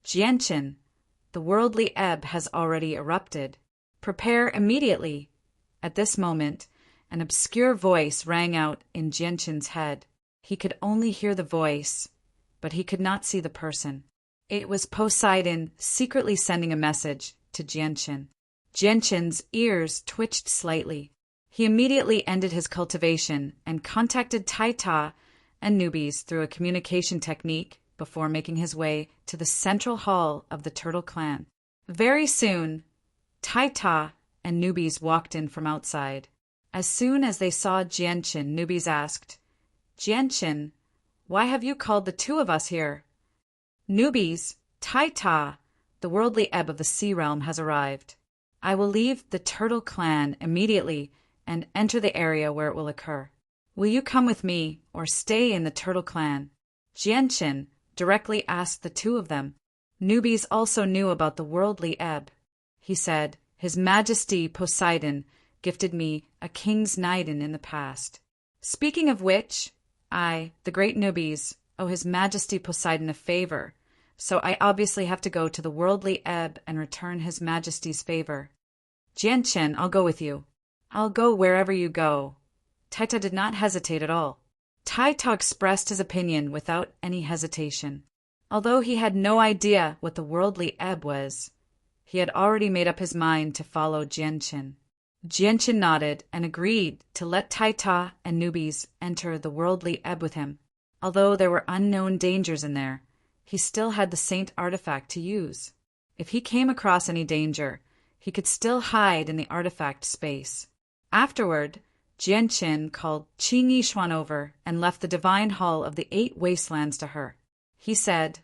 Jianqin, the worldly ebb has already erupted. Prepare immediately. At this moment, an obscure voice rang out in Jianqin's head. He could only hear the voice, but he could not see the person. It was Poseidon secretly sending a message to Jianqin. Jianqin's ears twitched slightly. He immediately ended his cultivation and contacted Taita and Nubes through a communication technique before making his way to the central hall of the Turtle Clan. Very soon, Taita and Nubes walked in from outside. As soon as they saw Jianqin, Nubes asked, "Jianqin, why have you called the two of us here?" "Nubes, Taita, the worldly ebb of the sea realm has arrived. I will leave the Turtle Clan immediately and enter the area where it will occur. Will you come with me or stay in the Turtle Clan?" Jianqin directly asked the two of them. Nubes also knew about the worldly ebb. He said, "His Majesty Poseidon gifted me a king's knighten in the past. Speaking of which, I, the great Nubes, owe His Majesty Poseidon a favor, so I obviously have to go to the worldly ebb and return His Majesty's favor." "Jianqin, I'll go with you." "I'll go wherever you go." Taita did not hesitate at all. Taita expressed his opinion without any hesitation. Although he had no idea what the worldly ebb was, he had already made up his mind to follow Jianqin. Jianqin nodded and agreed to let Taita and Nubes enter the worldly ebb with him. Although there were unknown dangers in there, he still had the saint artifact to use. If he came across any danger, he could still hide in the artifact space. Afterward, Jianqin called Qing Yishuan over and left the divine hall of the 8 wastelands to her. He said,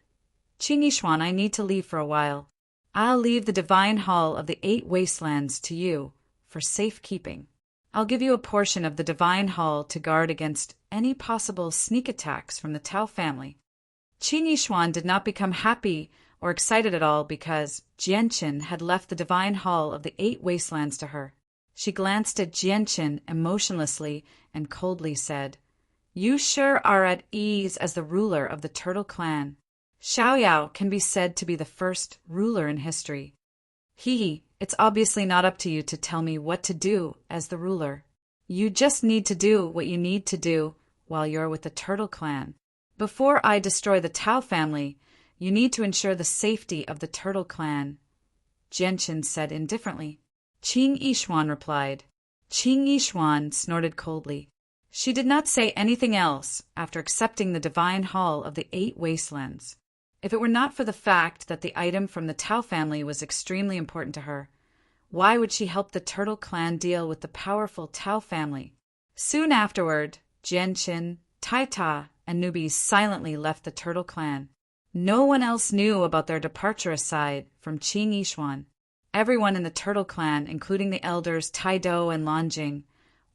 "Qing Yishuan, I need to leave for a while. I'll leave the divine hall of the 8 wastelands to you for safekeeping." I'll give you a portion of the divine hall to guard against any possible sneak attacks from the Tao family. Qin Yishuan did not become happy or excited at all because Jianqin had left the divine hall of the 8 wastelands to her. She glanced at Jianqin emotionlessly and coldly said, "You sure are at ease as the ruler of the Turtle Clan. Xiaoyao can be said to be the first ruler in history. It's obviously not up to you to tell me what to do as the ruler. You just need to do what you need to do while you're with the Turtle Clan. Before I destroy the Tao family, you need to ensure the safety of the Turtle Clan," Jianqin said indifferently. Qin Yishuan replied. Qin Yishuan snorted coldly. She did not say anything else after accepting the divine hall of the 8 wastelands. If it were not for the fact that the item from the Tao family was extremely important to her, why would she help the Turtle Clan deal with the powerful Tao family? Soon afterward, Jianqin, Taita, and Nubis silently left the Turtle Clan. No one else knew about their departure aside from Qin Yishuan. Everyone in the Turtle Clan, including the elders Taido and Lanjing,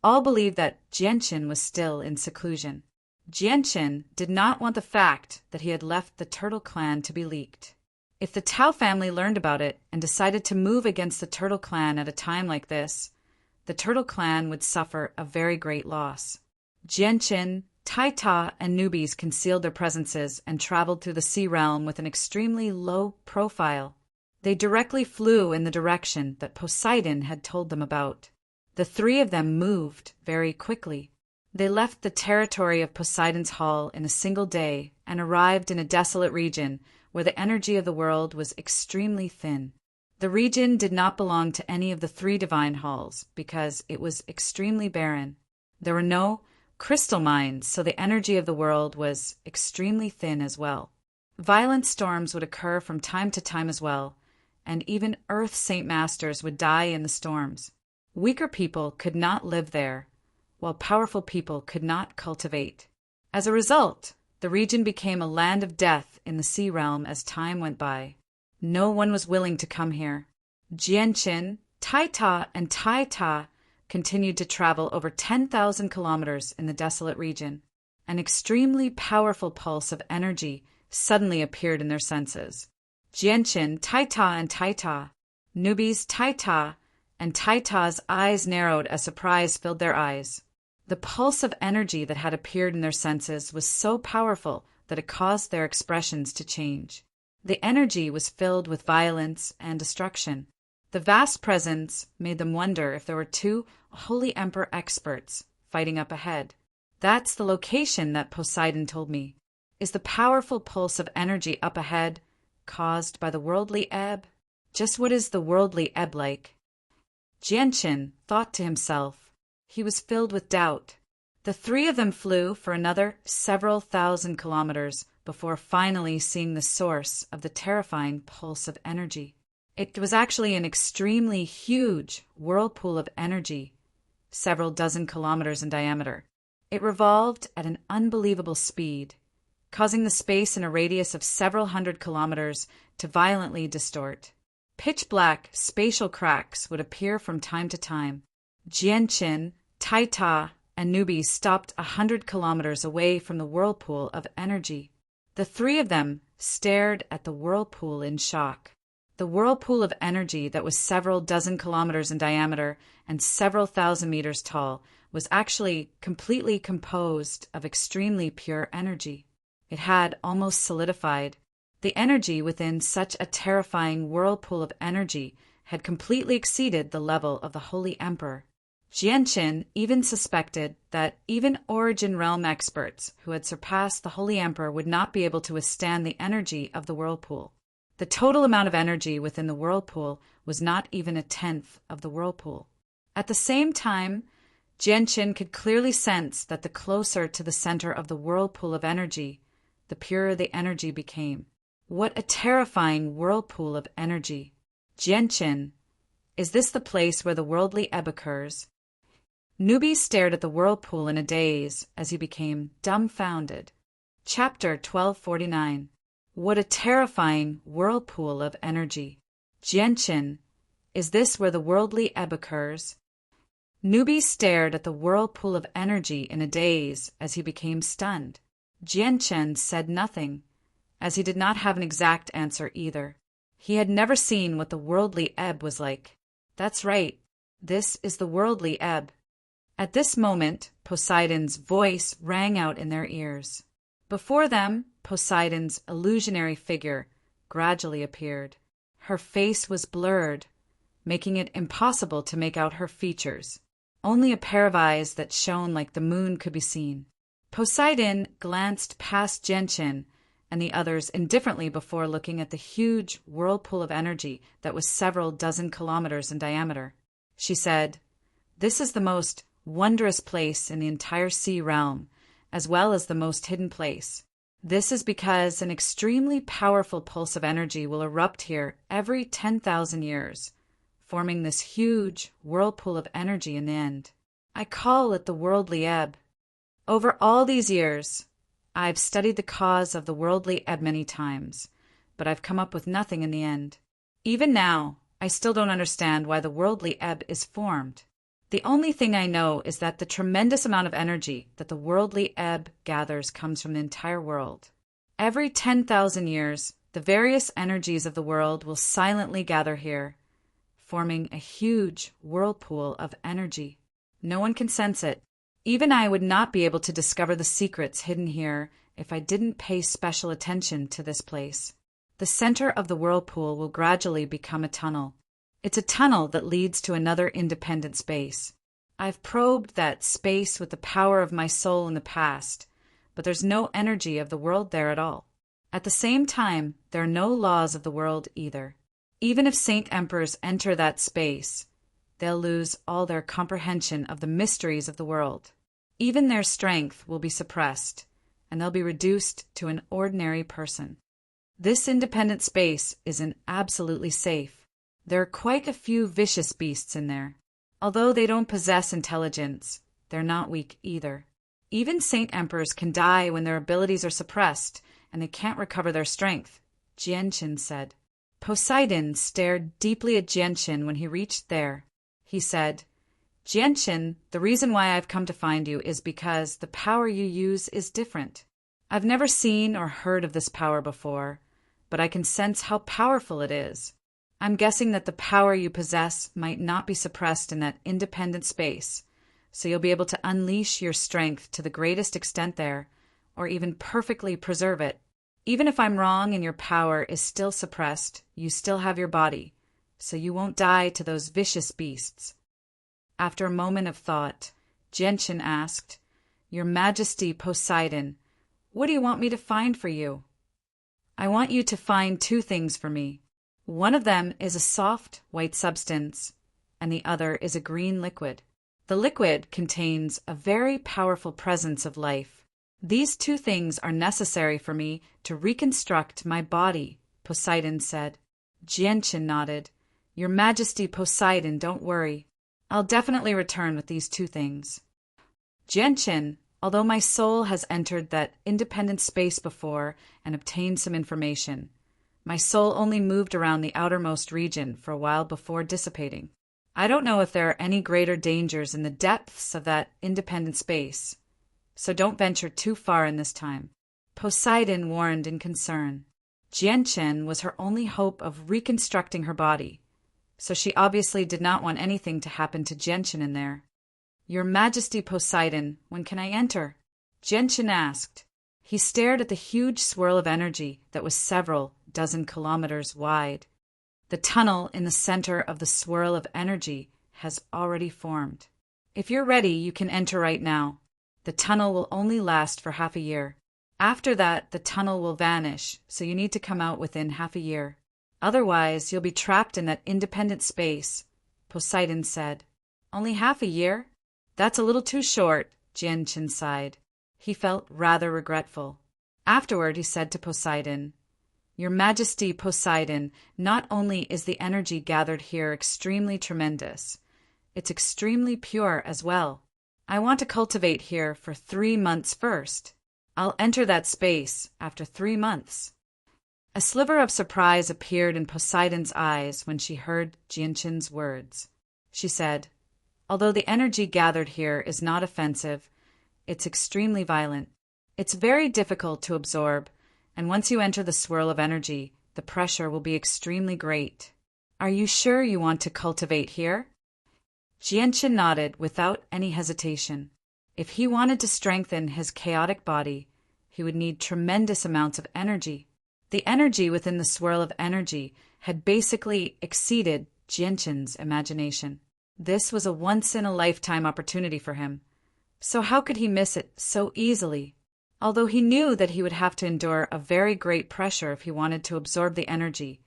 all believed that Jianqin was still in seclusion. Jianqin did not want the fact that he had left the Turtle Clan to be leaked. If the Tao family learned about it and decided to move against the Turtle Clan at a time like this, the Turtle Clan would suffer a very great loss. Jianqin, Taita, and Nubis concealed their presences and traveled through the sea realm with an extremely low profile. They directly flew in the direction that Poseidon had told them about. The 3 of them moved very quickly. They left the territory of Poseidon's hall in a single day and arrived in a desolate region where the energy of the world was extremely thin. The region did not belong to any of the 3 divine halls because it was extremely barren. There were no crystal mines, so the energy of the world was extremely thin as well. Violent storms would occur from time to time as well, and even Earth Saint Masters would die in the storms. Weaker people could not live there, while powerful people could not cultivate. As a result, the region became a land of death in the sea realm as time went by. No one was willing to come here. Jianqin, Taita, and Taita continued to travel over 10,000 kilometers in the desolate region. An extremely powerful pulse of energy suddenly appeared in their senses. Jianqin, Taita, and Taita, Nubis, Taita, and Taita's eyes narrowed as surprise filled their eyes. The pulse of energy that had appeared in their senses was so powerful that it caused their expressions to change. The energy was filled with violence and destruction. The vast presence made them wonder if there were 2 Holy Emperor experts fighting up ahead. "That's the location that Poseidon told me. Is the powerful pulse of energy up ahead caused by the worldly ebb? Just what is the worldly ebb like?" Jianqin thought to himself. He was filled with doubt. The 3 of them flew for another several thousand kilometers before finally seeing the source of the terrifying pulse of energy. It was actually an extremely huge whirlpool of energy, several dozen kilometers in diameter. It revolved at an unbelievable speed, causing the space in a radius of several hundred kilometers to violently distort. Pitch-black spatial cracks would appear from time to time. Jianqin, Taita, and Nubis stopped 100 kilometers away from the whirlpool of energy. The 3 of them stared at the whirlpool in shock. The whirlpool of energy that was several dozen kilometers in diameter and several thousand meters tall was actually completely composed of extremely pure energy. It had almost solidified. The energy within such a terrifying whirlpool of energy had completely exceeded the level of the Holy Emperor. Jianqin even suspected that even Origin Realm experts who had surpassed the Holy Emperor would not be able to withstand the energy of the whirlpool. The total amount of energy within the whirlpool was not even a tenth of the whirlpool. At the same time, Jianqin could clearly sense that the closer to the center of the whirlpool of energy, the purer the energy became. What a terrifying whirlpool of energy! Jianqin, is this the place where the worldly ebb occurs? Nubis stared at the whirlpool in a daze as he became dumbfounded. Chapter 1249. What a terrifying whirlpool of energy! Jianqin, is this where the worldly ebb occurs? Newbie stared at the whirlpool of energy in a daze as he became stunned. Jianchen said nothing, as he did not have an exact answer either. He had never seen what the worldly ebb was like. That's right, this is the worldly ebb. At this moment, Poseidon's voice rang out in their ears. Before them, Poseidon's illusionary figure gradually appeared. Her face was blurred, making it impossible to make out her features. Only a pair of eyes that shone like the moon could be seen. Poseidon glanced past Genshin and the others indifferently before looking at the huge whirlpool of energy that was several dozen kilometers in diameter. She said, "This is the most wondrous place in the entire sea realm, as well as the most hidden place. This is because an extremely powerful pulse of energy will erupt here every 10,000 years, forming this huge whirlpool of energy in the end. I call it the worldly ebb. Over all these years, I've studied the cause of the worldly ebb many times, but I've come up with nothing in the end. Even now, I still don't understand why the worldly ebb is formed. The only thing I know is that the tremendous amount of energy that the worldly ebb gathers comes from the entire world. Every 10,000 years, the various energies of the world will silently gather here, forming a huge whirlpool of energy. No one can sense it. Even I would not be able to discover the secrets hidden here if I didn't pay special attention to this place. The center of the whirlpool will gradually become a tunnel. It's a tunnel that leads to another independent space. I've probed that space with the power of my soul in the past, but there's no energy of the world there at all. At the same time, there are no laws of the world either. Even if Saint Emperors enter that space, they'll lose all their comprehension of the mysteries of the world. Even their strength will be suppressed, and they'll be reduced to an ordinary person. This independent space isn't absolutely safe. There are quite a few vicious beasts in there. Although they don't possess intelligence, they're not weak either. Even Saint Emperors can die when their abilities are suppressed, and they can't recover their strength, Jianchen said. Poseidon stared deeply at Jianchen when he reached there. He said, "Jianchen, the reason why I've come to find you is because the power you use is different. I've never seen or heard of this power before, but I can sense how powerful it is. I'm guessing that the power you possess might not be suppressed in that independent space, so you'll be able to unleash your strength to the greatest extent there, or even perfectly preserve it. Even if I'm wrong and your power is still suppressed, you still have your body, so you won't die to those vicious beasts." After a moment of thought, Genshin asked, "Your Majesty Poseidon, what do you want me to find for you?" "I want you to find two things for me. One of them is a soft, white substance, and the other is a green liquid. The liquid contains a very powerful presence of life. These two things are necessary for me to reconstruct my body," Poseidon said. Jianchen nodded. "Your Majesty Poseidon, don't worry. I'll definitely return with these two things." "Jianchen, although my soul has entered that independent space before and obtained some information, my soul only moved around the outermost region for a while before dissipating. I don't know if there are any greater dangers in the depths of that independent space, so don't venture too far in this time," Poseidon warned in concern. Jianchen was her only hope of reconstructing her body, so she obviously did not want anything to happen to Genshin in there. "Your Majesty Poseidon, when can I enter?" Genshin asked. He stared at the huge swirl of energy that was several dozen kilometers wide. The tunnel in the center of the swirl of energy has already formed. "If you're ready, you can enter right now. The tunnel will only last for half a year. After that, the tunnel will vanish, so you need to come out within half a year. Otherwise, you'll be trapped in that independent space," Poseidon said. "Only half a year? That's a little too short," Jianchen sighed. He felt rather regretful. Afterward, he said to Poseidon, "Your Majesty Poseidon, not only is the energy gathered here extremely tremendous, it's extremely pure as well. I want to cultivate here for 3 months first. I'll enter that space after 3 months." A sliver of surprise appeared in Poseidon's eyes when she heard Jianchen's words. She said, Although the energy gathered here is not offensive, it's extremely violent. It's very difficult to absorb, and once you enter the swirl of energy, the pressure will be extremely great. Are you sure you want to cultivate here? Jianchen nodded without any hesitation. If he wanted to strengthen his chaotic body, he would need tremendous amounts of energy. The energy within the swirl of energy had basically exceeded Jianchen's imagination. This was a once-in-a-lifetime opportunity for him. So how could he miss it so easily? Although he knew that he would have to endure a very great pressure if he wanted to absorb the energy,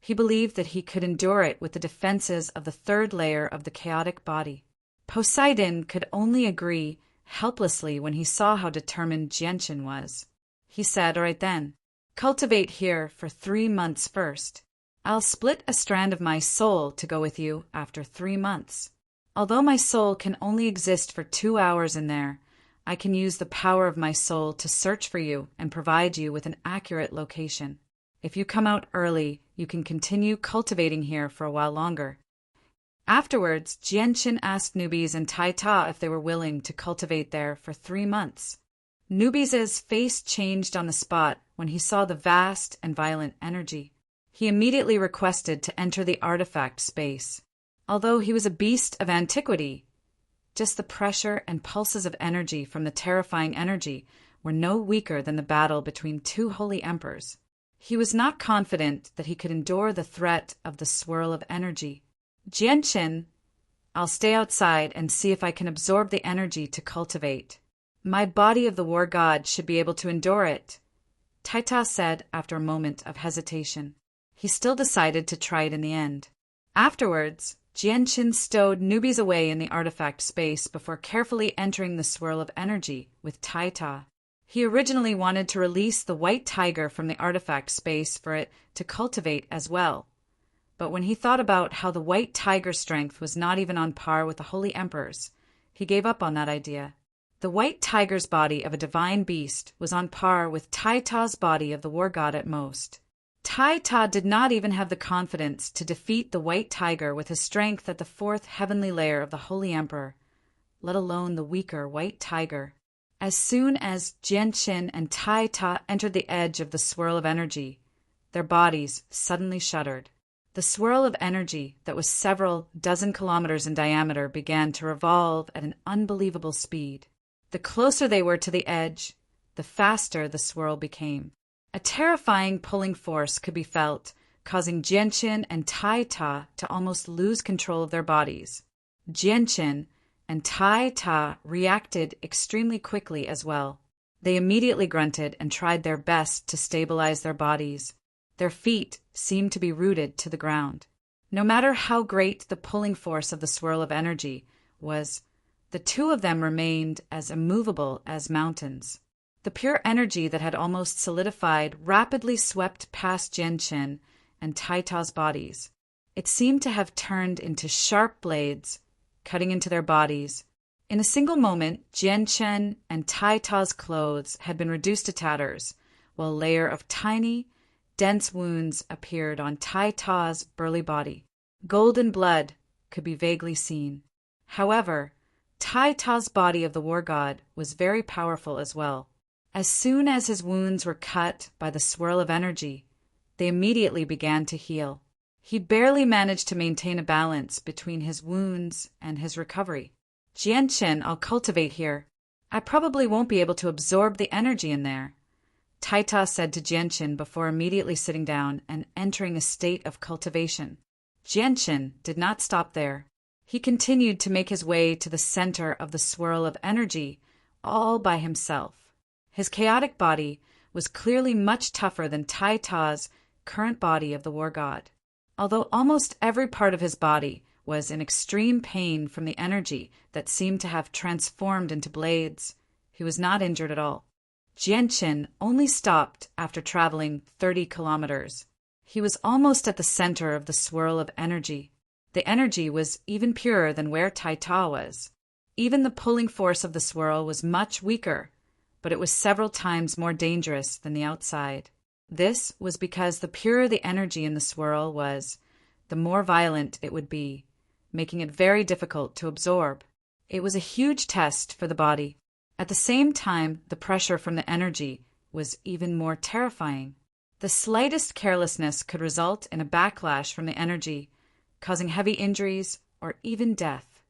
he believed that he could endure it with the defenses of the third layer of the chaotic body. Poseidon could only agree helplessly when he saw how determined Jianchen was. He said, "All right then, cultivate here for 3 months first. I'll split a strand of my soul to go with you after 3 months. Although my soul can only exist for 2 hours in there, I can use the power of my soul to search for you and provide you with an accurate location. If you come out early, you can continue cultivating here for a while longer." Afterwards, Jianchen asked Nubis and Taita if they were willing to cultivate there for 3 months. Nubis' face changed on the spot when he saw the vast and violent energy. He immediately requested to enter the artifact space. Although he was a beast of antiquity, just the pressure and pulses of energy from the terrifying energy were no weaker than the battle between 2 holy emperors. He was not confident that he could endure the threat of the swirl of energy. "Jianchen, I'll stay outside and see if I can absorb the energy to cultivate. My body of the war god should be able to endure it," Taita said after a moment of hesitation. He still decided to try it in the end. Afterwards, Jianchen stowed Nubis away in the artifact space before carefully entering the swirl of energy with Taita. He originally wanted to release the white tiger from the artifact space for it to cultivate as well. But when he thought about how the white tiger's strength was not even on par with the holy emperor's, he gave up on that idea. The white tiger's body of a divine beast was on par with Taita's body of the war god at most. Taita did not even have the confidence to defeat the white tiger with his strength at the 4th heavenly layer of the holy emperor, let alone the weaker white tiger. As soon as Jianchen and Taita entered the edge of the swirl of energy, their bodies suddenly shuddered. The swirl of energy that was several dozen kilometers in diameter began to revolve at an unbelievable speed. The closer they were to the edge, the faster the swirl became. A terrifying pulling force could be felt, causing Jianchen and Taita to almost lose control of their bodies. Jianchen and Taita reacted extremely quickly as well. They immediately grunted and tried their best to stabilize their bodies. Their feet seemed to be rooted to the ground. No matter how great the pulling force of the swirl of energy was, the 2 of them remained as immovable as mountains. The pure energy that had almost solidified rapidly swept past Jianchen and Taita's bodies. It seemed to have turned into sharp blades, cutting into their bodies. In a single moment, Jianchen and Taita's clothes had been reduced to tatters, while a layer of tiny, dense wounds appeared on Taita's burly body. Golden blood could be vaguely seen. However, Taita's body of the war god was very powerful as well. As soon as his wounds were cut by the swirl of energy, they immediately began to heal. He barely managed to maintain a balance between his wounds and his recovery. "Jianchen, I'll cultivate here. I probably won't be able to absorb the energy in there," Taita said to Jianchen before immediately sitting down and entering a state of cultivation. Jianchen did not stop there. He continued to make his way to the center of the swirl of energy all by himself. His chaotic body was clearly much tougher than Taita's current body of the war god. Although almost every part of his body was in extreme pain from the energy that seemed to have transformed into blades, he was not injured at all. Jianchen only stopped after traveling 30 kilometers. He was almost at the center of the swirl of energy. The energy was even purer than where Taita was. Even the pulling force of the swirl was much weaker, but it was several times more dangerous than the outside. This was because the purer the energy in the swirl was, the more violent it would be. making it very difficult to absorb. It was a huge test for the body. At the same time, the pressure from the energy was even more terrifying. The slightest carelessness could result in a backlash from the energy, causing heavy injuries or even death.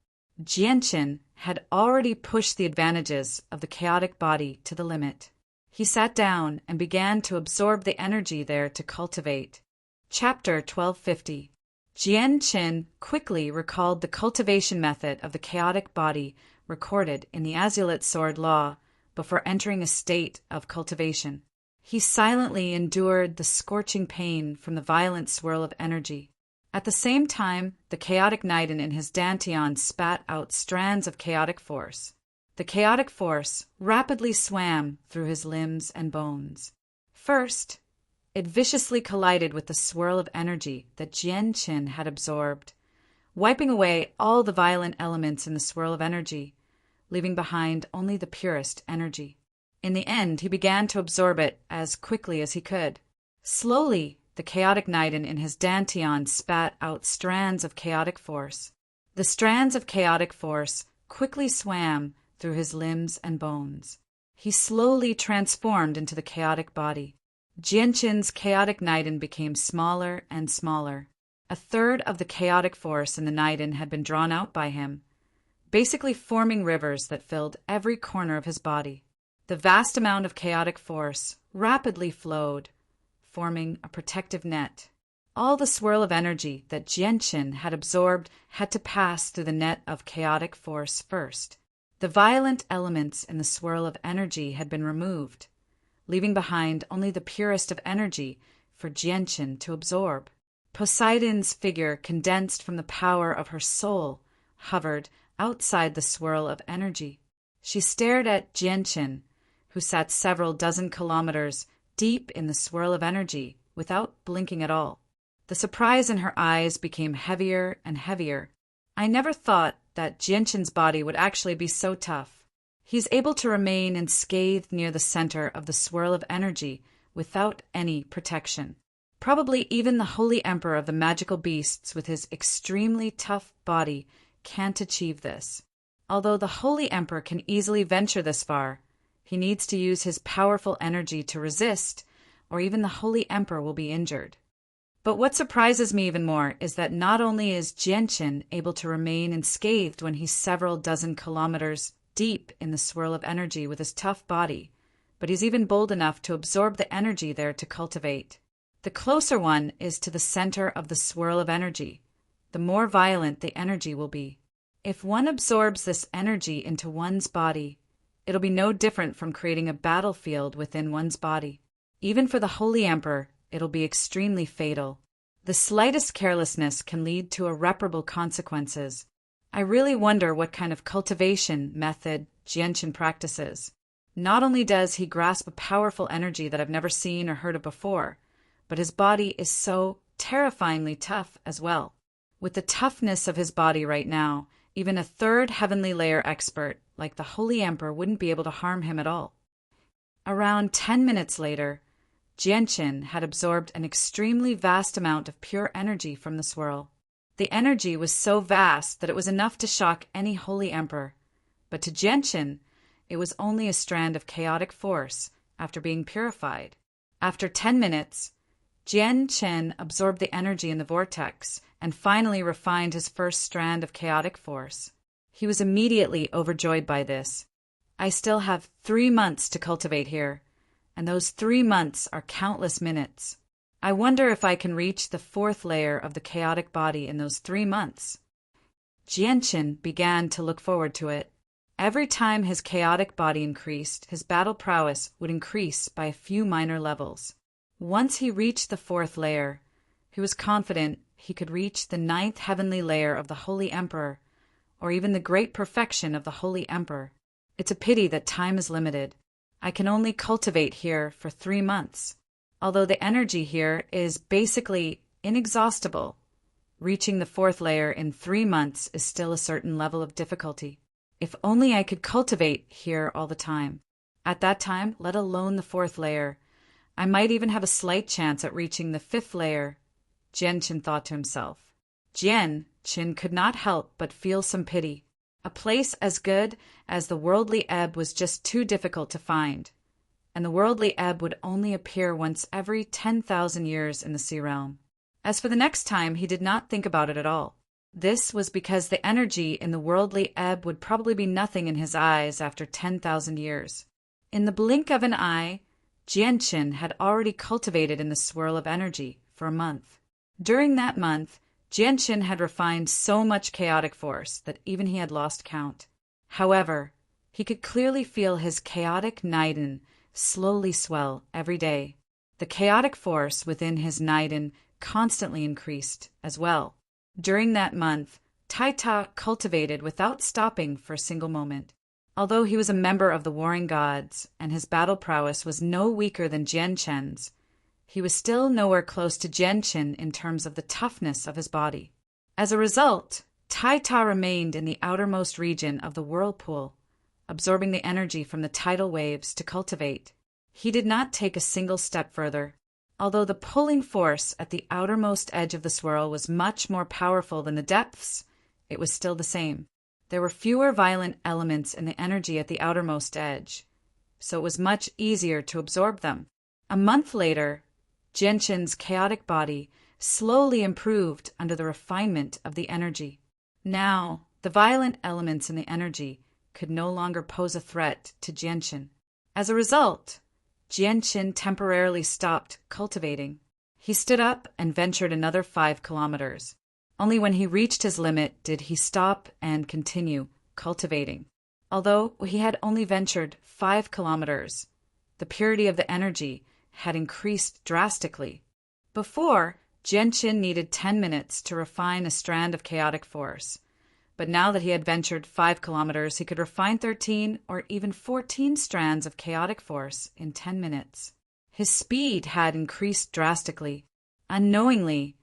Jianqin had already pushed the advantages of the chaotic body to the limit. He sat down and began to absorb the energy there to cultivate. Chapter 1250. Jianqin quickly recalled the cultivation method of the chaotic body recorded in the Azulite Sword Law before entering a state of cultivation. He silently endured the scorching pain from the violent swirl of energy. At the same time, the chaotic Niden in his dantian spat out strands of chaotic force. The chaotic force rapidly swam through his limbs and bones. First, it viciously collided with the swirl of energy that Jianqin had absorbed, wiping away all the violent elements in the swirl of energy, leaving behind only the purest energy. In the end, he began to absorb it as quickly as he could. Slowly, the chaotic Niden in his dantian spat out strands of chaotic force. The strands of chaotic force quickly swam through his limbs and bones. He slowly transformed into the chaotic body. Jianqin's chaotic Niden became smaller and smaller. A third of the chaotic force in the Niden had been drawn out by him, basically forming rivers that filled every corner of his body. The vast amount of chaotic force rapidly flowed, forming a protective net. All the swirl of energy that Jianqin had absorbed had to pass through the net of chaotic force first. The violent elements in the swirl of energy had been removed, leaving behind only the purest of energy for Jianqin to absorb. Poseidon's figure, condensed from the power of her soul, hovered outside the swirl of energy. She stared at Jianqin, who sat several dozen kilometers deep in the swirl of energy without blinking at all. The surprise in her eyes became heavier and heavier. I never thought that Jianqin's body would actually be so tough. He's able to remain unscathed near the center of the swirl of energy without any protection. Probably even the Holy Emperor of the magical beasts with his extremely tough body can't achieve this. Although the Holy Emperor can easily venture this far, he needs to use his powerful energy to resist, or even the Holy Emperor will be injured. But what surprises me even more is that not only is Jianqin able to remain unscathed when he's several dozen kilometers deep in the swirl of energy with his tough body, but he's even bold enough to absorb the energy there to cultivate. The closer one is to the center of the swirl of energy, the more violent the energy will be. If one absorbs this energy into one's body, it'll be no different from creating a battlefield within one's body. Even for the Holy Emperor, it'll be extremely fatal. The slightest carelessness can lead to irreparable consequences. I really wonder what kind of cultivation method Jianqin practices. Not only does he grasp a powerful energy that I've never seen or heard of before, but his body is so terrifyingly tough as well. With the toughness of his body right now, even a third heavenly layer expert like the Holy Emperor wouldn't be able to harm him at all. Around 10 minutes later, Jianqin had absorbed an extremely vast amount of pure energy from the swirl. The energy was so vast that it was enough to shock any Holy Emperor, but to Jianqin, it was only a strand of chaotic force after being purified. After 10 minutes, Jianqin absorbed the energy in the vortex and finally refined his first strand of chaotic force. He was immediately overjoyed by this. I still have 3 months to cultivate here, and those 3 months are countless minutes. I wonder if I can reach the 4th layer of the chaotic body in those 3 months. Jianqin began to look forward to it. Every time his chaotic body increased, his battle prowess would increase by a few minor levels. Once he reached the 4th layer, he was confident he could reach the 9th heavenly layer of the Holy Emperor, or even the great perfection of the Holy Emperor. It's a pity that time is limited. I can only cultivate here for 3 months. Although the energy here is basically inexhaustible, reaching the 4th layer in 3 months is still a certain level of difficulty. If only I could cultivate here all the time. At that time, let alone the 4th layer, I might even have a slight chance at reaching the 5th layer, Jianqin thought to himself. Jian-Qin could not help but feel some pity. A place as good as the worldly ebb was just too difficult to find, and the worldly ebb would only appear once every 10,000 years in the sea realm. As for the next time, he did not think about it at all. This was because the energy in the worldly ebb would probably be nothing in his eyes after 10,000 years. In the blink of an eye, Jian-Qin had already cultivated in the swirl of energy for a month. During that month, Jian-Qin had refined so much chaotic force that even he had lost count. However, he could clearly feel his chaotic Naiden slowly swell every day. The chaotic force within his Naiden constantly increased as well. During that month, Taita cultivated without stopping for a single moment. Although he was a member of the warring gods and his battle prowess was no weaker than Jian-Qin's, he was still nowhere close to Jian-Qin in terms of the toughness of his body. As a result, Taita remained in the outermost region of the whirlpool, absorbing the energy from the tidal waves to cultivate. He did not take a single step further. Although the pulling force at the outermost edge of the swirl was much more powerful than the depths, it was still the same. There were fewer violent elements in the energy at the outermost edge, so it was much easier to absorb them. A month later, Jian-Qin's chaotic body slowly improved under the refinement of the energy. Now, the violent elements in the energy could no longer pose a threat to Jian-Qin. As a result, Jian-Qin temporarily stopped cultivating. He stood up and ventured another 5 kilometers. Only when he reached his limit did he stop and continue cultivating. Although he had only ventured 5 kilometers, the purity of the energy had increased drastically. Before, Jian-Qin needed 10 minutes to refine a strand of chaotic force. But now that he had ventured 5 kilometers, he could refine 13 or even 14 strands of chaotic force in 10 minutes. His speed had increased drastically. Unknowingly,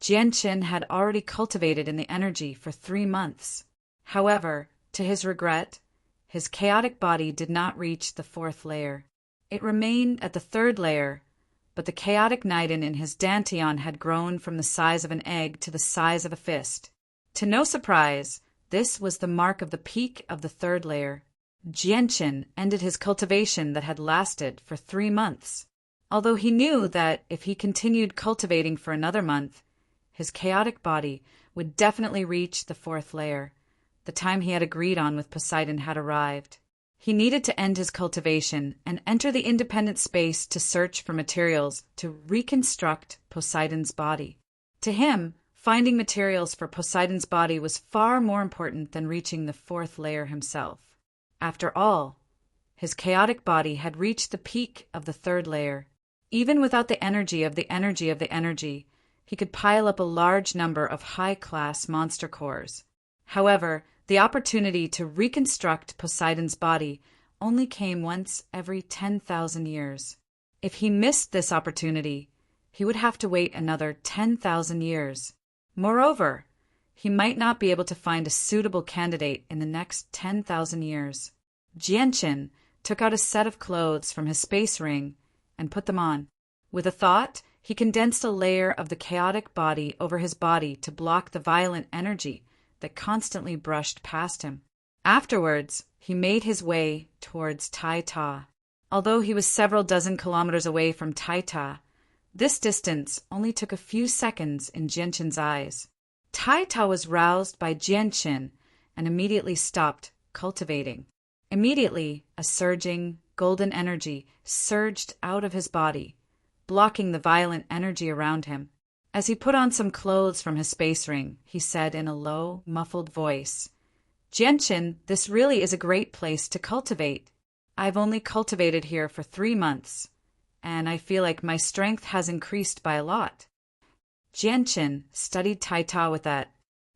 Jian-Qin had already cultivated in the energy for 3 months. However, to his regret, his chaotic body did not reach the 4th layer. It remained at the 3rd layer, but the chaotic Naiden in his dantian had grown from the size of an egg to the size of a fist. To no surprise, this was the mark of the peak of the 3rd layer. Jian-Qin ended his cultivation that had lasted for 3 months. Although he knew that if he continued cultivating for another month, his chaotic body would definitely reach the 4th layer. The time he had agreed on with Poseidon had arrived. He needed to end his cultivation and enter the independent space to search for materials to reconstruct Poseidon's body. To him, finding materials for Poseidon's body was far more important than reaching the 4th layer himself. After all, his chaotic body had reached the peak of the 3rd layer. Even without the energy of the energy of the energy, he could pile up a large number of high-class monster cores. However, the opportunity to reconstruct Poseidon's body only came once every 10,000 years. If he missed this opportunity, he would have to wait another 10,000 years. Moreover, he might not be able to find a suitable candidate in the next 10,000 years. Jian-Qin took out a set of clothes from his space ring and put them on. With a thought, he condensed a layer of the chaotic body over his body to block the violent energy that constantly brushed past him. Afterwards, he made his way towards Taita. Although he was several dozen kilometers away from Taita, this distance only took a few seconds in Jian-Qin's eyes. Taita was roused by Jian-Qin and immediately stopped cultivating. Immediately, a surging, golden energy surged out of his body, blocking the violent energy around him. As he put on some clothes from his space ring, he said in a low, muffled voice, "Jian-Qin, this really is a great place to cultivate. I've only cultivated here for 3 months, and I feel like my strength has increased by a lot." Jian-Qin studied Taita with that.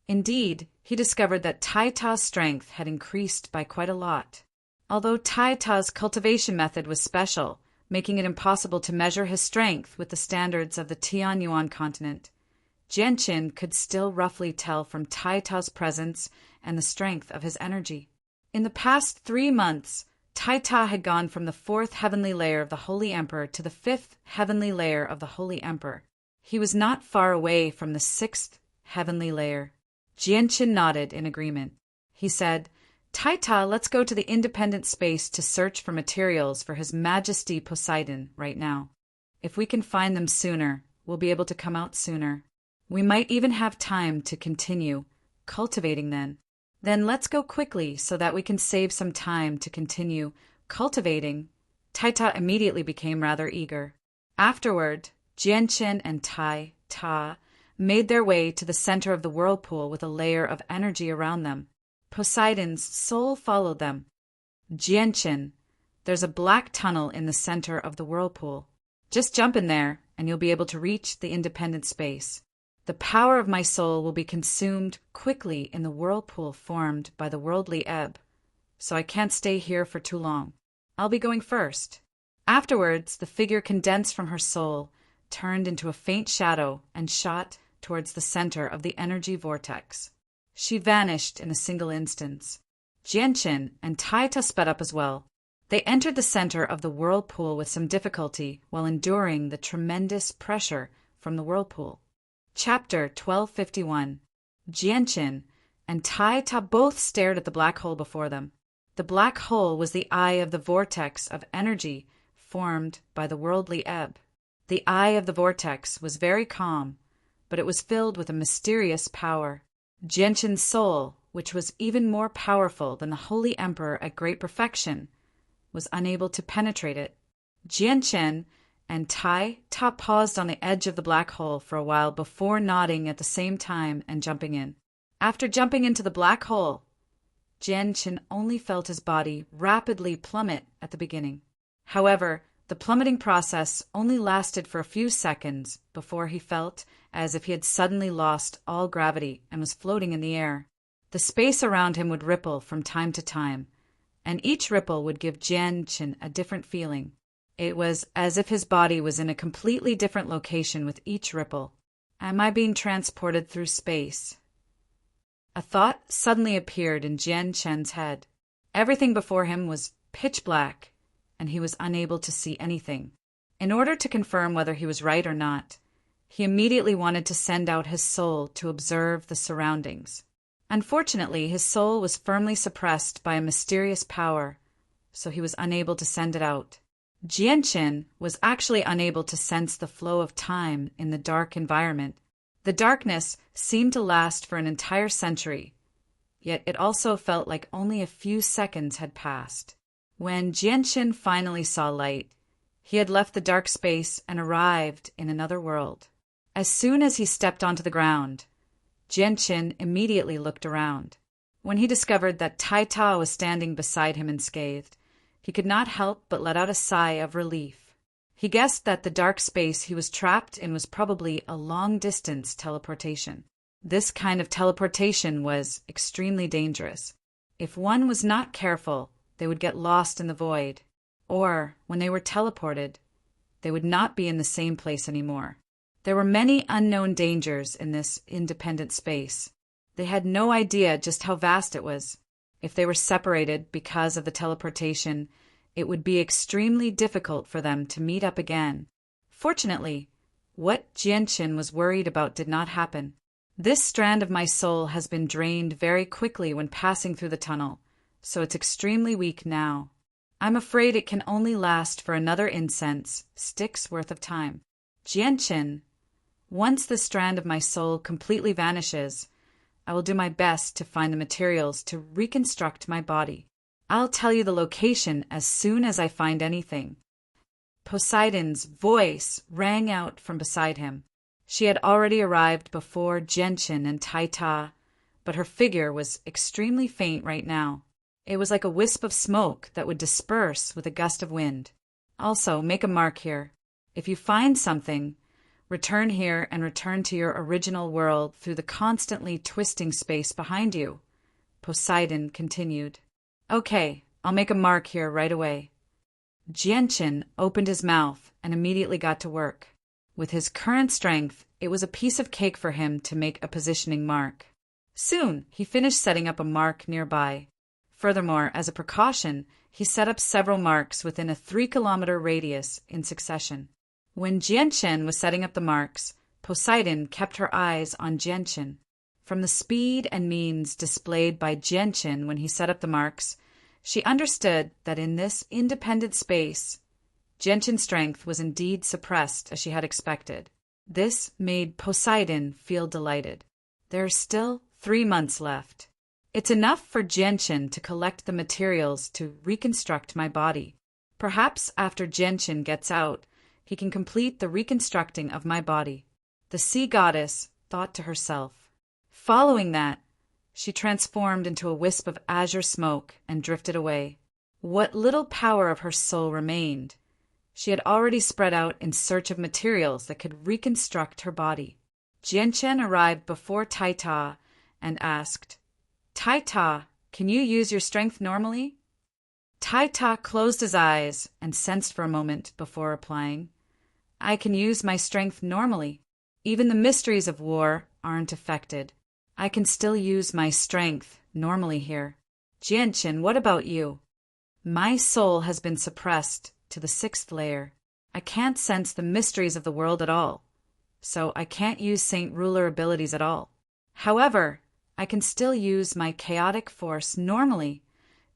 Indeed, he discovered that Taita's strength had increased by quite a lot. Although Taita's cultivation method was special, making it impossible to measure his strength with the standards of the Tianyuan continent, Jian-Qin could still roughly tell from Taita's presence and the strength of his energy. In the past 3 months, Taita had gone from the 4th heavenly layer of the Holy Emperor to the 5th heavenly layer of the Holy Emperor. He was not far away from the 6th heavenly layer. Jianqin nodded in agreement. He said, Taita, let's go to the independent space to search for materials for His Majesty Poseidon right now. If we can find them sooner, we'll be able to come out sooner. We might even have time to continue cultivating then. Then let's go quickly so that we can save some time to continue cultivating. Taita immediately became rather eager. Afterward, Jianqin and Taita made their way to the center of the whirlpool with a layer of energy around them. Poseidon's soul followed them. Jianqin, there's a black tunnel in the center of the whirlpool. Just jump in there, and you'll be able to reach the independent space. The power of my soul will be consumed quickly in the whirlpool formed by the worldly ebb, so I can't stay here for too long. I'll be going first. Afterwards, the figure condensed from her soul, turned into a faint shadow, and shot towards the center of the energy vortex. She vanished in a single instance. Jianqin and Taita sped up as well. They entered the center of the whirlpool with some difficulty while enduring the tremendous pressure from the whirlpool. Chapter 1251. Jianqin and Taita both stared at the black hole before them. The black hole was the eye of the vortex of energy formed by the worldly ebb. The eye of the vortex was very calm, but it was filled with a mysterious power. Jianqin's soul, which was even more powerful than the Holy Emperor at great perfection, was unable to penetrate it. Jianqin and Taita paused on the edge of the black hole for a while before nodding at the same time and jumping in. After jumping into the black hole, Jianqin only felt his body rapidly plummet at the beginning. However, the plummeting process only lasted for a few seconds before he felt as if he had suddenly lost all gravity and was floating in the air. The space around him would ripple from time to time, and each ripple would give Jianqin a different feeling. It was as if his body was in a completely different location with each ripple. Am I being transported through space? A thought suddenly appeared in Jianqin's head. Everything before him was pitch black, and he was unable to see anything. In order to confirm whether he was right or not, he immediately wanted to send out his soul to observe the surroundings. Unfortunately, his soul was firmly suppressed by a mysterious power, so he was unable to send it out. Jianqin was actually unable to sense the flow of time in the dark environment. The darkness seemed to last for an entire century, yet it also felt like only a few seconds had passed. When Jianqin finally saw light, he had left the dark space and arrived in another world. As soon as he stepped onto the ground, Jianqin immediately looked around. When he discovered that Taita was standing beside him unscathed, he could not help but let out a sigh of relief. He guessed that the dark space he was trapped in was probably a long-distance teleportation. This kind of teleportation was extremely dangerous. If one was not careful, they would get lost in the void, or, when they were teleported, they would not be in the same place anymore. There were many unknown dangers in this independent space. They had no idea just how vast it was. If they were separated because of the teleportation, it would be extremely difficult for them to meet up again. Fortunately, what Jianqin was worried about did not happen. This strand of my soul has been drained very quickly when passing through the tunnel, so it's extremely weak now. I'm afraid it can only last for another incense stick's worth of time. Jianqin, once the strand of my soul completely vanishes, I will do my best to find the materials to reconstruct my body. I'll tell you the location as soon as I find anything. Poseidon's voice rang out from beside him. She had already arrived before Jianqin and Taita, but her figure was extremely faint right now. It was like a wisp of smoke that would disperse with a gust of wind. Also, make a mark here. If you find something, return here and return to your original world through the constantly twisting space behind you, Poseidon continued. Okay, I'll make a mark here right away. Jianqin opened his mouth and immediately got to work. With his current strength, it was a piece of cake for him to make a positioning mark. Soon, he finished setting up a mark nearby. Furthermore, as a precaution, he set up several marks within a 3-kilometer radius in succession. When Jianqin was setting up the marks, Poseidon kept her eyes on Gentian. From the speed and means displayed by Gentian when he set up the marks, she understood that in this independent space, Gentian's strength was indeed suppressed as she had expected. This made Poseidon feel delighted. There are still 3 months left. It's enough for Gentian to collect the materials to reconstruct my body. Perhaps after Gentian gets out, he can complete the reconstructing of my body. The sea goddess thought to herself. Following that, she transformed into a wisp of azure smoke and drifted away. What little power of her soul remained, she had already spread out in search of materials that could reconstruct her body. Gentian arrived before Taita and asked, "Taita, can you use your strength normally?" Taita closed his eyes and sensed for a moment before replying, "I can use my strength normally. Even the mysteries of war aren't affected. I can still use my strength normally here." "Gentian, what about you?" "My soul has been suppressed to the 6th layer. I can't sense the mysteries of the world at all, so I can't use Saint Ruler abilities at all. However, I can still use my chaotic force normally,"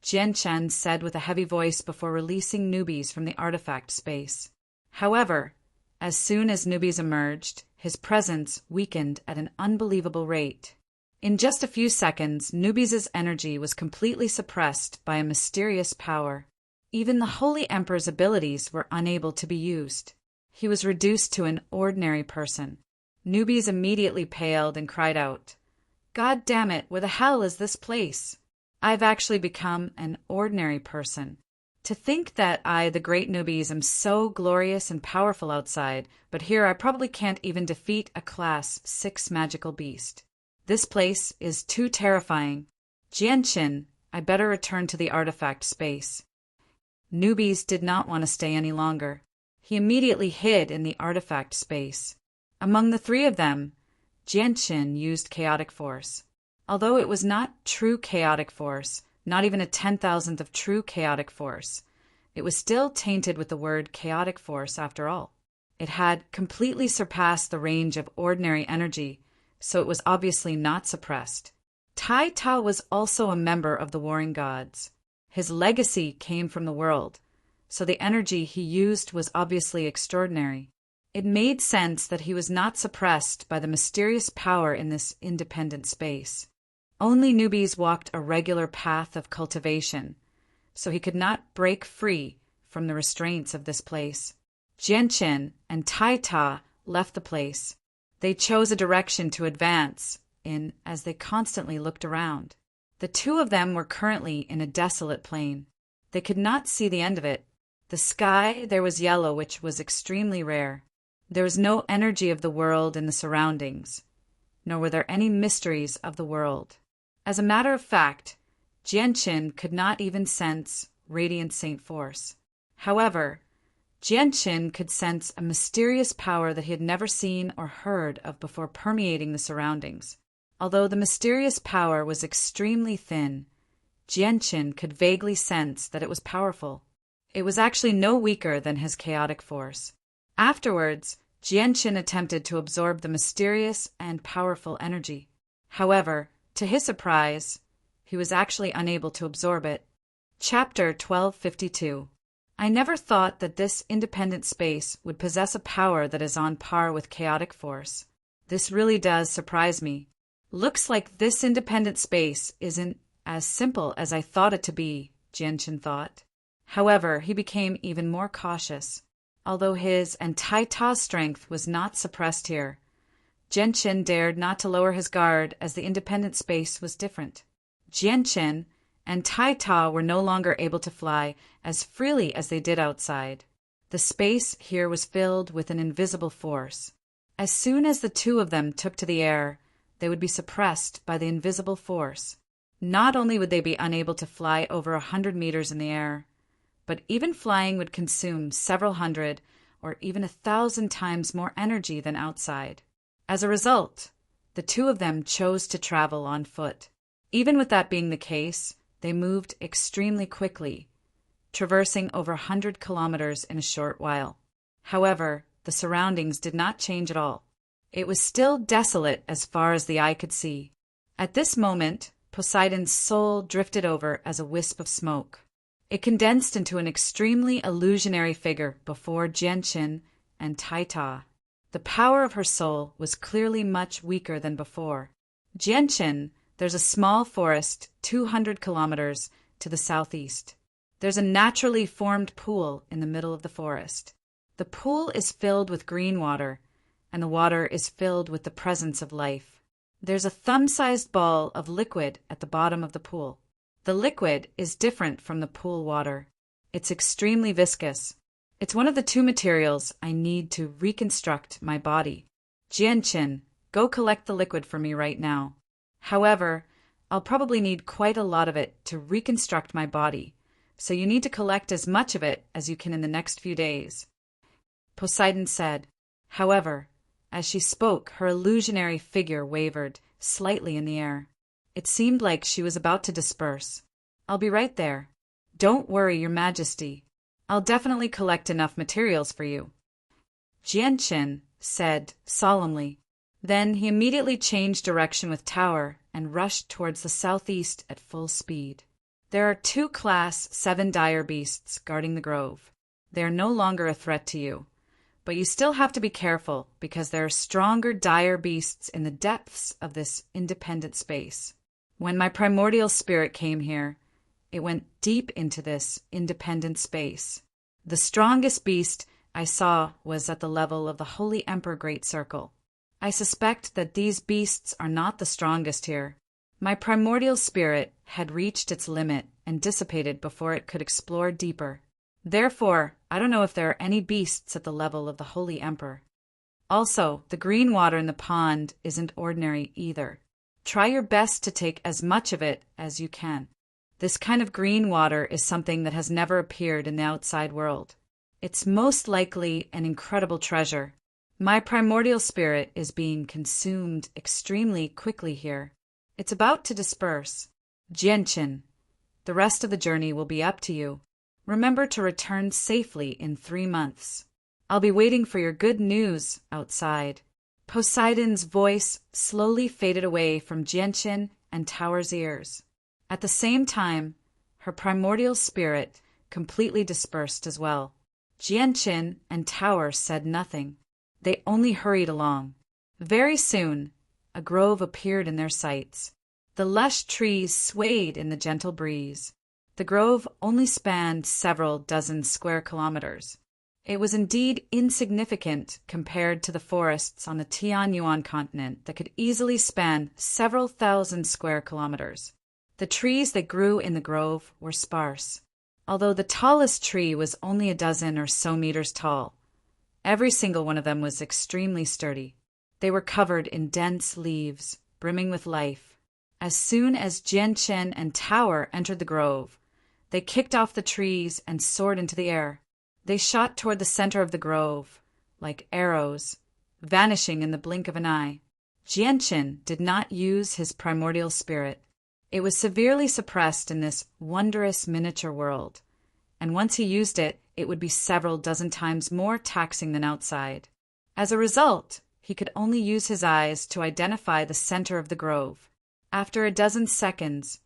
Gentian said with a heavy voice before releasing newbies from the artifact space. However, as soon as newbies emerged, his presence weakened at an unbelievable rate. In just a few seconds, newbies' energy was completely suppressed by a mysterious power. Even the Holy Emperor's abilities were unable to be used. He was reduced to an ordinary person. Newbies immediately paled and cried out, "God damn it, where the hell is this place? I've actually become an ordinary person. To think that I, the great newbies, am so glorious and powerful outside, but here I probably can't even defeat a Class 6 magical beast. This place is too terrifying. Gentian, I better return to the artifact space." Newbies did not want to stay any longer. He immediately hid in the artifact space. Among the 3 of them, Gentian used chaotic force. Although it was not true chaotic force, not even a 10,000th of true chaotic force, it was still tainted with the word chaotic force after all. It had completely surpassed the range of ordinary energy, so it was obviously not suppressed. Taita was also a member of the Warring Gods. His legacy came from the world, so the energy he used was obviously extraordinary. It made sense that he was not suppressed by the mysterious power in this independent space. Only newbies walked a regular path of cultivation, so he could not break free from the restraints of this place. Gentian and Taita left the place. They chose a direction to advance in as they constantly looked around. The 2 of them were currently in a desolate plain. They could not see the end of it. The sky there was yellow, which was extremely rare. There was no energy of the world in the surroundings, nor were there any mysteries of the world. As a matter of fact, Gentian could not even sense radiant saint force. However, Gentian could sense a mysterious power that he had never seen or heard of before permeating the surroundings. Although the mysterious power was extremely thin, Gentian could vaguely sense that it was powerful. It was actually no weaker than his chaotic force. Afterwards, Gentian attempted to absorb the mysterious and powerful energy. However, to his surprise, he was actually unable to absorb it. Chapter 1252. I never thought that this independent space would possess a power that is on par with chaotic force. This really does surprise me. Looks like this independent space isn't as simple as I thought it to be, Gentian thought. However, he became even more cautious. Although his and Taita's strength was not suppressed here, Gentian dared not to lower his guard as the independent space was different. Gentian and Taita were no longer able to fly as freely as they did outside. The space here was filled with an invisible force. As soon as the 2 of them took to the air, they would be suppressed by the invisible force. Not only would they be unable to fly over 100 meters in the air, but even flying would consume several hundred or even 1,000 times more energy than outside. As a result, the 2 of them chose to travel on foot. Even with that being the case, they moved extremely quickly, traversing over 100 kilometers in a short while. However, the surroundings did not change at all. It was still desolate as far as the eye could see. At this moment, Poseidon's soul drifted over as a wisp of smoke. It condensed into an extremely illusionary figure before Gentian and Taita. The power of her soul was clearly much weaker than before. Gentian, there's a small forest 200 kilometers to the southeast. There's a naturally formed pool in the middle of the forest. The pool is filled with green water, and the water is filled with the presence of life. There's a thumb-sized ball of liquid at the bottom of the pool. The liquid is different from the pool water. It's extremely viscous. It's one of the two materials I need to reconstruct my body. Jianqin, go collect the liquid for me right now. However, I'll probably need quite a lot of it to reconstruct my body, so you need to collect as much of it as you can in the next few days. Poseidon said. However, as she spoke, her illusionary figure wavered slightly in the air. It seemed like she was about to disperse. I'll be right there. Don't worry, Your Majesty. I'll definitely collect enough materials for you. Jianqin said solemnly. Then he immediately changed direction with Tower and rushed towards the southeast at full speed. There are 2 Class 7 dire beasts guarding the grove. They are no longer a threat to you. But you still have to be careful because there are stronger dire beasts in the depths of this independent space. When my primordial spirit came here, it went deep into this independent space. The strongest beast I saw was at the level of the Holy Emperor Great Circle. I suspect that these beasts are not the strongest here. My primordial spirit had reached its limit and dissipated before it could explore deeper. Therefore, I don't know if there are any beasts at the level of the Holy Emperor. Also, the green water in the pond isn't ordinary either. Try your best to take as much of it as you can. This kind of green water is something that has never appeared in the outside world. It's most likely an incredible treasure. My primordial spirit is being consumed extremely quickly here. It's about to disperse. Jianqin, the rest of the journey will be up to you. Remember to return safely in 3 months. I'll be waiting for your good news outside. Poseidon's voice slowly faded away from Jianqin and Tower's ears. At the same time, her primordial spirit completely dispersed as well. Jianqin and Tower said nothing. They only hurried along. Very soon, a grove appeared in their sights. The lush trees swayed in the gentle breeze. The grove only spanned several dozen square kilometers. It was indeed insignificant compared to the forests on the Tianyuan continent that could easily span several thousand square kilometers. The trees that grew in the grove were sparse. Although the tallest tree was only a dozen or so meters tall, every single one of them was extremely sturdy. They were covered in dense leaves, brimming with life. As soon as Jianqin and Tower entered the grove, they kicked off the trees and soared into the air. They shot toward the center of the grove, like arrows, vanishing in the blink of an eye. Jianqin did not use his primordial spirit. It was severely suppressed in this wondrous miniature world, and once he used it, it would be several dozen times more taxing than outside. As a result, he could only use his eyes to identify the center of the grove. After a dozen seconds,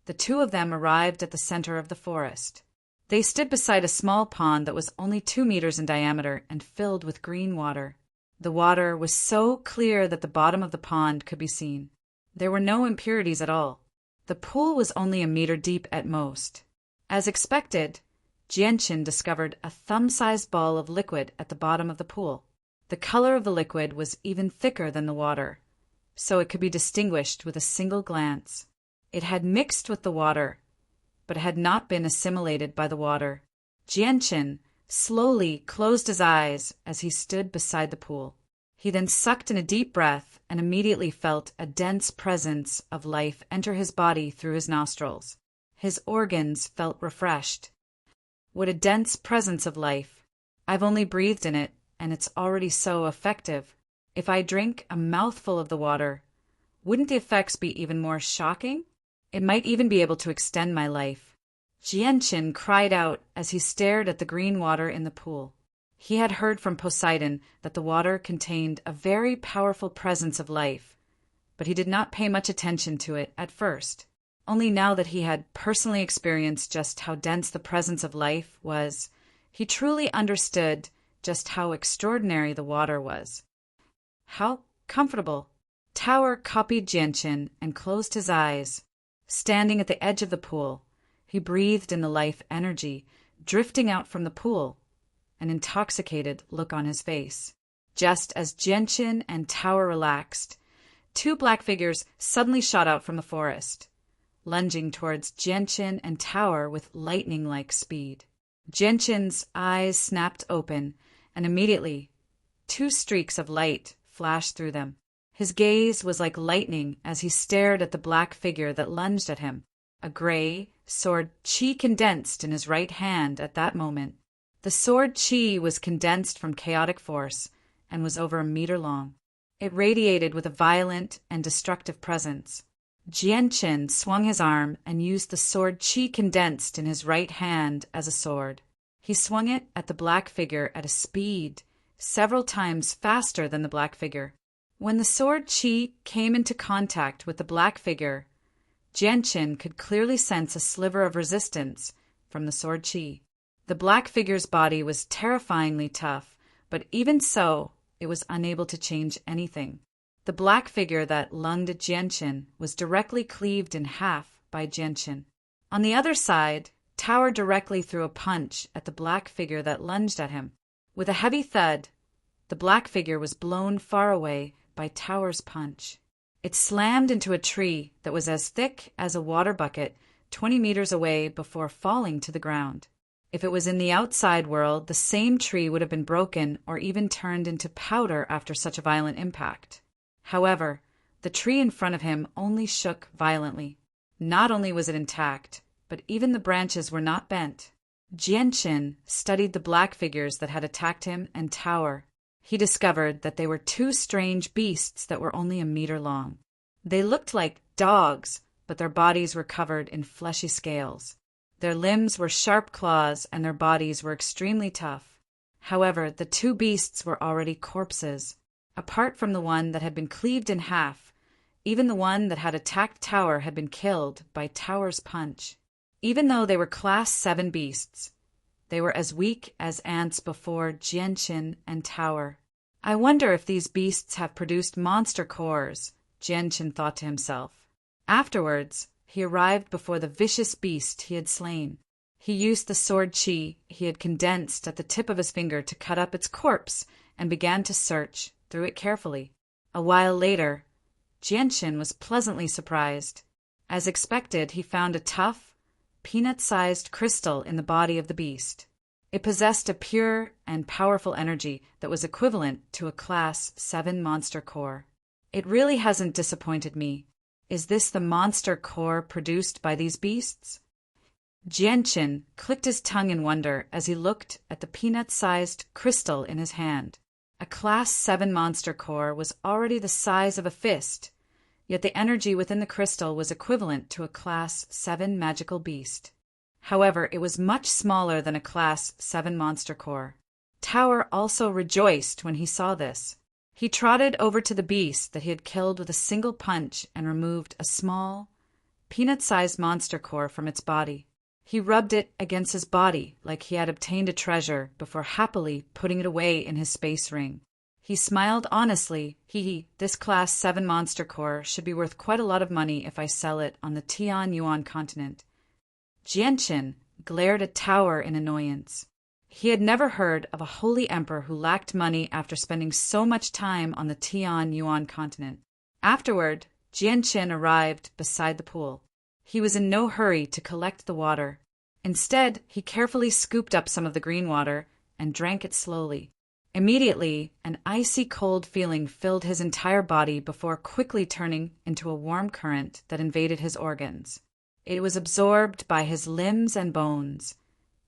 the 2 of them arrived at the center of the forest. They stood beside a small pond that was only 2 meters in diameter and filled with green water. The water was so clear that the bottom of the pond could be seen. There were no impurities at all. The pool was only a meter deep at most. As expected, Jianqin discovered a thumb-sized ball of liquid at the bottom of the pool. The color of the liquid was even thicker than the water, so it could be distinguished with a single glance. It had mixed with the water, but had not been assimilated by the water. Jianqin slowly closed his eyes as he stood beside the pool. He then sucked in a deep breath and immediately felt a dense presence of life enter his body through his nostrils. His organs felt refreshed. What a dense presence of life. I've only breathed in it, and it's already so effective. If I drink a mouthful of the water, wouldn't the effects be even more shocking? It might even be able to extend my life. Jianqin cried out as he stared at the green water in the pool. He had heard from Poseidon that the water contained a very powerful presence of life, but he did not pay much attention to it at first. Only now that he had personally experienced just how dense the presence of life was, he truly understood just how extraordinary the water was. How comfortable! Tower copied Gentian and closed his eyes. Standing at the edge of the pool, he breathed in the life energy drifting out from the pool, an intoxicated look on his face. Just as Gentian and Tower relaxed, two black figures suddenly shot out from the forest, lunging towards Gentian and Tower with lightning-like speed. Gentian's eyes snapped open, and immediately, two streaks of light flashed through them. His gaze was like lightning as he stared at the black figure that lunged at him. A gray sword chi condensed in his right hand at that moment. The sword chi was condensed from chaotic force and was over a meter long. It radiated with a violent and destructive presence. Jianchen swung his arm and used the sword chi condensed in his right hand as a sword. He swung it at the black figure at a speed several times faster than the black figure. When the sword chi came into contact with the black figure, Jianchen could clearly sense a sliver of resistance from the sword chi. The black figure's body was terrifyingly tough, but even so, it was unable to change anything. The black figure that lunged at Jianchen was directly cleaved in half by Jianchen. On the other side, Tower directly threw a punch at the black figure that lunged at him. With a heavy thud, the black figure was blown far away by Tower's punch. It slammed into a tree that was as thick as a water bucket 20 meters away before falling to the ground. If it was in the outside world, the same tree would have been broken or even turned into powder after such a violent impact. However, the tree in front of him only shook violently. Not only was it intact, but even the branches were not bent. Jianchen studied the black figures that had attacked him and Tower. He discovered that they were two strange beasts that were only a meter long. They looked like dogs, but their bodies were covered in fleshy scales. Their limbs were sharp claws and their bodies were extremely tough. However, the two beasts were already corpses. Apart from the one that had been cleaved in half, even the one that had attacked Tower had been killed by Tower's punch. Even though they were Class 7 beasts, they were as weak as ants before Jianchen and Tower. I wonder if these beasts have produced monster cores, Jianchen thought to himself. Afterwards, he arrived before the vicious beast he had slain. He used the sword chi he had condensed at the tip of his finger to cut up its corpse and began to search through it carefully. A while later, Jianchen was pleasantly surprised. As expected, he found a tough, peanut-sized crystal in the body of the beast. It possessed a pure and powerful energy that was equivalent to a Class 7 monster core. It really hasn't disappointed me. Is this the monster core produced by these beasts? Jianchen clicked his tongue in wonder as he looked at the peanut-sized crystal in his hand. A Class 7 monster core was already the size of a fist, yet the energy within the crystal was equivalent to a Class 7 magical beast. However, it was much smaller than a Class 7 monster core. Tower also rejoiced when he saw this. He trotted over to the beast that he had killed with a single punch and removed a small, peanut-sized monster core from its body. He rubbed it against his body like he had obtained a treasure before happily putting it away in his space ring. He smiled honestly. This Class 7 monster core should be worth quite a lot of money if I sell it on the Tian Yuan continent. Jianchen glared at Tower in annoyance. He had never heard of a holy emperor who lacked money after spending so much time on the Tian Yuan continent. Afterward, Jianchen arrived beside the pool. He was in no hurry to collect the water. Instead, he carefully scooped up some of the green water and drank it slowly. Immediately, an icy cold feeling filled his entire body before quickly turning into a warm current that invaded his organs. It was absorbed by his limbs and bones,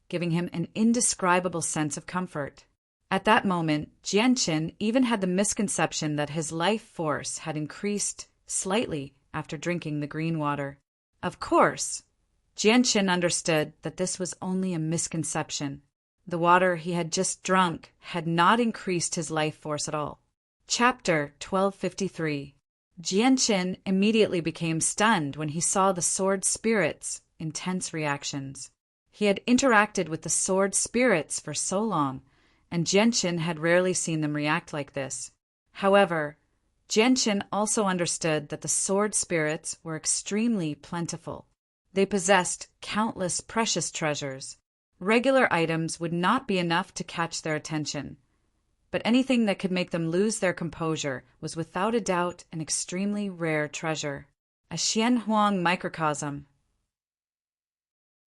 giving him an indescribable sense of comfort. At that moment, Jianchen even had the misconception that his life force had increased slightly after drinking the green water. Of course, Jianchen understood that this was only a misconception. The water he had just drunk had not increased his life force at all. Chapter 1253. Jianqin immediately became stunned when he saw the sword spirit's intense reactions. He had interacted with the sword spirits for so long, and Jianqin had rarely seen them react like this. However, Jianqin also understood that the sword spirits were extremely plentiful. They possessed countless precious treasures. Regular items would not be enough to catch their attention, but anything that could make them lose their composure was without a doubt an extremely rare treasure. A Xianhuang microcosm.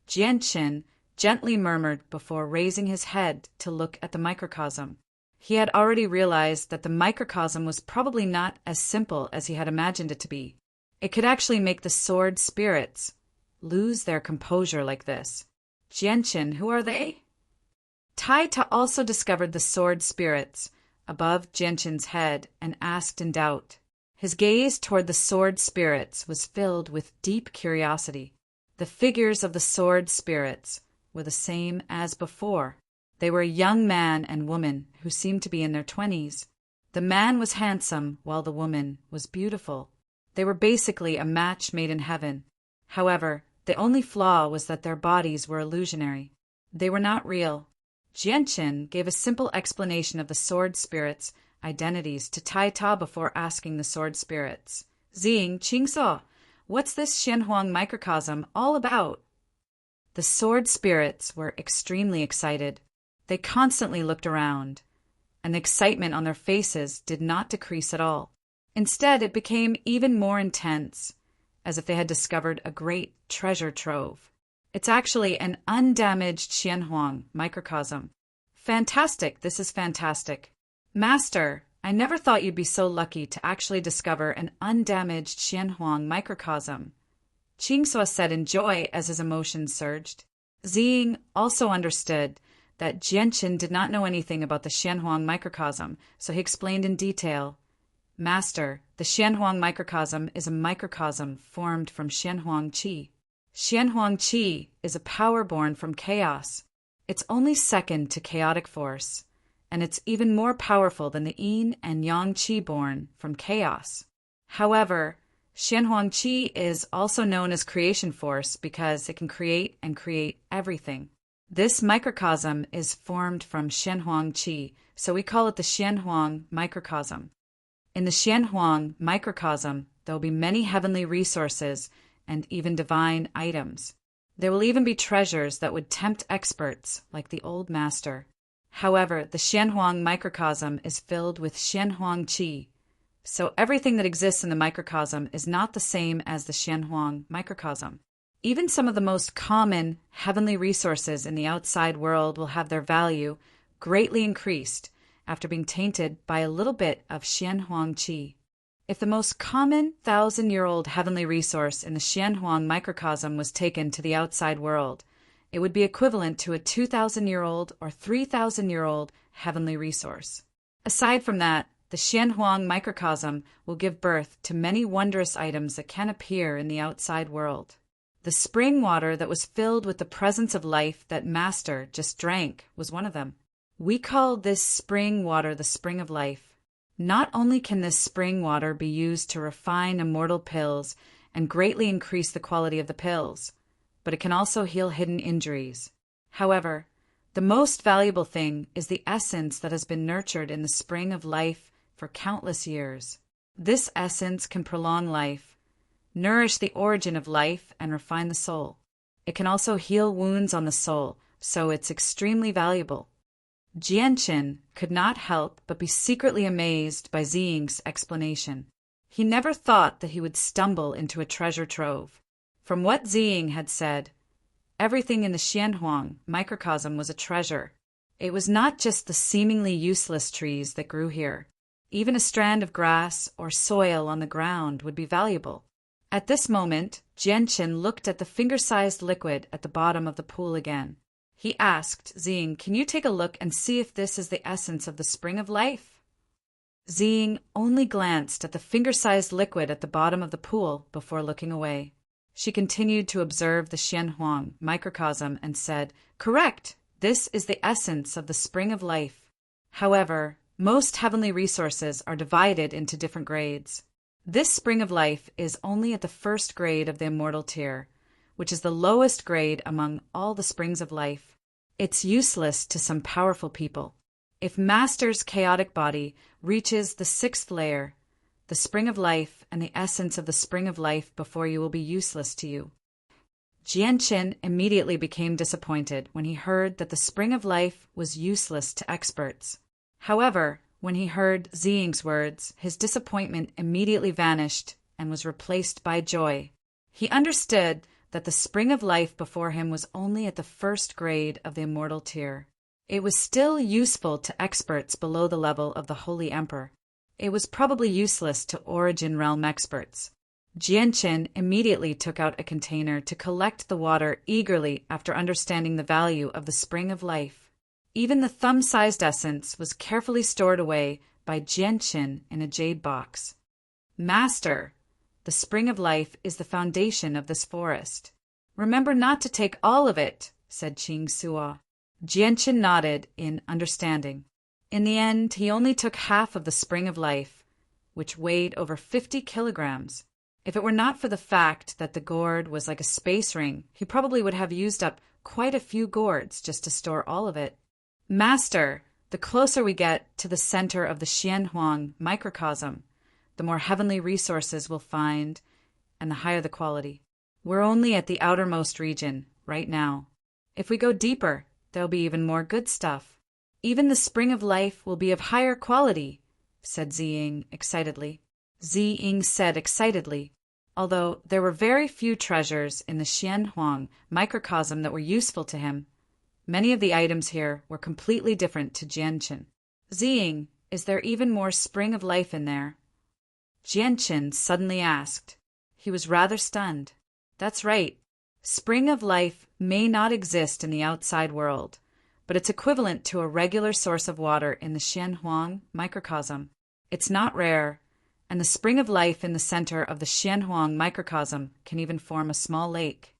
Jianqin gently murmured before raising his head to look at the microcosm. He had already realized that the microcosm was probably not as simple as he had imagined it to be. It could actually make the sword spirits lose their composure like this. Jianqin, who are they? Taita also discovered the sword spirits above Jianqin's head and asked in doubt. His gaze toward the sword spirits was filled with deep curiosity. The figures of the sword spirits were the same as before. They were a young man and woman who seemed to be in their 20s. The man was handsome while the woman was beautiful. They were basically a match made in heaven. However, the only flaw was that their bodies were illusionary. They were not real. Jianqin gave a simple explanation of the sword spirits' identities to Tai Ta before asking the sword spirits. Xing, Qingso, what's this Xianhuang microcosm all about? The sword spirits were extremely excited. They constantly looked around, and the excitement on their faces did not decrease at all. Instead, it became even more intense, as if they had discovered a great treasure trove. It's actually an undamaged Xianhuang microcosm. Fantastic, this is fantastic. Master, I never thought you'd be so lucky to actually discover an undamaged Xianhuang microcosm. Qingsuo said in joy as his emotions surged. Xing also understood that Jianqin did not know anything about the Xianhuang microcosm, so he explained in detail. Master, the Xianhuang microcosm is a microcosm formed from Xianhuang qi. Xianhuang qi is a power born from chaos. It's only second to chaotic force, and it's even more powerful than the yin and yang qi born from chaos. However, Xianhuang qi is also known as creation force because it can create and create everything. This microcosm is formed from Xianhuang qi, so we call it the Xianhuang microcosm. In the Xianhuang microcosm, there will be many heavenly resources and even divine items. There will even be treasures that would tempt experts like the old master. However, the Xianhuang microcosm is filled with Xianhuang qi, so everything that exists in the microcosm is not the same as the Xianhuang microcosm. Even some of the most common heavenly resources in the outside world will have their value greatly increased after being tainted by a little bit of Xianhuang qi. If the most common 1,000-year-old heavenly resource in the Xianhuang microcosm was taken to the outside world, it would be equivalent to a 2,000-year-old or 3,000-year-old heavenly resource. Aside from that, the Xianhuang microcosm will give birth to many wondrous items that can appear in the outside world. The spring water that was filled with the presence of life that Master just drank was one of them. We call this spring water the spring of life. Not only can this spring water be used to refine immortal pills and greatly increase the quality of the pills, but it can also heal hidden injuries. However, the most valuable thing is the essence that has been nurtured in the spring of life for countless years. This essence can prolong life, nourish the origin of life, and refine the soul. It can also heal wounds on the soul, so it's extremely valuable. Jianqin could not help but be secretly amazed by Xing's explanation. He never thought that he would stumble into a treasure trove. From what Xing had said, everything in the Xianhuang microcosm was a treasure. It was not just the seemingly useless trees that grew here. Even a strand of grass or soil on the ground would be valuable. At this moment, Jianqin looked at the finger-sized liquid at the bottom of the pool again. He asked, Xing, can you take a look and see if this is the essence of the spring of life? Xing only glanced at the finger-sized liquid at the bottom of the pool before looking away. She continued to observe the Xianhuang microcosm and said, correct, This is the essence of the spring of life. However, most heavenly resources are divided into different grades. This spring of life is only at the first grade of the immortal tier, which is the lowest grade among all the springs of life. It's useless to some powerful people. If Master's chaotic body reaches the sixth layer, the spring of life and the essence of the spring of life before you will be useless to you. Jianqin immediately became disappointed when he heard that the spring of life was useless to experts. However, when he heard Ziying's words, his disappointment immediately vanished and was replaced by joy. He understood that the spring of life before him was only at the first grade of the immortal tier. It was still useful to experts below the level of the Holy Emperor. It was probably useless to Origin Realm experts. Jianqin immediately took out a container to collect the water eagerly after understanding the value of the spring of life. Even the thumb-sized essence was carefully stored away by Jianqin in a jade box. Master, the spring of life is the foundation of this forest. Remember not to take all of it, said Qing Suo. Jianqin nodded in understanding. In the end, he only took half of the spring of life, which weighed over 50 kilograms. If it were not for the fact that the gourd was like a space ring, he probably would have used up quite a few gourds just to store all of it. Master, the closer we get to the center of the Xianhuang microcosm, the more heavenly resources we'll find and the higher the quality. We're only at the outermost region right now. If we go deeper, there'll be even more good stuff. Even the spring of life will be of higher quality, said Ziying excitedly. Ziying said excitedly, although there were very few treasures in the Xianhuang microcosm that were useful to him. Many of the items here were completely different to Jianqin. Ziying, is there even more spring of life in there? Jianqin suddenly asked. He was rather stunned. That's right. Spring of life may not exist in the outside world, but it's equivalent to a regular source of water in the Xianhuang microcosm. It's not rare, and the spring of life in the center of the Xianhuang microcosm can even form a small lake.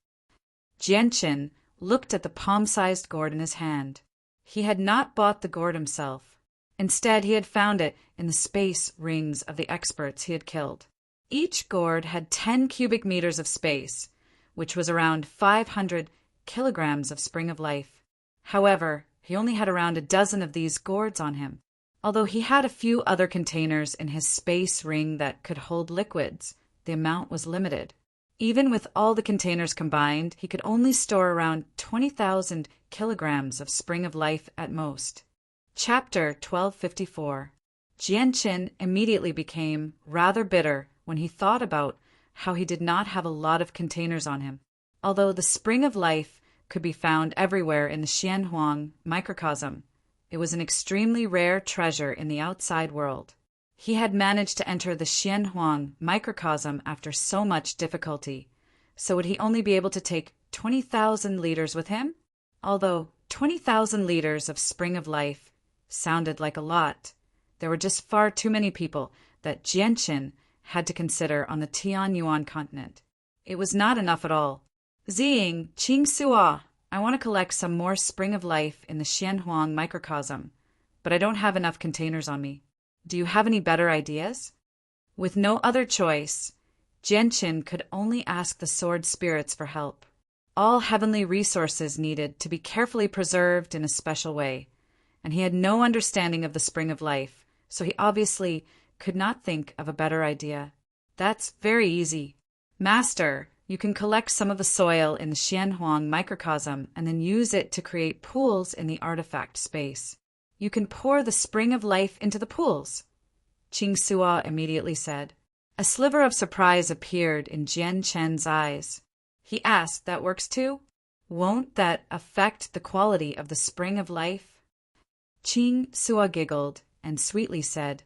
Jianqin looked at the palm-sized gourd in his hand. He had not bought the gourd himself. Instead, he had found it in the space rings of the experts he had killed. Each gourd had 10 cubic meters of space, which was around 500 kilograms of spring of life. However, he only had around a dozen of these gourds on him. Although he had a few other containers in his space ring that could hold liquids, the amount was limited. Even with all the containers combined, he could only store around 20,000 kilograms of spring of life at most. Chapter 1254. Jianqin immediately became rather bitter when he thought about how he did not have a lot of containers on him. Although the spring of life could be found everywhere in the Xianhuang microcosm, it was an extremely rare treasure in the outside world. He had managed to enter the Xianhuang microcosm after so much difficulty, so would he only be able to take 20,000 liters with him? Although 20,000 liters of spring of life sounded like a lot, there were just far too many people that Jianqin had to consider on the Tianyuan continent. It was not enough at all. Ziying, Qing Suo, I want to collect some more spring of life in the Xianhuang microcosm, but I don't have enough containers on me. Do you have any better ideas? With no other choice, Jianqin could only ask the sword spirits for help. All heavenly resources needed to be carefully preserved in a special way, and he had no understanding of the spring of life, so he obviously could not think of a better idea. That's very easy. Master, you can collect some of the soil in the Xianhuang microcosm and then use it to create pools in the artifact space. You can pour the spring of life into the pools, Qing Suo immediately said. A sliver of surprise appeared in Jianqin's eyes. He asked, that works too? Won't that affect the quality of the spring of life? Qing Suo giggled and sweetly said,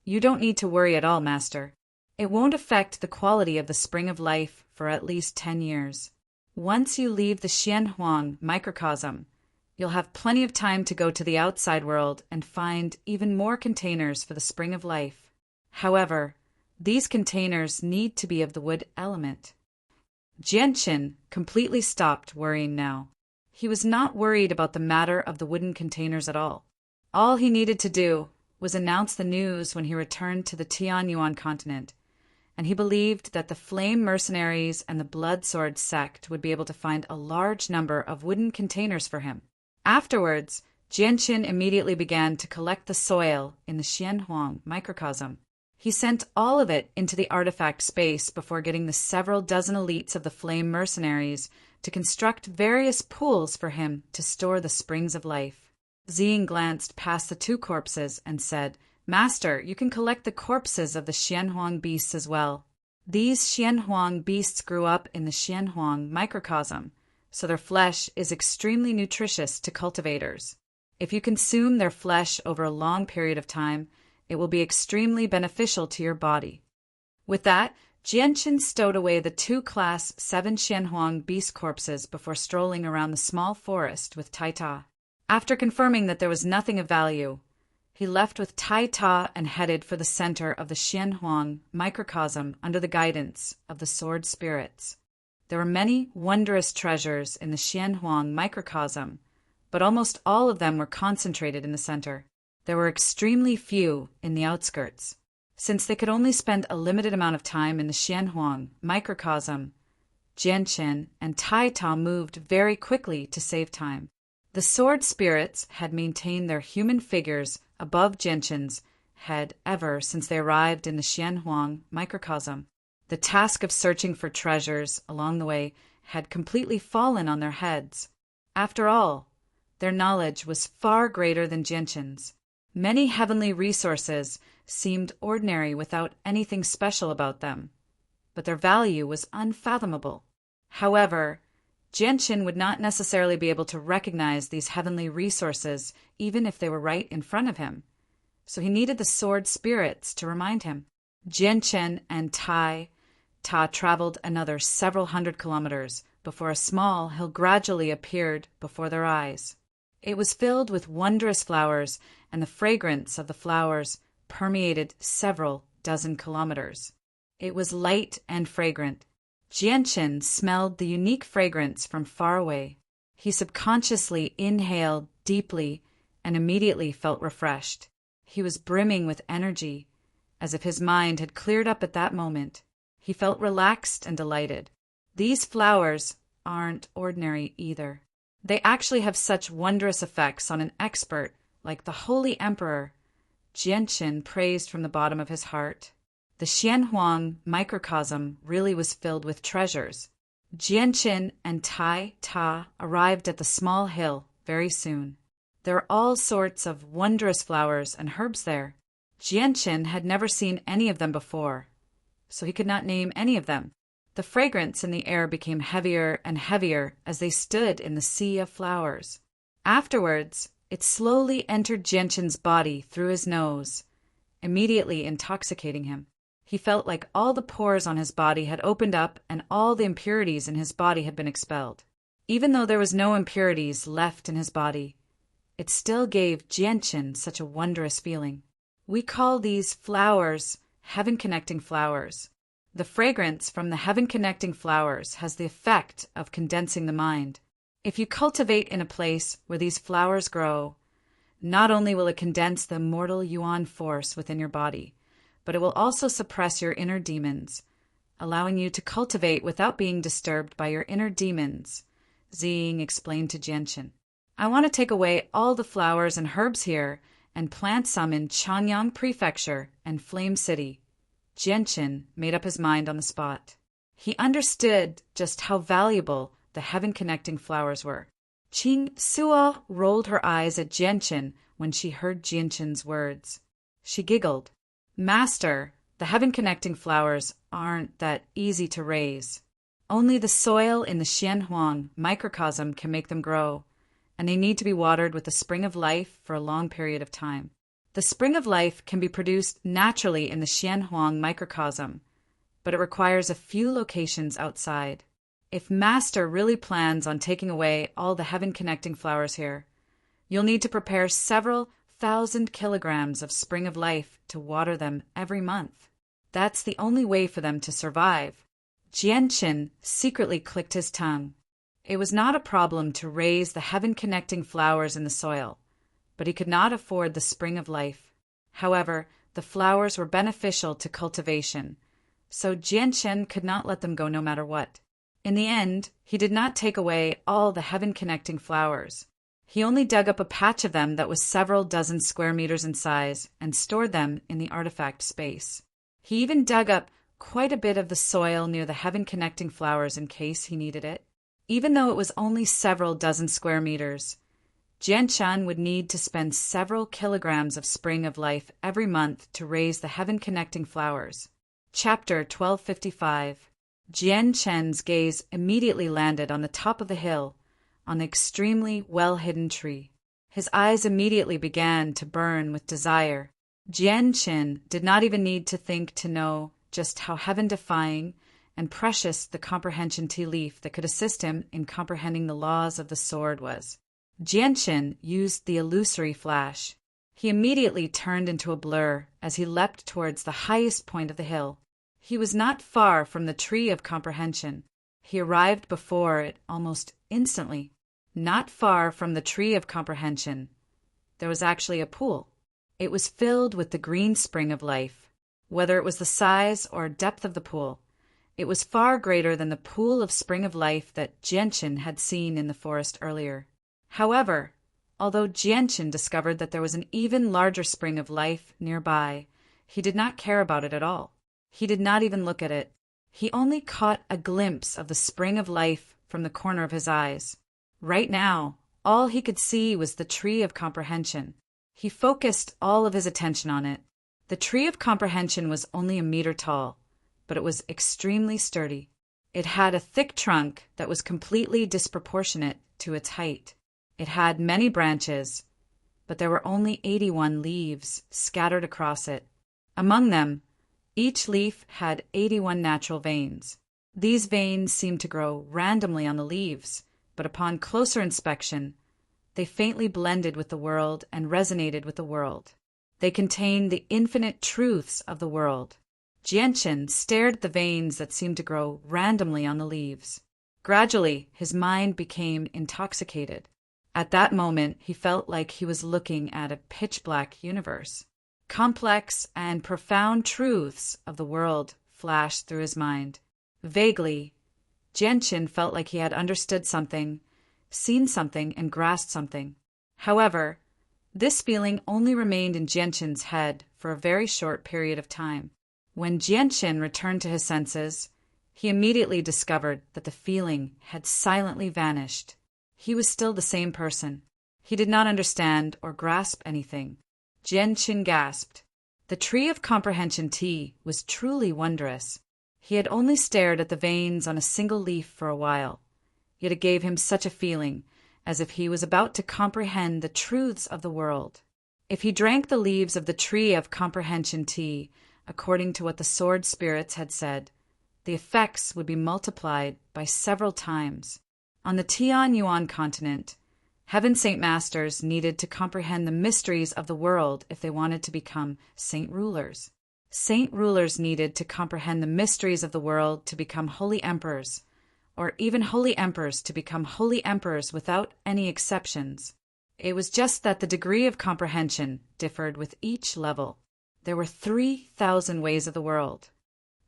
You don't need to worry at all, Master. It won't affect the quality of the spring of life for at least 10 years. Once you leave the Xianhuang microcosm, you'll have plenty of time to go to the outside world and find even more containers for the spring of life. However, these containers need to be of the wood element. Jianqin completely stopped worrying now. He was not worried about the matter of the wooden containers at all. All he needed to do was announce the news when he returned to the Tianyuan continent, and he believed that the Flame Mercenaries and the Blood Sword sect would be able to find a large number of wooden containers for him. Afterwards, Jianqin immediately began to collect the soil in the Xianhuang microcosm. He sent all of it into the artifact space before getting the several dozen elites of the Flame Mercenaries to construct various pools for him to store the springs of life. Xing glanced past the two corpses and said, "Master, you can collect the corpses of the Xianhuang beasts as well. These Xianhuang beasts grew up in the Xianhuang microcosm, so their flesh is extremely nutritious to cultivators. If you consume their flesh over a long period of time, it will be extremely beneficial to your body." With that, Jianqin stowed away the two Class 7 Xianhuang beast corpses before strolling around the small forest with Tai Ta. After confirming that there was nothing of value, he left with Tai Ta and headed for the center of the Xianhuang microcosm under the guidance of the sword spirits. There were many wondrous treasures in the Xianhuang microcosm, but almost all of them were concentrated in the center. There were extremely few in the outskirts. Since they could only spend a limited amount of time in the Xianhuang microcosm, Jianqin and Tai Ta moved very quickly to save time. The sword spirits had maintained their human figures above Jianqin's head ever since they arrived in the Xianhuang microcosm. The task of searching for treasures along the way had completely fallen on their heads. After all, their knowledge was far greater than Jianqin's. Many heavenly resources seemed ordinary without anything special about them, but their value was unfathomable. However, Jianqin would not necessarily be able to recognize these heavenly resources even if they were right in front of him, so he needed the sword spirits to remind him. Jianqin and Tai Ta traveled another several hundred kilometers before a small hill gradually appeared before their eyes. It was filled with wondrous flowers, and the fragrance of the flowers permeated several dozen kilometers. It was light and fragrant. Jianqin smelled the unique fragrance from far away. He subconsciously inhaled deeply and immediately felt refreshed. He was brimming with energy, as if his mind had cleared up at that moment. He felt relaxed and delighted. These flowers aren't ordinary either. They actually have such wondrous effects on an expert like the Holy Emperor. Jianqin praised from the bottom of his heart. The Xianhuang microcosm really was filled with treasures. Jianqin and Tai Ta arrived at the small hill very soon. There were all sorts of wondrous flowers and herbs there. Jianqin had never seen any of them before, so he could not name any of them. The fragrance in the air became heavier and heavier as they stood in the sea of flowers. Afterwards, it slowly entered Jianqin's body through his nose, immediately intoxicating him. He felt like all the pores on his body had opened up and all the impurities in his body had been expelled. Even though there was no impurities left in his body, it still gave Jianqin such a wondrous feeling. We call these flowers heaven-connecting flowers. The fragrance from the heaven-connecting flowers has the effect of condensing the mind. If you cultivate in a place where these flowers grow, not only will it condense the mortal yuan force within your body, but it will also suppress your inner demons, allowing you to cultivate without being disturbed by your inner demons, Xing explained to Jianqin. I want to take away all the flowers and herbs here and plant some in Chanyang Prefecture and Flame City. Jianqin made up his mind on the spot. He understood just how valuable the heaven-connecting flowers were. Qing Suo rolled her eyes at Jianqin when she heard Jianqin's words. She giggled. Master, the heaven-connecting flowers aren't that easy to raise. Only the soil in the Xianhuang microcosm can make them grow, and they need to be watered with the spring of life for a long period of time. The spring of life can be produced naturally in the Xianhuang microcosm, but it requires a few locations outside. If Master really plans on taking away all the heaven-connecting flowers here, you'll need to prepare several 1,000 kilograms of spring of life to water them every month. That's the only way for them to survive. Jianqin secretly clicked his tongue. It was not a problem to raise the heaven-connecting flowers in the soil, but he could not afford the spring of life. However, the flowers were beneficial to cultivation, so Jianchen could not let them go no matter what. In the end, he did not take away all the heaven-connecting flowers. He only dug up a patch of them that was several dozen square meters in size and stored them in the artifact space. He even dug up quite a bit of the soil near the heaven-connecting flowers in case he needed it. Even though it was only several dozen square meters, Jianshan would need to spend several kilograms of spring of life every month to raise the heaven-connecting flowers. Chapter 1255. Jianshan's gaze immediately landed on the top of the hill, on the extremely well-hidden tree. His eyes immediately began to burn with desire. Jianshan did not even need to think to know just how heaven-defying and precious the comprehension tea leaf that could assist him in comprehending the laws of the sword was. Jianshan used the illusory flash. He immediately turned into a blur as he leapt towards the highest point of the hill. He was not far from the tree of comprehension. He arrived before it almost instantly. Not far from the tree of comprehension, there was actually a pool. It was filled with the green spring of life. Whether it was the size or depth of the pool, it was far greater than the pool of spring of life that Jianshan had seen in the forest earlier. However, although Jianshan discovered that there was an even larger spring of life nearby, he did not care about it at all. He did not even look at it. He only caught a glimpse of the spring of life from the corner of his eyes. Right now, all he could see was the tree of comprehension. He focused all of his attention on it. The tree of comprehension was only a meter tall, but it was extremely sturdy. It had a thick trunk that was completely disproportionate to its height. It had many branches, but there were only 81 leaves scattered across it. Among them, each leaf had 81 natural veins. These veins seemed to grow randomly on the leaves, but upon closer inspection, they faintly blended with the world and resonated with the world. They contained the infinite truths of the world. Jianshan stared at the veins that seemed to grow randomly on the leaves. Gradually, his mind became intoxicated. At that moment, he felt like he was looking at a pitch-black universe. Complex and profound truths of the world flashed through his mind. Vaguely, Jianshan felt like he had understood something, seen something, and grasped something. However, this feeling only remained in Jianshan's head for a very short period of time. When Jianshan returned to his senses, he immediately discovered that the feeling had silently vanished. He was still the same person. He did not understand or grasp anything. Jianshan gasped. The tree of comprehension tea was truly wondrous. He had only stared at the veins on a single leaf for a while, yet it gave him such a feeling, as if he was about to comprehend the truths of the world. If he drank the leaves of the tree of comprehension tea, according to what the sword spirits had said, the effects would be multiplied by several times. On the Tianyuan continent, Heaven Saint Masters needed to comprehend the mysteries of the world if they wanted to become saint rulers. Saint rulers needed to comprehend the mysteries of the world to become holy emperors, or even holy emperors to become holy emperors without any exceptions. It was just that the degree of comprehension differed with each level. There were 3,000 ways of the world.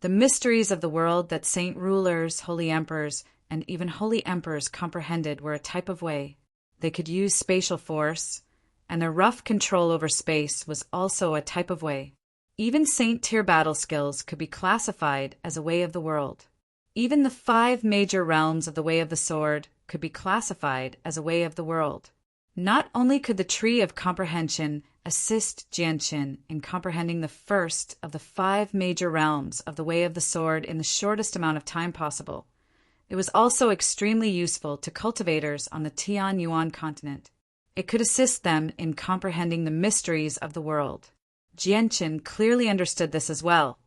The mysteries of the world that saint rulers, holy emperors, and even holy emperors comprehended were a type of way. They could use spatial force, and their rough control over space was also a type of way. Even saint-tier battle skills could be classified as a way of the world. Even the 5 major realms of the way of the sword could be classified as a way of the world. Not only could the tree of comprehension assist Jianshan in comprehending the first of the 5 major realms of the way of the sword in the shortest amount of time possible, it was also extremely useful to cultivators on the Tianyuan continent. It could assist them in comprehending the mysteries of the world. Jianshan clearly understood this as well,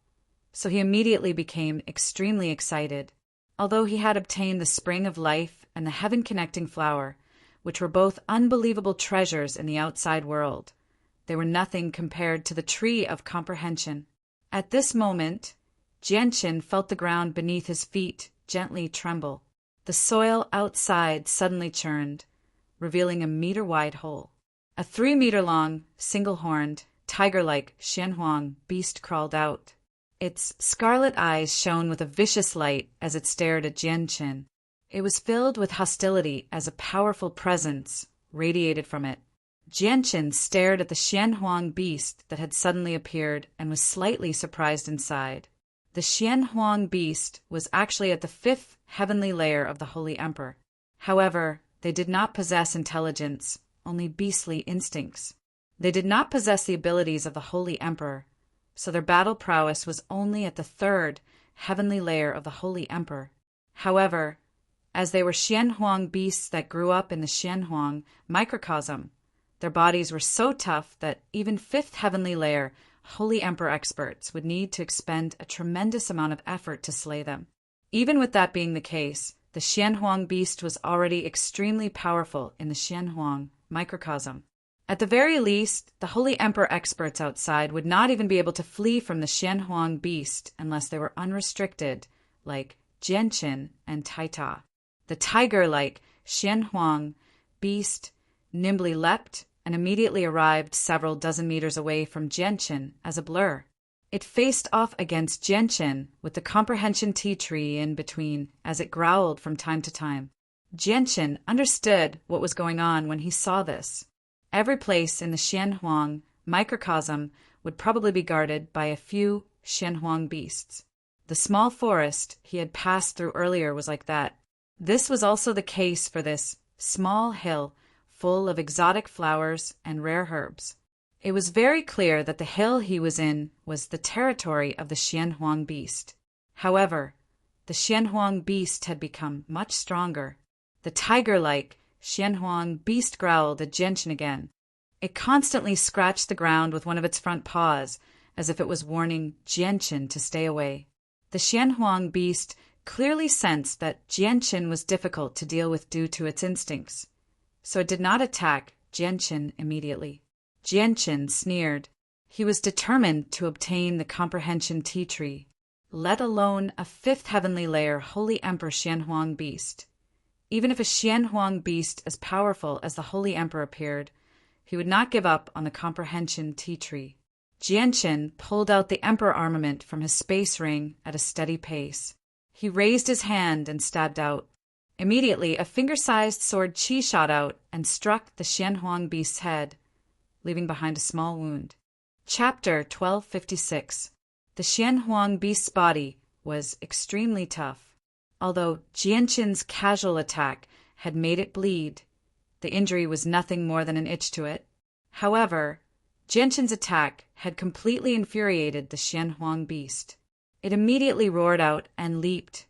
so he immediately became extremely excited. Although he had obtained the spring of life and the heaven-connecting flower, which were both unbelievable treasures in the outside world, they were nothing compared to the tree of comprehension. At this moment, Jianshan felt the ground beneath his feet gently tremble. The soil outside suddenly churned, revealing a meter-wide hole. A 3-meter-long, single-horned, tiger-like Xianhuang beast crawled out. Its scarlet eyes shone with a vicious light as it stared at Jianqin. It was filled with hostility as a powerful presence radiated from it. Jianqin stared at the Xianhuang beast that had suddenly appeared and was slightly surprised inside. The Xianhuang beast was actually at the 5th heavenly layer of the Holy Emperor. However, they did not possess intelligence, only beastly instincts. They did not possess the abilities of the Holy Emperor, so their battle prowess was only at the 3rd heavenly layer of the Holy Emperor. However, as they were Xianhuang beasts that grew up in the Xianhuang microcosm, their bodies were so tough that even 5th heavenly layer Holy Emperor experts would need to expend a tremendous amount of effort to slay them. Even with that being the case, the Xianhuang beast was already extremely powerful in the Xianhuang microcosm. At the very least, the Holy Emperor experts outside would not even be able to flee from the Xianhuang beast unless they were unrestricted, like Jianqin and Taita. The tiger-like Xianhuang beast nimbly leapt and immediately arrived several dozen meters away from Jianqin as a blur. It faced off against Jianqin with the comprehension tea tree in between as it growled from time to time. Jianqin understood what was going on when he saw this. Every place in the Xianhuang microcosm would probably be guarded by a few Xianhuang beasts. The small forest he had passed through earlier was like that. This was also the case for this small hill full of exotic flowers and rare herbs. It was very clear that the hill he was in was the territory of the Xianhuang beast. However, the Xianhuang beast had become much stronger. The tiger-like Xianhuang beast growled at Jianqin again. It constantly scratched the ground with one of its front paws, as if it was warning Jianqin to stay away. The Xianhuang beast clearly sensed that Jianqin was difficult to deal with due to its instincts, so it did not attack Jianqin immediately. Jianqin sneered. He was determined to obtain the comprehension tea tree, let alone a 5th heavenly layer Holy Emperor Xianhuang beast. Even if a Xianhuang beast as powerful as the Holy Emperor appeared, he would not give up on the comprehension tea tree. Jianqin pulled out the Emperor armament from his space ring at a steady pace. He raised his hand and stabbed out. Immediately, a finger-sized sword qi shot out and struck the Xianhuang beast's head, leaving behind a small wound. Chapter 1256. The Xianhuang beast's body was extremely tough. Although Jianqin's casual attack had made it bleed, the injury was nothing more than an itch to it. However, Jianqin's attack had completely infuriated the Xianhuang beast. It immediately roared out and leaped,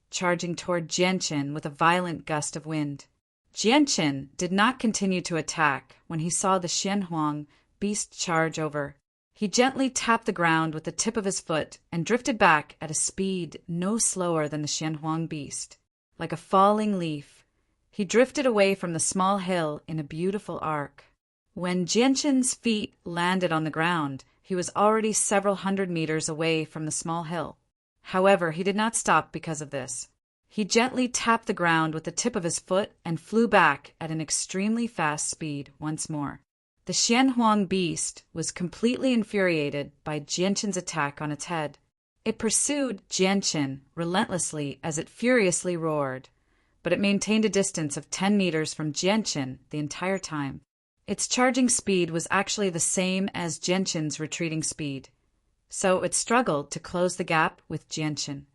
charging toward Jianqin with a violent gust of wind. Jianqin did not continue to attack when he saw the Xianhuang beast charge over. He gently tapped the ground with the tip of his foot and drifted back at a speed no slower than the Xianhuang beast. Like a falling leaf, he drifted away from the small hill in a beautiful arc. When Jianqin's feet landed on the ground, he was already several hundred meters away from the small hill. However, he did not stop because of this. He gently tapped the ground with the tip of his foot and flew back at an extremely fast speed once more. The Xianhuang beast was completely infuriated by Jianqin's attack on its head. It pursued Jianqin relentlessly as it furiously roared, but it maintained a distance of 10 meters from Jianqin the entire time. Its charging speed was actually the same as Jianqin's retreating speed, so it struggled to close the gap with Jianqin.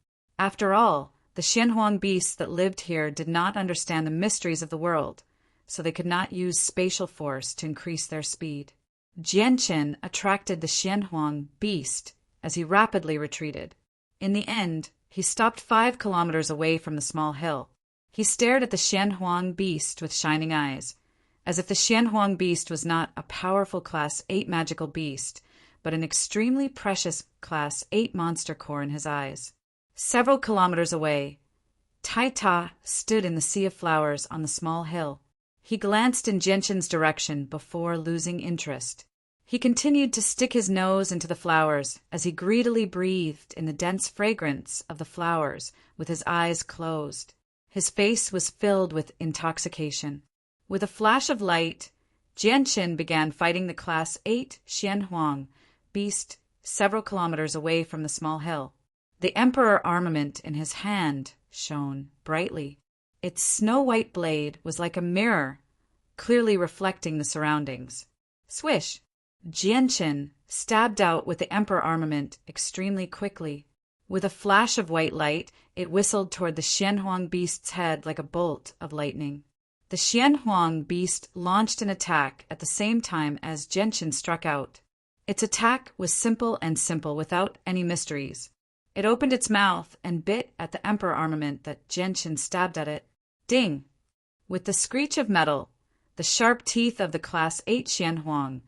After all, the Xianhuang beasts that lived here did not understand the mysteries of the world, so they could not use spatial force to increase their speed. Jianqin attracted the Xianhuang beast as he rapidly retreated. In the end, he stopped 5 kilometers away from the small hill. He stared at the Xianhuang beast with shining eyes, as if the Xianhuang beast was not a powerful Class 8 magical beast, but an extremely precious Class 8 monster core in his eyes. Several kilometers away, Taita stood in the sea of flowers on the small hill. He glanced in Jianqin's direction before losing interest. He continued to stick his nose into the flowers as he greedily breathed in the dense fragrance of the flowers with his eyes closed. His face was filled with intoxication. With a flash of light, Jianqin began fighting the Class 8 Xianhuang beast several kilometers away from the small hill. The Emperor armament in his hand shone brightly. Its snow-white blade was like a mirror, clearly reflecting the surroundings. Swish! Jianqin stabbed out with the Emperor armament extremely quickly. With a flash of white light, it whistled toward the Xianhuang beast's head like a bolt of lightning. The Xianhuang beast launched an attack at the same time as Jianqin struck out. Its attack was simple without any mysteries. It opened its mouth and bit at the Emperor armament that Jianqin stabbed at it. Ding! With the screech of metal, the sharp teeth of the Class 8 Xianhuang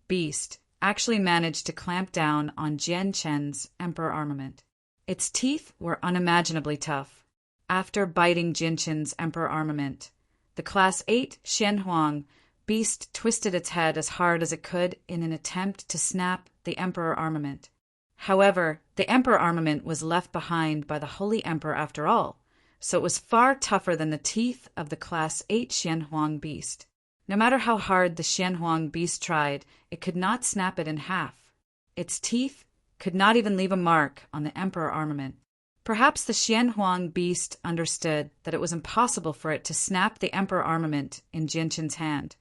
beast actually managed to clamp down on Jianqin's Emperor armament. Its teeth were unimaginably tough. After biting Jianqin's Emperor armament, the Class 8 Xianhuang beast twisted its head as hard as it could in an attempt to snap the Emperor armament. However, the Emperor armament was left behind by the Holy Emperor after all, so it was far tougher than the teeth of the Class 8 Xianhuang beast. No matter how hard the Xianhuang beast tried, it could not snap it in half. Its teeth could not even leave a mark on the Emperor armament. Perhaps the Xianhuang beast understood that it was impossible for it to snap the Emperor armament in Jianqin's hand,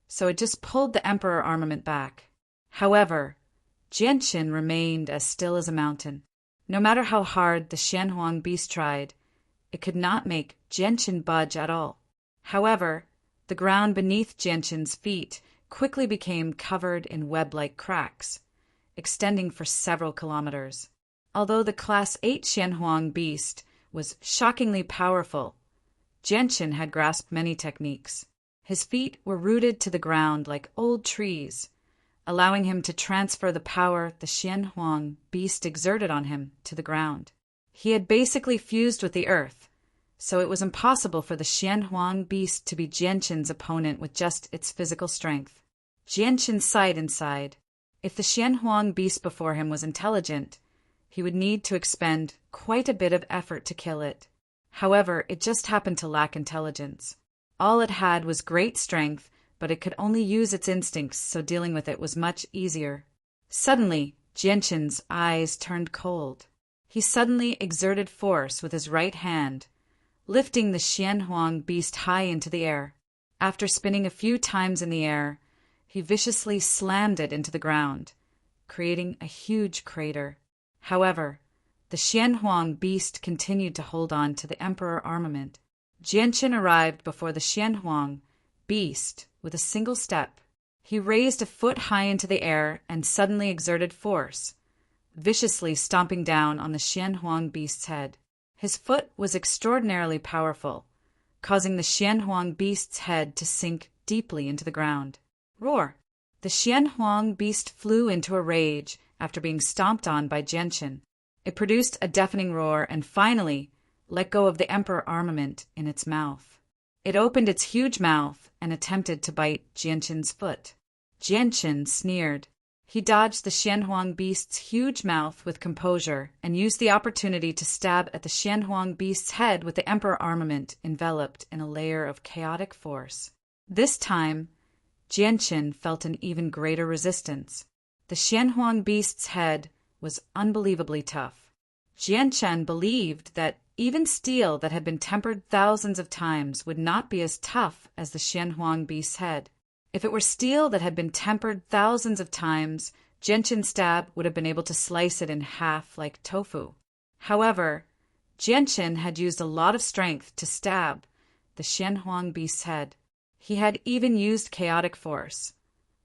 so it just pulled the Emperor armament back. However, Jianqin remained as still as a mountain. No matter how hard the Xianhuang beast tried, it could not make Jianqin budge at all. However, the ground beneath Jianqin's feet quickly became covered in web-like cracks, extending for several kilometers. Although the Class 8 Xianhuang beast was shockingly powerful, Jianqin had grasped many techniques. His feet were rooted to the ground like old trees, allowing him to transfer the power the Xianhuang beast exerted on him to the ground. He had basically fused with the earth, so it was impossible for the Xianhuang beast to be Jianqin's opponent with just its physical strength. Jianqin sighed inside. If the Xianhuang beast before him was intelligent, he would need to expend quite a bit of effort to kill it. However, it just happened to lack intelligence. All it had was great strength, but it could only use its instincts, so dealing with it was much easier. Suddenly, Jianqin's eyes turned cold. He suddenly exerted force with his right hand, lifting the Xianhuang beast high into the air. After spinning a few times in the air, he viciously slammed it into the ground, creating a huge crater. However, the Xianhuang beast continued to hold on to the Emperor armament. Jianqin arrived before the Xianhuang beast with a single step. He raised a foot high into the air and suddenly exerted force, viciously stomping down on the Xianhuang beast's head. His foot was extraordinarily powerful, causing the Xianhuang beast's head to sink deeply into the ground. Roar! The Xianhuang beast flew into a rage after being stomped on by Jianqin. It produced a deafening roar and finally let go of the Emperor armament in its mouth. It opened its huge mouth and attempted to bite Jianqin's foot. Jianqin sneered. He dodged the Xianhuang beast's huge mouth with composure and used the opportunity to stab at the Xianhuang beast's head with the Emperor armament enveloped in a layer of chaotic force. This time, Jianqin felt an even greater resistance. The Xianhuang beast's head was unbelievably tough. Jianqin believed that even steel that had been tempered thousands of times would not be as tough as the Xianhuang beast's head. If it were steel that had been tempered thousands of times, Jianqin's stab would have been able to slice it in half like tofu. However, Jianqin had used a lot of strength to stab the Xianhuang beast's head. He had even used chaotic force,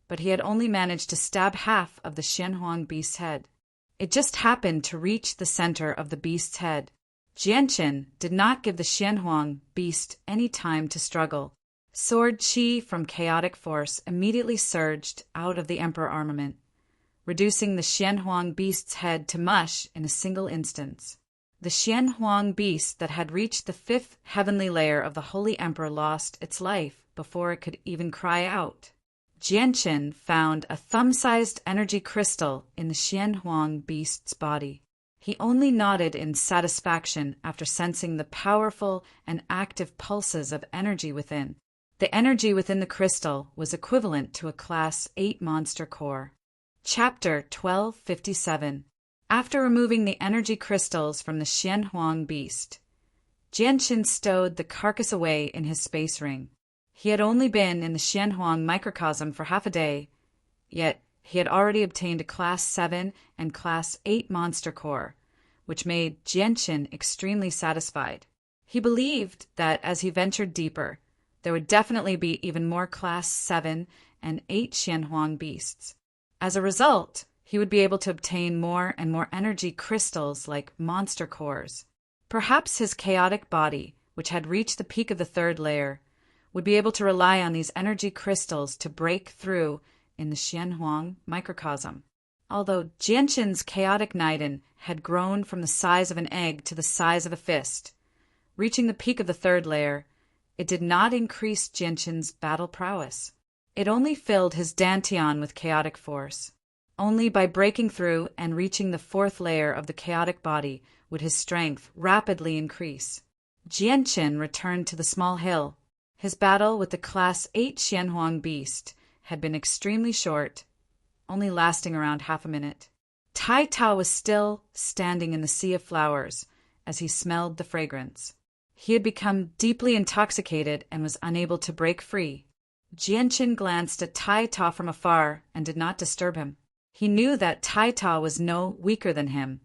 but he had only managed to stab half of the Xianhuang beast's head. It just happened to reach the center of the beast's head. Jianqin did not give the Xianhuang beast any time to struggle. Sword qi from chaotic force immediately surged out of the Emperor armament, reducing the Xianhuang beast's head to mush in a single instance. The Xianhuang beast that had reached the fifth heavenly layer of the Holy Emperor lost its life before it could even cry out. Jianqin found a thumb-sized energy crystal in the Xianhuang beast's body. He only nodded in satisfaction after sensing the powerful and active pulses of energy within. The energy within the crystal was equivalent to a Class 8 monster core. Chapter 1257. After removing the energy crystals from the Xianhuang beast, Jianqin stowed the carcass away in his space ring. He had only been in the Xianhuang microcosm for half a day, yet he had already obtained a Class 7 and Class 8 monster core, which made Jianqin extremely satisfied. He believed that as he ventured deeper, there would definitely be even more Class 7 and 8 Xianhuang beasts. As a result, he would be able to obtain more and more energy crystals like monster cores. Perhaps his chaotic body, which had reached the peak of the third layer, would be able to rely on these energy crystals to break through in the Xianhuang microcosm. Although Jianqin's chaotic Naiden had grown from the size of an egg to the size of a fist, reaching the peak of the third layer, it did not increase Jianqin's battle prowess. It only filled his dantian with chaotic force. Only by breaking through and reaching the fourth layer of the chaotic body would his strength rapidly increase. Jianqin returned to the small hill. His battle with the Class 8 Xianhuang beast had been extremely short, only lasting around half a minute. Tai Ta was still standing in the sea of flowers as he smelled the fragrance. He had become deeply intoxicated and was unable to break free. Jianqin glanced at Tai Ta from afar and did not disturb him. He knew that Tai Ta was no weaker than him,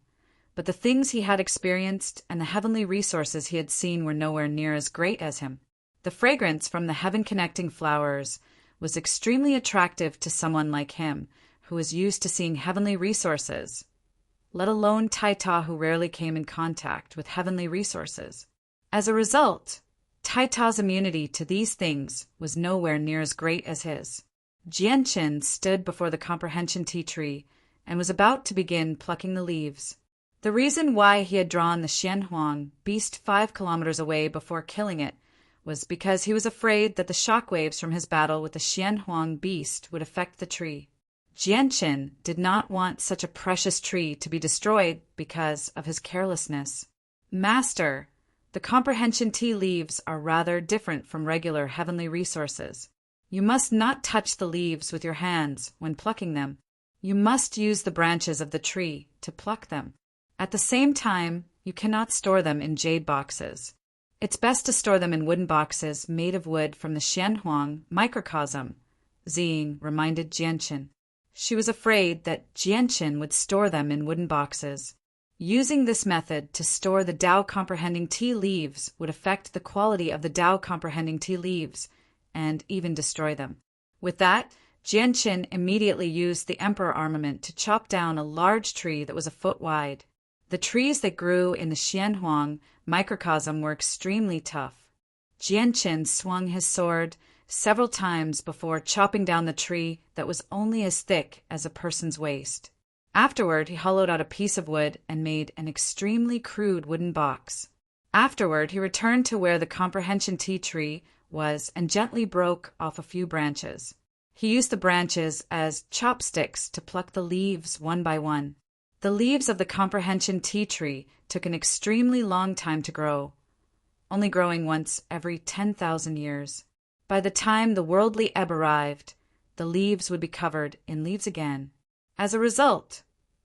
but the things he had experienced and the heavenly resources he had seen were nowhere near as great as him. The fragrance from the heaven-connecting flowers was extremely attractive to someone like him, who was used to seeing heavenly resources, let alone Tai Ta, who rarely came in contact with heavenly resources. As a result, Tai Ta's immunity to these things was nowhere near as great as his. Jianqin stood before the comprehension tea tree and was about to begin plucking the leaves. The reason why he had drawn the Xianhuang beast 5 kilometers away before killing it was because he was afraid that the shockwaves from his battle with the Xianhuang beast would affect the tree. Jianqin did not want such a precious tree to be destroyed because of his carelessness. Master, the comprehension tea leaves are rather different from regular heavenly resources. You must not touch the leaves with your hands when plucking them. You must use the branches of the tree to pluck them. At the same time, you cannot store them in jade boxes. It's best to store them in wooden boxes made of wood from the Xianhuang microcosm, Ziying reminded Jianqin. She was afraid that Jianqin would store them in wooden boxes. Using this method to store the Tao-comprehending tea leaves would affect the quality of the Tao-comprehending tea leaves and even destroy them. With that, Jianqin immediately used the emperor armament to chop down a large tree that was a foot wide. The trees that grew in the Xianhuang microcosm were extremely tough. Jianqin swung his sword several times before chopping down the tree that was only as thick as a person's waist. Afterward, he hollowed out a piece of wood and made an extremely crude wooden box. Afterward, he returned to where the comprehension tea tree was and gently broke off a few branches. He used the branches as chopsticks to pluck the leaves one by one. The leaves of the comprehension tea tree took an extremely long time to grow, only growing once every 10,000 years. By the time the worldly ebb arrived, the leaves would be covered in leaves again. As a result,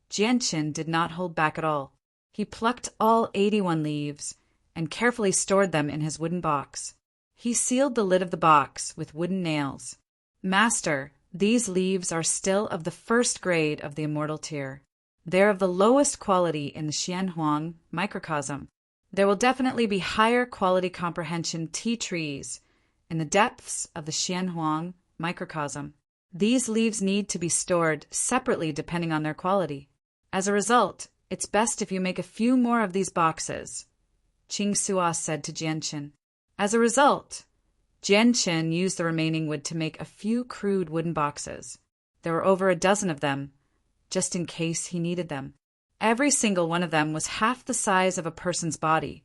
Jianqin did not hold back at all. He plucked all 81 leaves and carefully stored them in his wooden box. He sealed the lid of the box with wooden nails. Master, these leaves are still of the first grade of the immortal tier. They're of the lowest quality in the Xianhuang microcosm. There will definitely be higher quality comprehension tea trees in the depths of the Xianhuang microcosm. These leaves need to be stored separately depending on their quality. As a result, it's best if you make a few more of these boxes, Qing Sua said to Jianqin. As a result, Jianqin used the remaining wood to make a few crude wooden boxes. There were over a dozen of them, just in case he needed them. Every single one of them was half the size of a person's body,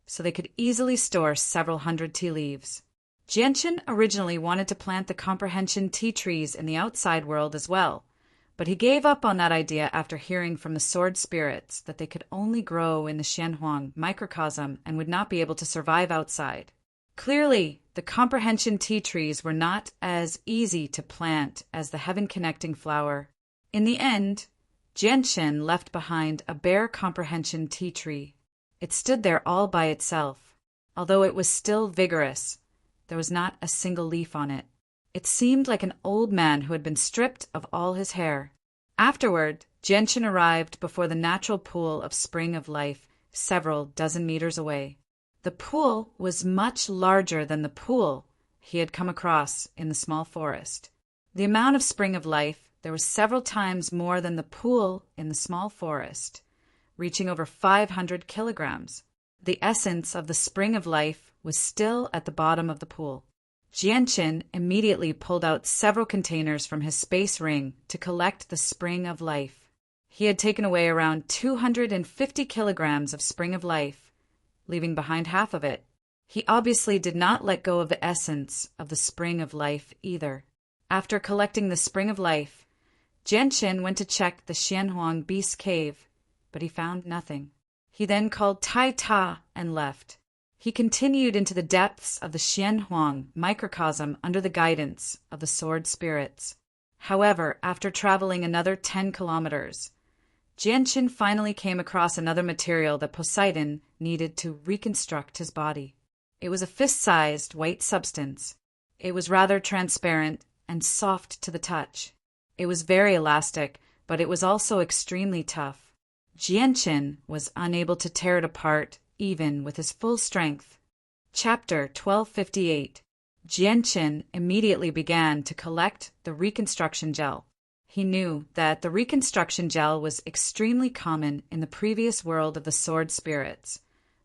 so they could easily store several hundred tea leaves. Jianqin originally wanted to plant the comprehension tea trees in the outside world as well, But he gave up on that idea after hearing from the sword spirits that they could only grow in the Xianhuang microcosm and would not be able to survive outside. Clearly, the comprehension tea trees were not as easy to plant as the heaven-connecting flower. In the end, Jianshen left behind a bare comprehension tea tree. It stood there all by itself. Although it was still vigorous, there was not a single leaf on it. It seemed like an old man who had been stripped of all his hair. Afterward, Jianshen arrived before the natural pool of Spring of Life, several dozen meters away. The pool was much larger than the pool he had come across in the small forest. The amount of Spring of Life there was several times more than the pool in the small forest, reaching over 500 kilograms. The essence of the Spring of Life was still at the bottom of the pool. Jianshen immediately pulled out several containers from his space ring to collect the Spring of Life. He had taken away around 250 kilograms of Spring of Life, leaving behind half of it. He obviously did not let go of the essence of the Spring of Life either. After collecting the Spring of Life, Jianshen went to check the Xianhuang Beast Cave, but he found nothing. He then called Tai Ta and left. He continued into the depths of the Xianhuang microcosm under the guidance of the sword spirits. However, after traveling another 10 kilometers, Jianshen finally came across another material that Poseidon needed to reconstruct his body. It was a fist-sized white substance. It was rather transparent and soft to the touch. It was very elastic, but it was also extremely tough. Jianshen was unable to tear it apart even with his full strength. Chapter 1258. Jianshen immediately began to collect the reconstruction gel. He knew that the reconstruction gel was extremely common in the previous world of the sword spirits,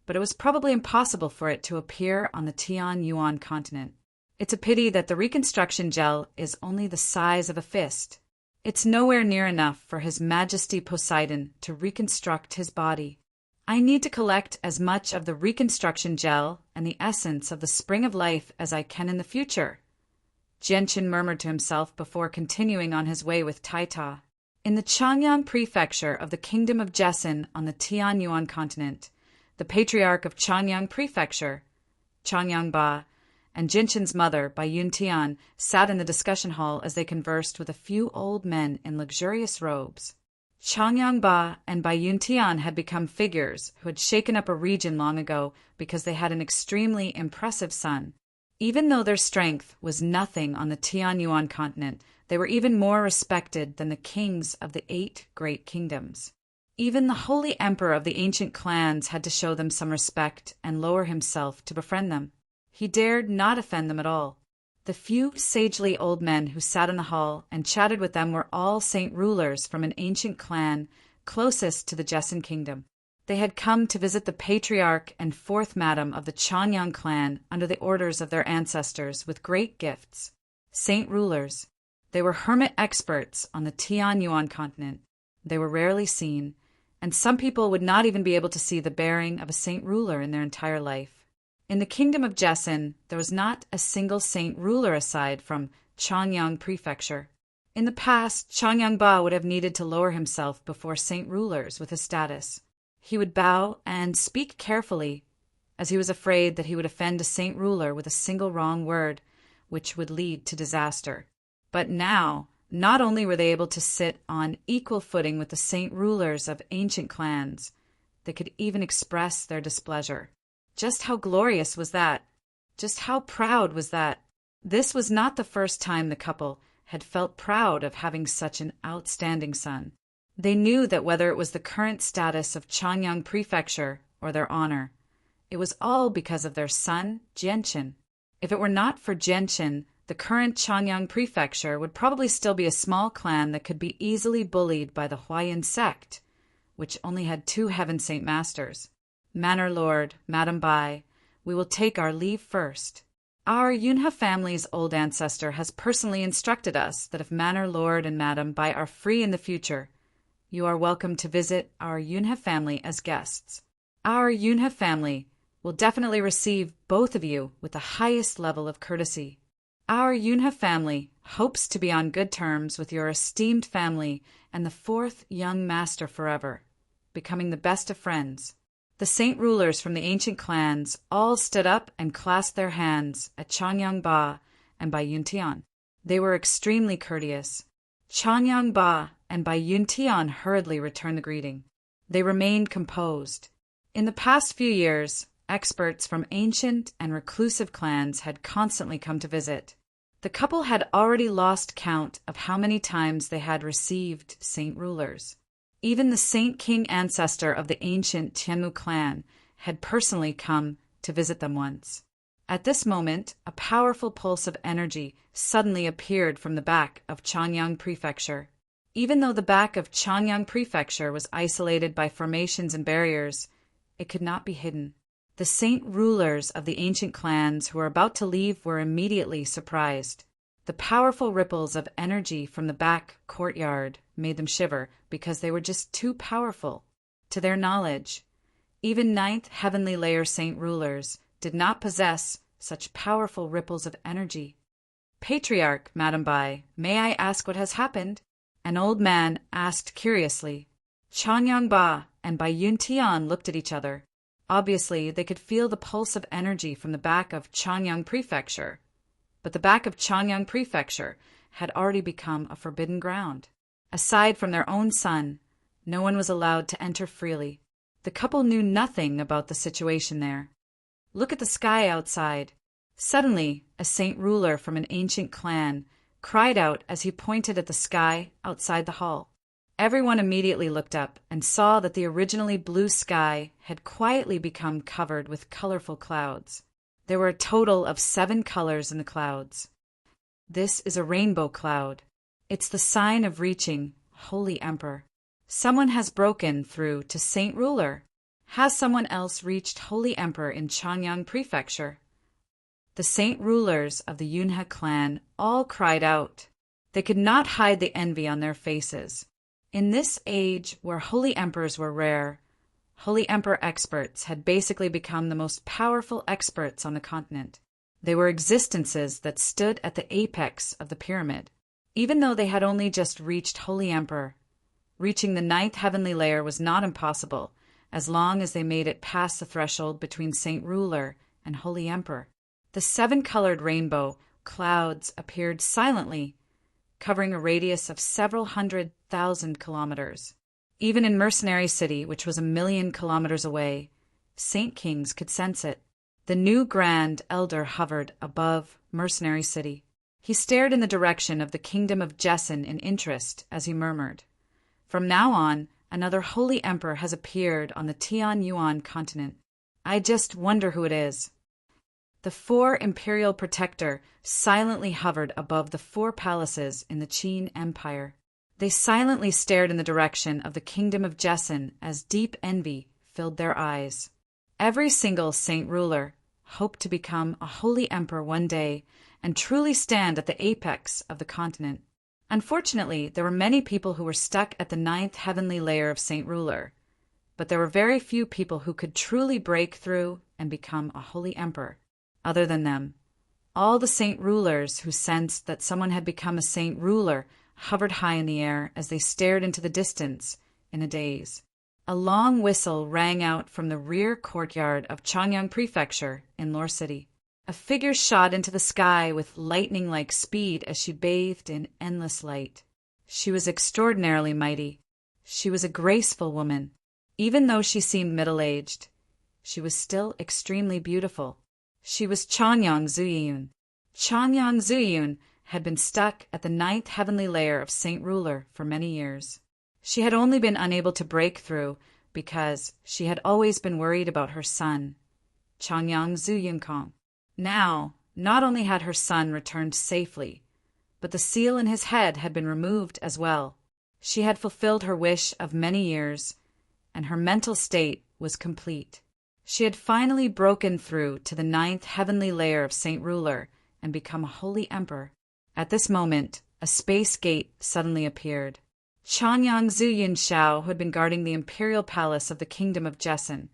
but it was probably impossible for it to appear on the Tianyuan continent. It's a pity that the reconstruction gel is only the size of a fist. It's nowhere near enough for His Majesty Poseidon to reconstruct his body. I need to collect as much of the reconstruction gel and the essence of the Spring of Life as I can in the future, Jianshen murmured to himself before continuing on his way with Taita. In the Changyang prefecture of the Kingdom of Jessen on the Tianyuan continent, the patriarch of Changyang prefecture, Changyang Ba, and Jinshen's mother, Bai Yuntian, sat in the discussion hall as they conversed with a few old men in luxurious robes. Changyang Ba and Bai Yuntian had become figures who had shaken up a region long ago because they had an extremely impressive son. Even though their strength was nothing on the Tianyuan continent, they were even more respected than the kings of the 8 great kingdoms. Even the holy emperor of the ancient clans had to show them some respect and lower himself to befriend them. He dared not offend them at all. The few sagely old men who sat in the hall and chatted with them were all saint rulers from an ancient clan closest to the Jessen kingdom. They had come to visit the patriarch and 4th madam of the Changyang clan under the orders of their ancestors with great gifts. Saint rulers. They were hermit experts on the Tianyuan continent. They were rarely seen, and some people would not even be able to see the bearing of a saint ruler in their entire life. In the kingdom of Jessen, there was not a single saint ruler aside from Changyang prefecture. In the past, Changyang Ba would have needed to lower himself before saint rulers with his status. He would bow and speak carefully, as he was afraid that he would offend a saint ruler with a single wrong word, which would lead to disaster. But now, not only were they able to sit on equal footing with the saint rulers of ancient clans, they could even express their displeasure. Just how glorious was that? Just how proud was that? This was not the first time the couple had felt proud of having such an outstanding son. They knew that whether it was the current status of Changyang prefecture or their honor, it was all because of their son, Jianshen. If it were not for Jianshen, the current Changyang prefecture would probably still be a small clan that could be easily bullied by the Huayan sect, which only had 2 heaven saint masters. Manor Lord, Madam Bai, we will take our leave first. Our Yunhe family's old ancestor has personally instructed us that if Manor Lord and Madam Bai are free in the future, you are welcome to visit our Yunhe family as guests. Our Yunhe family will definitely receive both of you with the highest level of courtesy. Our Yunhe family hopes to be on good terms with your esteemed family and the fourth young master forever, becoming the best of friends. The saint rulers from the ancient clans all stood up and clasped their hands at Changyang Ba and Bai Yuntian. They were extremely courteous. Changyang Ba and Bai Yuntian hurriedly returned the greeting. They remained composed. In the past few years, experts from ancient and reclusive clans had constantly come to visit. The couple had already lost count of how many times they had received saint rulers. Even the Saint King ancestor of the ancient Tianmu clan had personally come to visit them once. At this moment, a powerful pulse of energy suddenly appeared from the back of Changyang Prefecture. Even though the back of Changyang Prefecture was isolated by formations and barriers, it could not be hidden. The saint rulers of the ancient clans who were about to leave were immediately surprised. The powerful ripples of energy from the back courtyard made them shiver because they were just too powerful. To their knowledge, even ninth heavenly layer saint rulers did not possess such powerful ripples of energy. Patriarch, Madam Bai, may I ask what has happened? An old man asked curiously. Changyang Ba and Bai Yuntian looked at each other. Obviously, they could feel the pulse of energy from the back of Changyang Prefecture. But the back of Changyang Prefecture had already become a forbidden ground. Aside from their own son, no one was allowed to enter freely. The couple knew nothing about the situation there. Look at the sky outside. Suddenly, a saint ruler from an ancient clan cried out as he pointed at the sky outside the hall. Everyone immediately looked up and saw that the originally blue sky had quietly become covered with colorful clouds. There were a total of 7 colors in the clouds. This is a rainbow cloud. It's the sign of reaching Holy Emperor. Someone has broken through to Saint Ruler. Has someone else reached Holy Emperor in Changyang Prefecture? The saint rulers of the Yunhe clan all cried out. They could not hide the envy on their faces. In this age where holy emperors were rare, holy emperor experts had basically become the most powerful experts on the continent. They were existences that stood at the apex of the pyramid. Even though they had only just reached holy emperor, reaching the 9th heavenly layer was not impossible, as long as they made it past the threshold between saint ruler and holy emperor. The 7-colored rainbow clouds appeared silently, covering a radius of several 100,000 kilometers. Even in Mercenary City, which was 1,000,000 kilometers away, Saint Kings could sense it. The new Grand Elder hovered above Mercenary City. He stared in the direction of the kingdom of Jessen in interest as he murmured, "From now on, another holy emperor has appeared on the Tian Yuan continent. I just wonder who it is." The 4 imperial protector silently hovered above the 4 palaces in the Qin Empire. They silently stared in the direction of the kingdom of Jessen as deep envy filled their eyes. Every single saint ruler hoped to become a holy emperor one day and truly stand at the apex of the continent. Unfortunately, there were many people who were stuck at the 9th heavenly layer of saint ruler, but there were very few people who could truly break through and become a holy emperor. Other than them, all the saint rulers who sensed that someone had become a saint ruler hovered high in the air as they stared into the distance in a daze. A long whistle rang out from the rear courtyard of Changyang Prefecture in Lore City. A figure shot into the sky with lightning-like speed as she bathed in endless light. She was extraordinarily mighty. She was a graceful woman. Even though she seemed middle-aged, she was still extremely beautiful. She was Changyang Zuyun. Changyang Zuyun had been stuck at the 9th heavenly layer of Saint Ruler for many years. She had only been unable to break through because she had always been worried about her son, Changyang Zuyunkong. Now, not only had her son returned safely, but the seal in his head had been removed as well. She had fulfilled her wish of many years, and her mental state was complete. She had finally broken through to the 9th heavenly layer of Saint Ruler and become a holy emperor. At this moment, a space gate suddenly appeared. Changyang Zuyun Shao, who had been guarding the imperial palace of the kingdom of Jessen,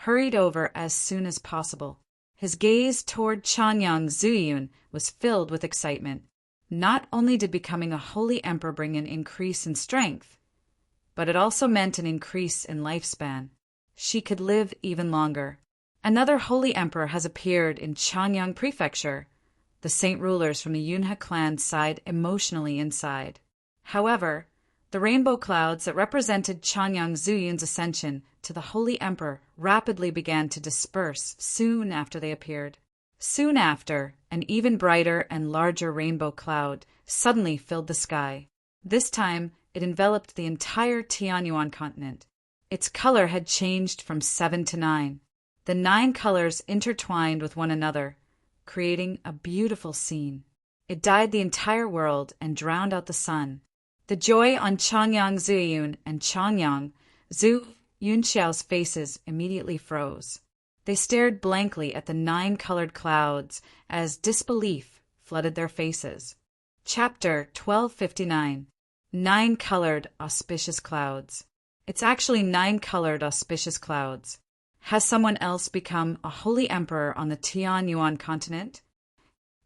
hurried over as soon as possible. His gaze toward Chanyang Zuyun was filled with excitement. Not only did becoming a holy emperor bring an increase in strength, but it also meant an increase in lifespan. She could live even longer. Another holy emperor has appeared in Chanyang Prefecture. The saint rulers from the Yunhe clan sighed emotionally inside. However, the rainbow clouds that represented Chanyang Zuyun's ascension to the holy emperor rapidly began to disperse soon after they appeared. Soon after, an even brighter and larger rainbow cloud suddenly filled the sky. This time, it enveloped the entire Tianyuan continent. Its color had changed from 7 to 9. The 9 colors intertwined with one another, creating a beautiful scene. It dyed the entire world and drowned out the sun. The joy on Chanyang Zuyun and Chanyang Zhu Yunxiao's faces immediately froze. They stared blankly at the 9 colored clouds as disbelief flooded their faces. Chapter 1259. 9 colored auspicious clouds. It's actually 9 colored auspicious clouds. Has someone else become a holy emperor on the Tianyuan continent?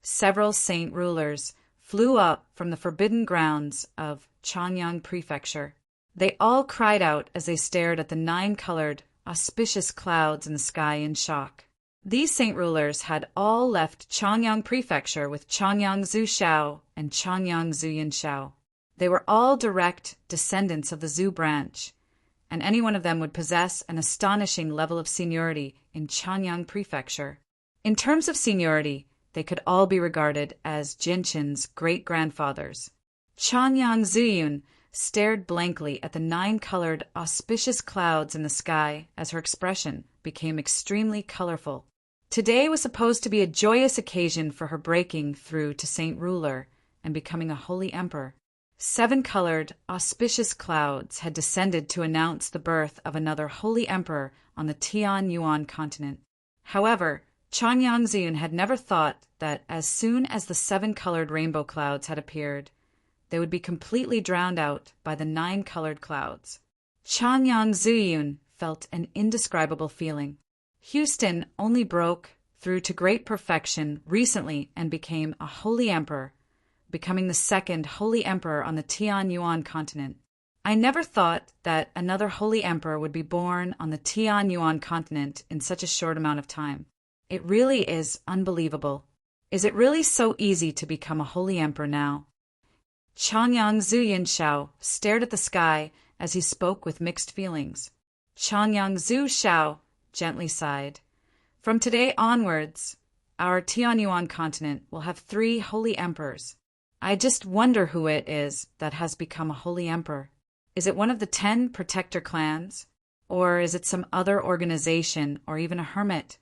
Several saint rulers flew up from the forbidden grounds of Chanyang Prefecture. They all cried out as they stared at the 9 colored auspicious clouds in the sky in shock. These saint rulers had all left Chanyang Prefecture with Chanyang Zhu Xiao and Chanyang Zhuyin Xiao. They were all direct descendants of the Zhu branch, and any one of them would possess an astonishing level of seniority in Chanyang Prefecture. In terms of seniority, they could all be regarded as Jinshin's great-grandfathers. Chanyang Zuyun stared blankly at the 9 colored auspicious clouds in the sky as her expression became extremely colorful. Today was supposed to be a joyous occasion for her breaking through to Saint Ruler and becoming a holy emperor. 7 colored auspicious clouds had descended to announce the birth of another holy emperor on the Tianyuan continent. However, Chanyang Zuyun had never thought that as soon as the 7 colored rainbow clouds had appeared, they would be completely drowned out by the 9 colored clouds. Chanyang Zuyun felt an indescribable feeling. Houston only broke through to great perfection recently and became a holy emperor, becoming the 2nd holy emperor on the Tianyuan continent. I never thought that another holy emperor would be born on the Tianyuan continent in such a short amount of time. It really is unbelievable. Is it really so easy to become a holy emperor now? Chanyang Zhuyin Xiao stared at the sky as he spoke with mixed feelings. Chanyang Zhu Xiao gently sighed. From today onwards, our Tianyuan continent will have 3 holy emperors. I just wonder who it is that has become a holy emperor. Is it one of the 10 protector clans? Or is it some other organization or even a hermit?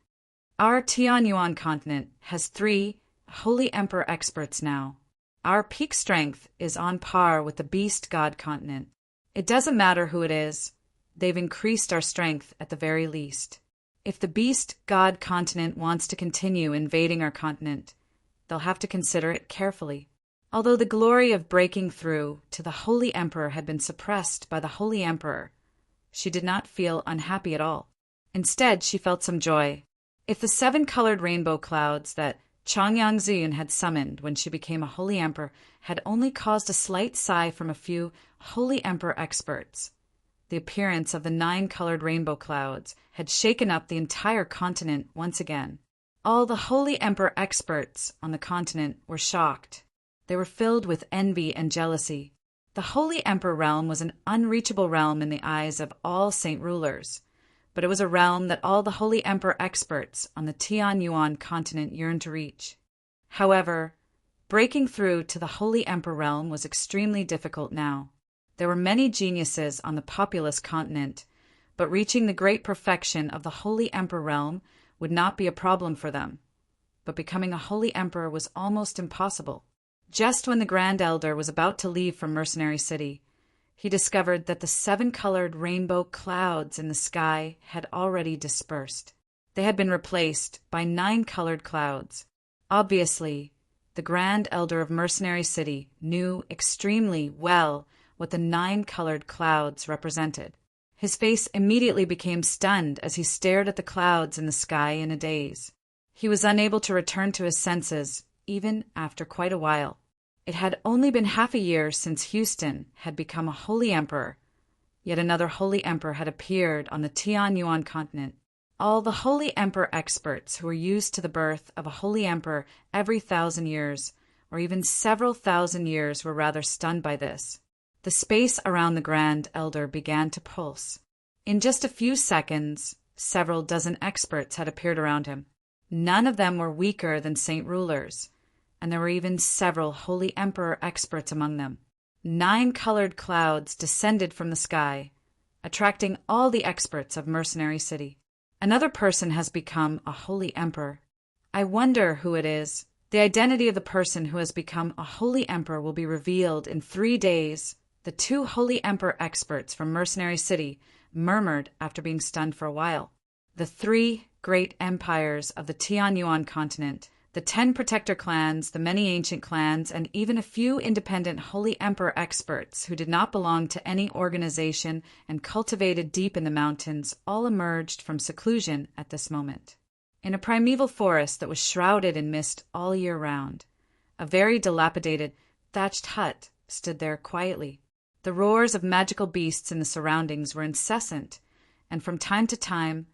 Our Tianyuan continent has 3 holy emperor experts now. Our peak strength is on par with the beast god continent. It doesn't matter who it is. They've increased our strength at the very least. If the beast god continent wants to continue invading our continent, they'll have to consider it carefully. Although the glory of breaking through to the holy emperor had been suppressed by the holy emperor, she did not feel unhappy at all. Instead, she felt some joy. If the 7 colored rainbow clouds that Chanyang Zuyun had summoned when she became a holy emperor had only caused a slight sigh from a few holy emperor experts, the appearance of the 9 colored rainbow clouds had shaken up the entire continent once again. All the holy emperor experts on the continent were shocked. They were filled with envy and jealousy. The holy emperor realm was an unreachable realm in the eyes of all saint rulers, but it was a realm that all the holy emperor experts on the Tianyuan continent yearned to reach. However, breaking through to the holy emperor realm was extremely difficult now. There were many geniuses on the populous continent, but reaching the great perfection of the holy emperor realm would not be a problem for them. But becoming a holy emperor was almost impossible. Just when the Grand Elder was about to leave from Mercenary City, he discovered that the 7 colored rainbow clouds in the sky had already dispersed. They had been replaced by 9 colored clouds. Obviously, the Grand Elder of Mercenary City knew extremely well what the 9 colored clouds represented. His face immediately became stunned as he stared at the clouds in the sky in a daze. He was unable to return to his senses, even after quite a while. It had only been half a year since Houston had become a holy emperor. Yet another holy emperor had appeared on the Tianyuan continent. All the holy emperor experts who were used to the birth of a holy emperor every 1,000 years, or even several thousand years, were rather stunned by this. The space around the Grand Elder began to pulse. In just a few seconds, several dozen experts had appeared around him. None of them were weaker than saint rulers, and there were even several holy emperor experts among them. 9 colored clouds descended from the sky, attracting all the experts of Mercenary City. Another person has become a holy emperor. I wonder who it is. The identity of the person who has become a holy emperor will be revealed in 3 days. The 2 holy emperor experts from Mercenary City murmured after being stunned for a while. The 3 great empires of the Tianyuan continent, the 10 protector clans, the many ancient clans, and even a few independent holy emperor experts who did not belong to any organization and cultivated deep in the mountains, all emerged from seclusion at this moment. In a primeval forest that was shrouded in mist all year round, a very dilapidated, thatched hut stood there quietly. The roars of magical beasts in the surroundings were incessant, and from time to time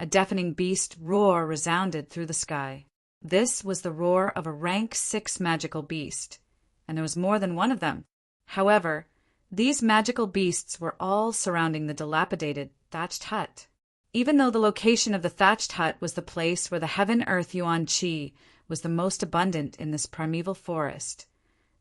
a deafening beast roar resounded through the sky. This was the roar of a rank 6 magical beast, and there was more than one of them. However, these magical beasts were all surrounding the dilapidated, thatched hut. Even though the location of the thatched hut was the place where the heaven-earth yuan qi was the most abundant in this primeval forest,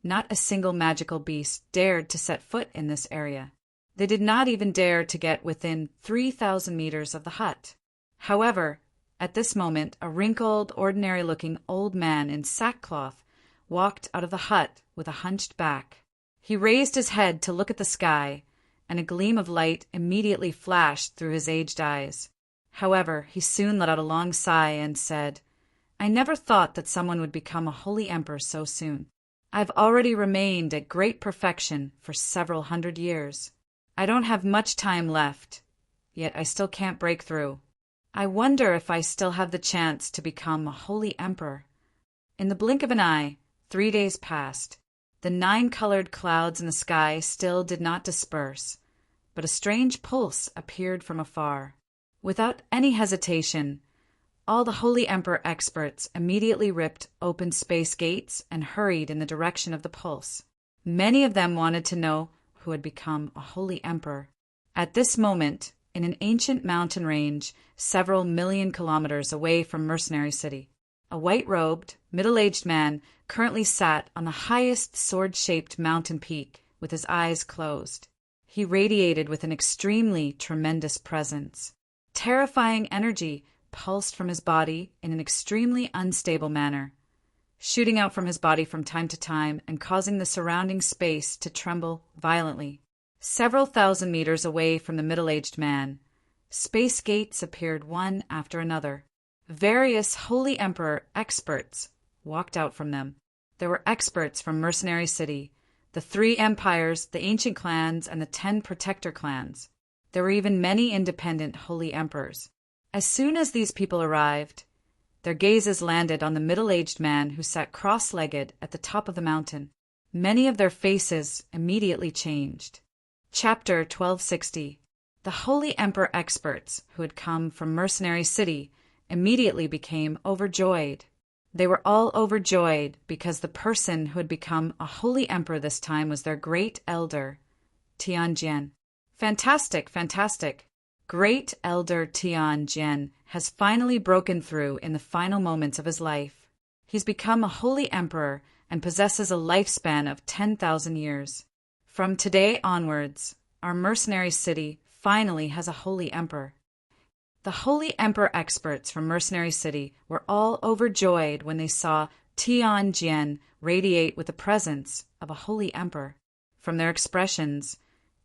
not a single magical beast dared to set foot in this area. They did not even dare to get within 3,000 meters of the hut. However, at this moment, a wrinkled, ordinary-looking old man in sackcloth walked out of the hut with a hunched back. He raised his head to look at the sky, and a gleam of light immediately flashed through his aged eyes. However, he soon let out a long sigh and said, "I never thought that someone would become a holy emperor so soon. I've already remained at great perfection for several hundred years. I don't have much time left, yet I still can't break through. I wonder if I still have the chance to become a holy emperor." In the blink of an eye, 3 days passed. The 9-colored clouds in the sky still did not disperse, but a strange pulse appeared from afar. Without any hesitation, all the holy emperor experts immediately ripped open space gates and hurried in the direction of the pulse. Many of them wanted to know who had become a holy emperor. At this moment, in an ancient mountain range several million kilometers away from Mercenary City, a white-robed, middle-aged man currently sat on the highest sword-shaped mountain peak with his eyes closed. He radiated with an extremely tremendous presence. Terrifying energy pulsed from his body in an extremely unstable manner, shooting out from his body from time to time and causing the surrounding space to tremble violently. Several thousand meters away from the middle-aged man, space gates appeared one after another. Various holy emperor experts walked out from them. There were experts from Mercenary City, the 3 empires, the ancient clans, and the 10 protector clans. There were even many independent holy emperors. As soon as these people arrived, their gazes landed on the middle-aged man who sat cross-legged at the top of the mountain. Many of their faces immediately changed. Chapter 1260. The holy emperor experts who had come from Mercenary City immediately became overjoyed. They were all overjoyed because the person who had become a holy emperor this time was their great elder, Tianjian. Fantastic, fantastic! Great Elder Tianjian has finally broken through in the final moments of his life. He's become a holy emperor and possesses a lifespan of 10,000 years. From today onwards, our Mercenary City finally has a holy emperor. The holy emperor experts from Mercenary City were all overjoyed when they saw Tianjian radiate with the presence of a holy emperor. From their expressions,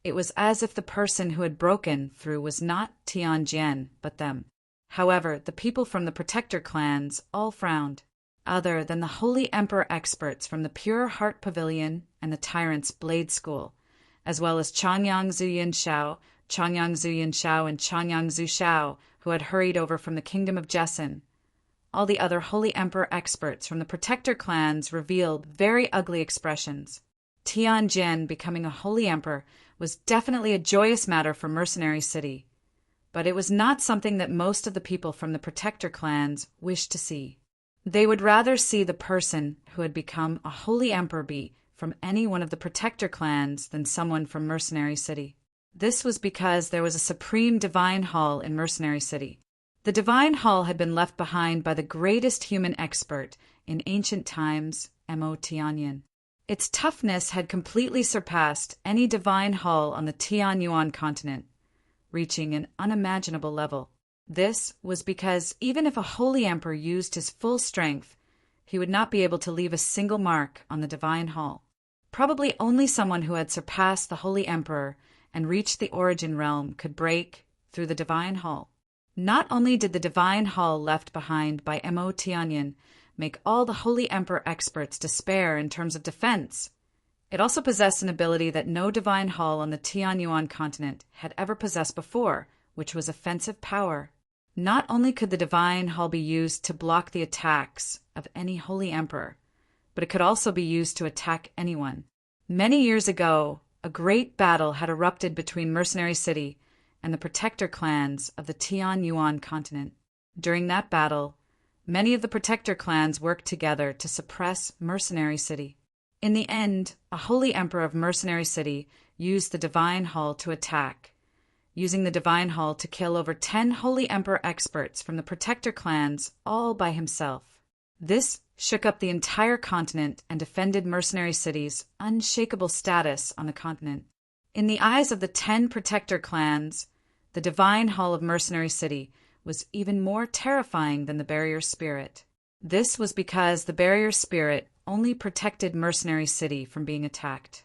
it was as if the person who had broken through was not Tianjian, but them. However, the people from the protector clans all frowned. Other than the holy emperor experts from the Pure Heart Pavilion and the Tyrant's Blade School, as well as Changyang Zuyin Shao, and Changyang Zu Shao, who had hurried over from the kingdom of Jessen, all the other Holy Emperor experts from the Protector clans revealed very ugly expressions. Tianjin becoming a Holy Emperor was definitely a joyous matter for Mercenary City, but it was not something that most of the people from the Protector clans wished to see. They would rather see the person who had become a Holy Emperor be from any one of the Protector clans than someone from Mercenary City. This was because there was a supreme divine hall in Mercenary City. The divine hall had been left behind by the greatest human expert in ancient times, Mo Tianyin. Its toughness had completely surpassed any divine hall on the Tianyuan continent, reaching an unimaginable level. This was because even if a Holy Emperor used his full strength, he would not be able to leave a single mark on the divine hall. Probably only someone who had surpassed the Holy Emperor and reached the origin realm could break through the divine hall. Not only did the divine hall left behind by Mo Tianyin make all the Holy Emperor experts despair in terms of defense, it also possessed an ability that no divine hall on the Tianyuan continent had ever possessed before, which was offensive power. Not only could the divine hall be used to block the attacks of any Holy Emperor, but it could also be used to attack anyone. Many years ago, a great battle had erupted between Mercenary City and the Protector clans of the Tianyuan continent. During that battle, many of the Protector clans worked together to suppress Mercenary City. In the end, a Holy Emperor of Mercenary City used the Divine Hall to attack, using the Divine Hall to kill over 10 Holy Emperor experts from the Protector clans all by himself. This shook up the entire continent and defended Mercenary City's unshakable status on the continent. In the eyes of the 10 Protector clans, the Divine Hall of Mercenary City was even more terrifying than the Barrier Spirit. This was because the Barrier Spirit only protected Mercenary City from being attacked.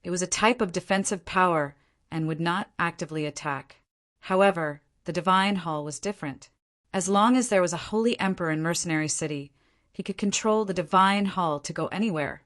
It was a type of defensive power and would not actively attack. However, the Divine Hall was different. As long as there was a Holy Emperor in Mercenary City, he could control the Divine Hall to go anywhere.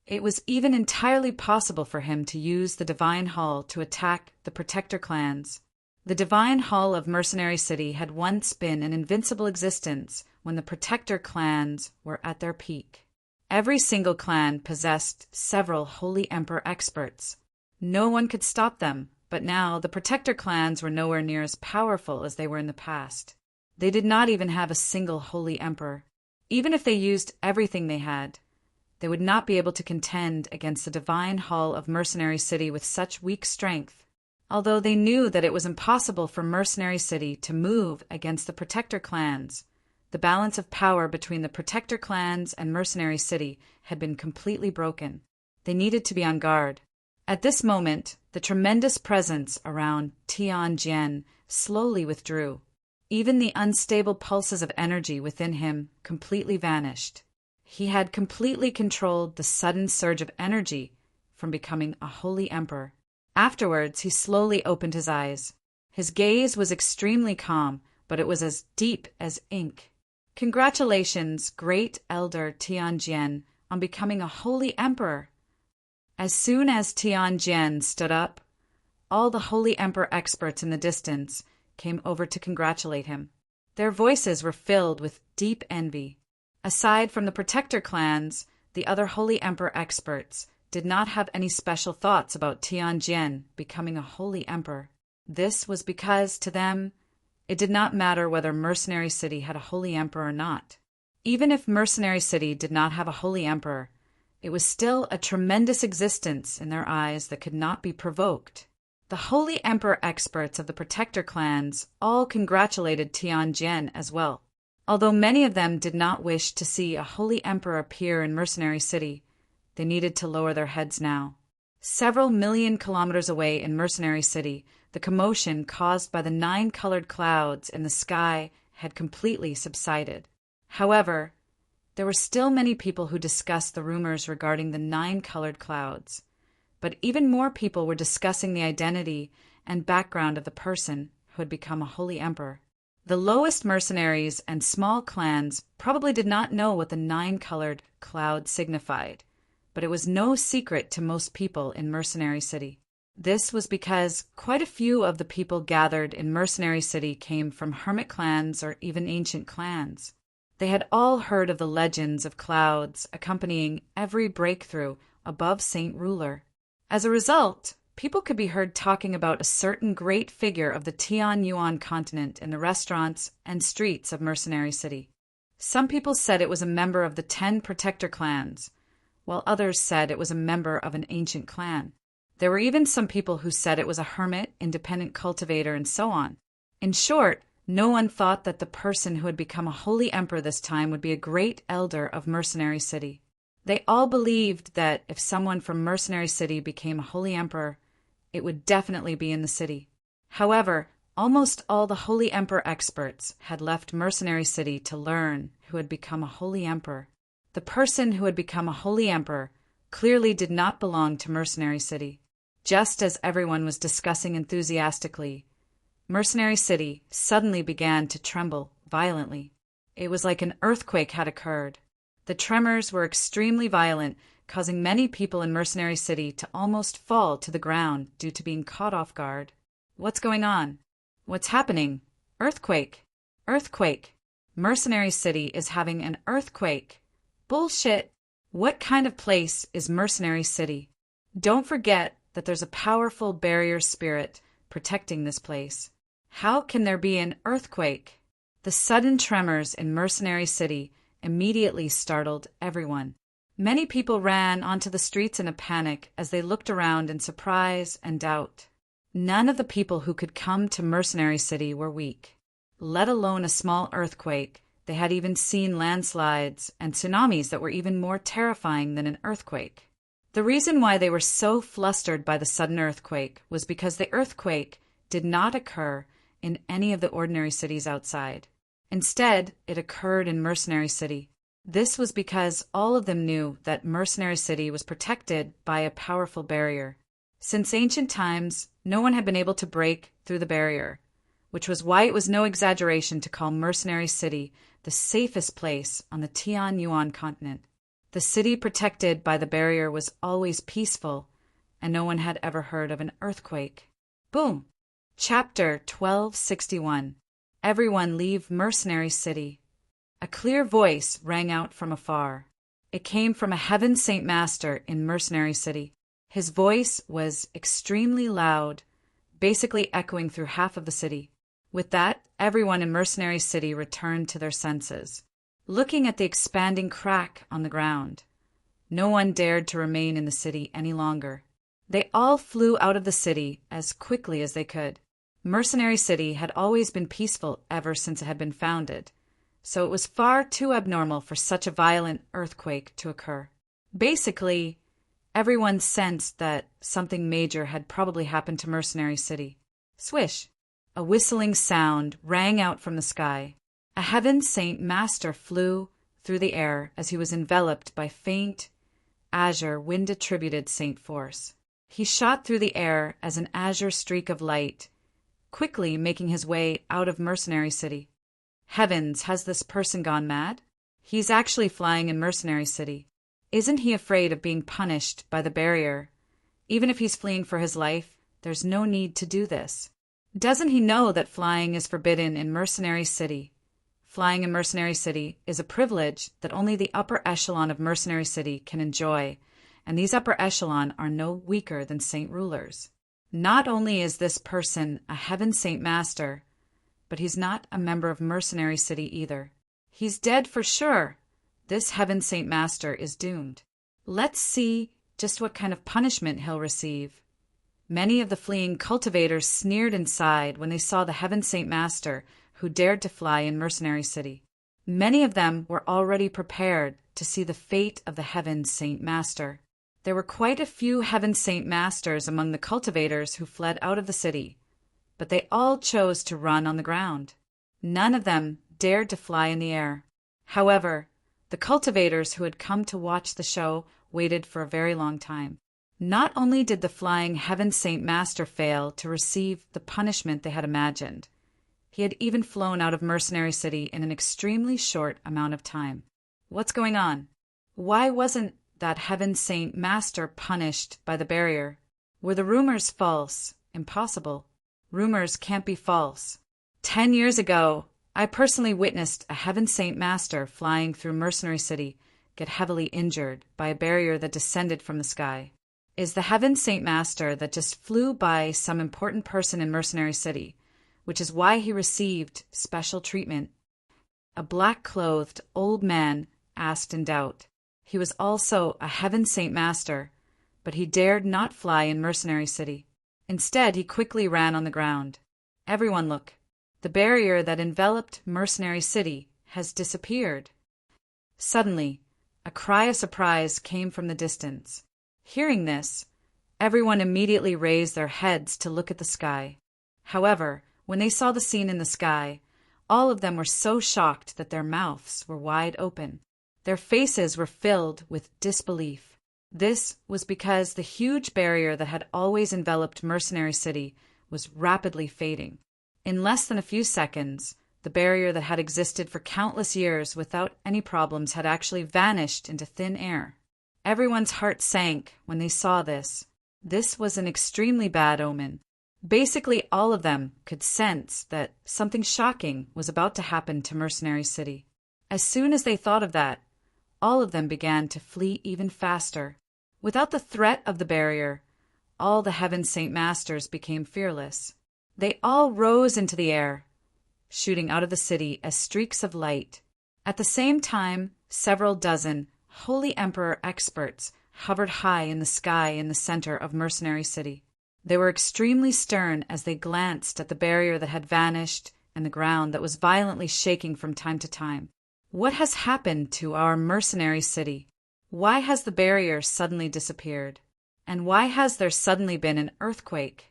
It was even entirely possible for him to use the Divine Hall to attack the Protector clans. The Divine Hall of Mercenary City had once been an invincible existence when the Protector clans were at their peak. Every single clan possessed several Holy Emperor experts. No one could stop them, but now the Protector clans were nowhere near as powerful as they were in the past. They did not even have a single Holy Emperor. Even if they used everything they had, they would not be able to contend against the Divine Hall of Mercenary City with such weak strength. Although they knew that it was impossible for Mercenary City to move against the Protector clans, the balance of power between the Protector clans and Mercenary City had been completely broken. They needed to be on guard. At this moment, the tremendous presence around Tianjin slowly withdrew. Even the unstable pulses of energy within him completely vanished. He had completely controlled the sudden surge of energy from becoming a Holy Emperor. Afterwards, he slowly opened his eyes. His gaze was extremely calm, but it was as deep as ink. Congratulations, Great Elder Tianjin, on becoming a Holy Emperor. As soon as Tianjin stood up, all the Holy Emperor experts in the distance came over to congratulate him. Their voices were filled with deep envy. Aside from the Protector clans, the other Holy Emperor experts did not have any special thoughts about Tianjin becoming a Holy Emperor. This was because, to them, it did not matter whether Mercenary City had a Holy Emperor or not. Even if Mercenary City did not have a Holy Emperor, it was still a tremendous existence in their eyes that could not be provoked. The Holy Emperor experts of the Protector clans all congratulated Tianjin as well. Although many of them did not wish to see a Holy Emperor appear in Mercenary City, they needed to lower their heads now. Several million kilometers away in Mercenary City, the commotion caused by the 9-colored clouds in the sky had completely subsided. However, there were still many people who discussed the rumors regarding the 9-colored clouds. But even more people were discussing the identity and background of the person who had become a Holy Emperor. The lowest mercenaries and small clans probably did not know what the 9-colored cloud signified, but it was no secret to most people in Mercenary City. This was because quite a few of the people gathered in Mercenary City came from hermit clans or even ancient clans. They had all heard of the legends of clouds accompanying every breakthrough above Saint Ruler. As a result, people could be heard talking about a certain great figure of the Tian-Yuan continent in the restaurants and streets of Mercenary City. Some people said it was a member of the 10 protector clans, while others said it was a member of an ancient clan. There were even some people who said it was a hermit, independent cultivator, and so on. In short, no one thought that the person who had become a holy emperor this time would be a great elder of Mercenary City. They all believed that if someone from Mercenary City became a holy emperor, it would definitely be in the city. However, almost all the holy emperor experts had left Mercenary City to learn who had become a holy emperor. The person who had become a holy emperor clearly did not belong to Mercenary City. Just as everyone was discussing enthusiastically, Mercenary City suddenly began to tremble violently. It was like an earthquake had occurred. The tremors were extremely violent, causing many people in Mercenary City to almost fall to the ground due to being caught off guard. What's going on? What's happening? Earthquake! Earthquake! Mercenary City is having an earthquake! Bullshit! What kind of place is Mercenary City? Don't forget that there's a powerful barrier spirit protecting this place. How can there be an earthquake? The sudden tremors in Mercenary City immediately startled everyone. Many people ran onto the streets in a panic as they looked around in surprise and doubt. None of the people who could come to Mercenary City were weak, let alone a small earthquake. They had even seen landslides and tsunamis that were even more terrifying than an earthquake. The reason why they were so flustered by the sudden earthquake was because the earthquake did not occur in any of the ordinary cities outside. Instead, it occurred in Mercenary City. This was because all of them knew that Mercenary City was protected by a powerful barrier. Since ancient times, no one had been able to break through the barrier, which was why it was no exaggeration to call Mercenary City the safest place on the Tian-Yuan continent. The city protected by the barrier was always peaceful, and no one had ever heard of an earthquake. Boom! Chapter 1261. Everyone leave Mercenary City. A clear voice rang out from afar. It came from a Heaven Saint Master in Mercenary City. His voice was extremely loud, basically echoing through half of the city. With that, everyone in Mercenary City returned to their senses, looking at the expanding crack on the ground. No one dared to remain in the city any longer. They all flew out of the city as quickly as they could. Mercenary City had always been peaceful ever since it had been founded, so it was far too abnormal for such a violent earthquake to occur. Basically, everyone sensed that something major had probably happened to Mercenary City. Swish! A whistling sound rang out from the sky. A Heaven Saint Master flew through the air as he was enveloped by faint, azure, wind-attributed saint force. He shot through the air as an azure streak of light, quickly making his way out of Mercenary City. Heavens, has this person gone mad? He's actually flying in Mercenary City. Isn't he afraid of being punished by the barrier? Even if he's fleeing for his life, there's no need to do this. Doesn't he know that flying is forbidden in Mercenary City? Flying in Mercenary City is a privilege that only the upper echelon of Mercenary City can enjoy, and these upper echelon are no weaker than Saint Rulers. Not only is this person a Heaven Saint Master, but he's not a member of Mercenary City either. He's dead for sure. This Heaven Saint Master is doomed. Let's see just what kind of punishment he'll receive. Many of the fleeing cultivators sneered inside when they saw the Heaven Saint Master who dared to fly in Mercenary City. Many of them were already prepared to see the fate of the Heaven Saint Master. There were quite a few Heaven Saint Masters among the cultivators who fled out of the city, but they all chose to run on the ground. None of them dared to fly in the air. However, the cultivators who had come to watch the show waited for a very long time. Not only did the flying Heaven Saint Master fail to receive the punishment they had imagined, he had even flown out of Mercenary City in an extremely short amount of time. What's going on? Why wasn't that Heaven Saint Master punished by the barrier? Were the rumors false? Impossible. Rumors can't be false. 10 years ago, I personally witnessed a Heaven Saint Master flying through Mercenary City get heavily injured by a barrier that descended from the sky. Is the Heaven Saint Master that just flew by some important person in Mercenary City, which is why he received special treatment. A black-clothed old man asked in doubt. He was also a Heaven Saint Master, but he dared not fly in Mercenary City. Instead, he quickly ran on the ground. Everyone look. The barrier that enveloped Mercenary City has disappeared. Suddenly, a cry of surprise came from the distance. Hearing this, everyone immediately raised their heads to look at the sky. However, when they saw the scene in the sky, all of them were so shocked that their mouths were wide open. Their faces were filled with disbelief. This was because the huge barrier that had always enveloped Mercenary City was rapidly fading. In less than a few seconds, the barrier that had existed for countless years without any problems had actually vanished into thin air. Everyone's heart sank when they saw this. This was an extremely bad omen. Basically, all of them could sense that something shocking was about to happen to Mercenary City. As soon as they thought of that, all of them began to flee even faster. Without the threat of the barrier, all the Heaven Saint Masters became fearless. They all rose into the air, shooting out of the city as streaks of light. At the same time, several dozen Holy Emperor experts hovered high in the sky in the center of Mercenary City. They were extremely stern as they glanced at the barrier that had vanished and the ground that was violently shaking from time to time. What has happened to our Mercenary City? Why has the barrier suddenly disappeared? And why has there suddenly been an earthquake?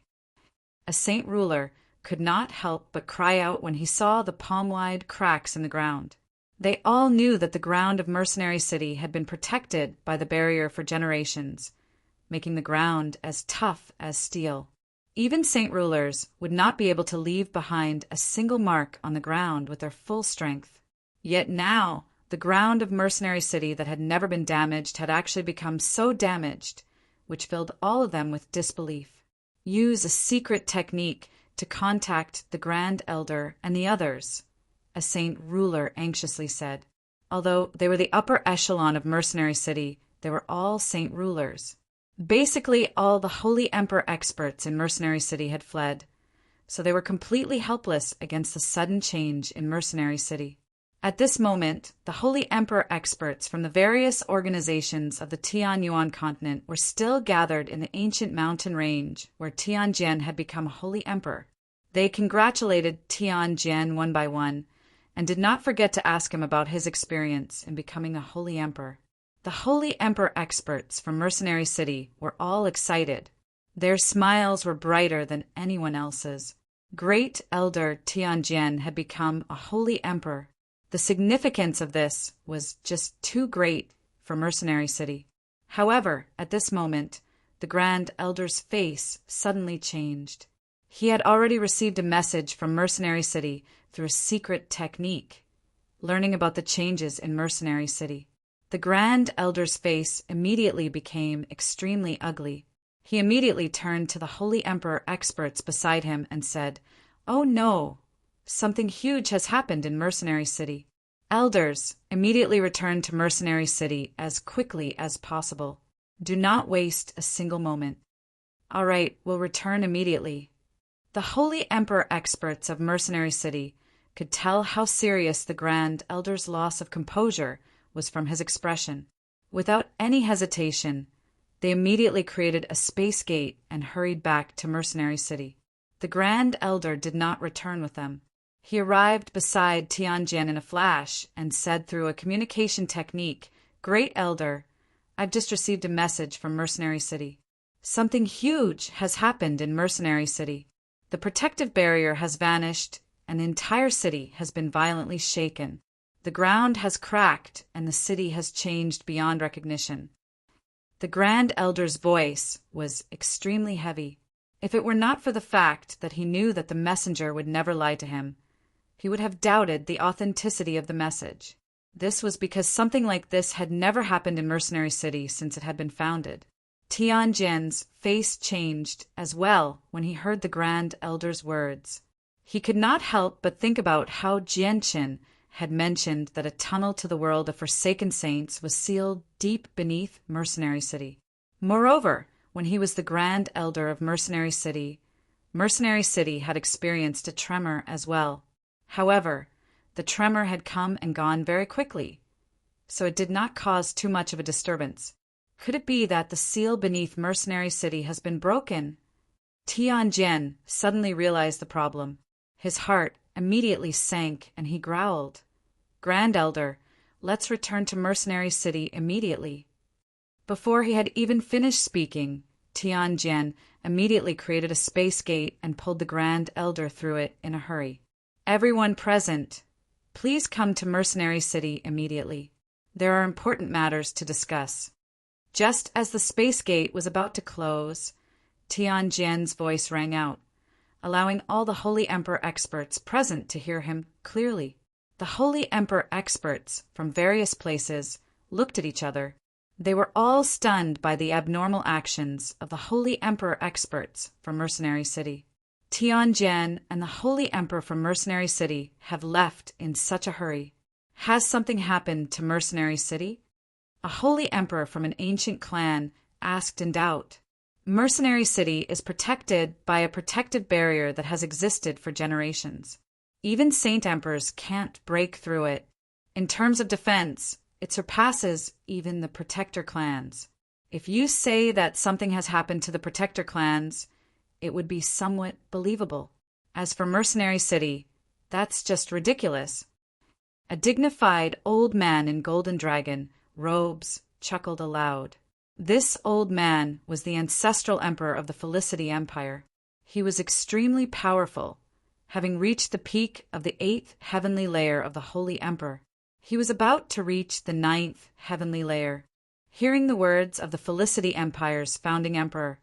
A saint ruler could not help but cry out when he saw the palm-wide cracks in the ground. They all knew that the ground of Mercenary City had been protected by the barrier for generations, making the ground as tough as steel. Even saint rulers would not be able to leave behind a single mark on the ground with their full strength. Yet now, the ground of Mercenary City that had never been damaged had actually become so damaged, which filled all of them with disbelief. Use a secret technique to contact the Grand Elder and the others, a saint ruler anxiously said. Although they were the upper echelon of Mercenary City, they were all saint rulers. Basically, all the Holy Emperor experts in Mercenary City had fled, so they were completely helpless against the sudden change in Mercenary City. At this moment, the Holy Emperor experts from the various organizations of the Tianyuan continent were still gathered in the ancient mountain range where Tianjian had become a Holy Emperor. They congratulated Tianjian one by one and did not forget to ask him about his experience in becoming a Holy Emperor. The Holy Emperor experts from Mercenary City were all excited. Their smiles were brighter than anyone else's. Great Elder Tianjian had become a Holy Emperor. The significance of this was just too great for Mercenary City. However, at this moment, the Grand Elder's face suddenly changed. He had already received a message from Mercenary City through a secret technique, learning about the changes in Mercenary City. The Grand Elder's face immediately became extremely ugly. He immediately turned to the Holy Emperor experts beside him and said, "Oh no! Something huge has happened in Mercenary City." Elders, immediately return to Mercenary City as quickly as possible. Do not waste a single moment. All right, we'll return immediately. The Holy Emperor experts of Mercenary City could tell how serious the Grand Elder's loss of composure was from his expression. Without any hesitation, they immediately created a space gate and hurried back to Mercenary City. The Grand Elder did not return with them. He arrived beside Tianjian in a flash and said through a communication technique, "Great Elder, I've just received a message from Mercenary City. Something huge has happened in Mercenary City. The protective barrier has vanished and the entire city has been violently shaken. The ground has cracked and the city has changed beyond recognition." The Grand Elder's voice was extremely heavy. If it were not for the fact that he knew that the messenger would never lie to him, he would have doubted the authenticity of the message. This was because something like this had never happened in Mercenary City since it had been founded. Tianjian's face changed as well when he heard the Grand Elder's words. He could not help but think about how Jianqin had mentioned that a tunnel to the world of forsaken saints was sealed deep beneath Mercenary City. Moreover, when he was the Grand Elder of Mercenary City had experienced a tremor as well. However, the tremor had come and gone very quickly, so it did not cause too much of a disturbance. Could it be that the seal beneath Mercenary City has been broken? Tianjin suddenly realized the problem. His heart immediately sank and he growled, "Grand Elder, let's return to Mercenary City immediately." Before he had even finished speaking, Tianjin immediately created a space gate and pulled the Grand Elder through it in a hurry. "Everyone present, please come to Mercenary City immediately. There are important matters to discuss." Just as the space gate was about to close, Tianjin's voice rang out, allowing all the Holy Emperor experts present to hear him clearly. The Holy Emperor experts from various places looked at each other. They were all stunned by the abnormal actions of the Holy Emperor experts from Mercenary City. Tianjin and the Holy Emperor from Mercenary City have left in such a hurry. Has something happened to Mercenary City? A Holy Emperor from an ancient clan asked in doubt. Mercenary City is protected by a protective barrier that has existed for generations. Even Saint Emperors can't break through it. In terms of defense, it surpasses even the Protector clans. If you say that something has happened to the Protector clans, it would be somewhat believable. As for Mercenary City, that's just ridiculous. A dignified old man in golden dragon robes chuckled aloud. This old man was the ancestral emperor of the Felicity Empire. He was extremely powerful, having reached the peak of the 8th heavenly layer of the Holy Emperor. He was about to reach the 9th heavenly layer. Hearing the words of the Felicity Empire's founding emperor,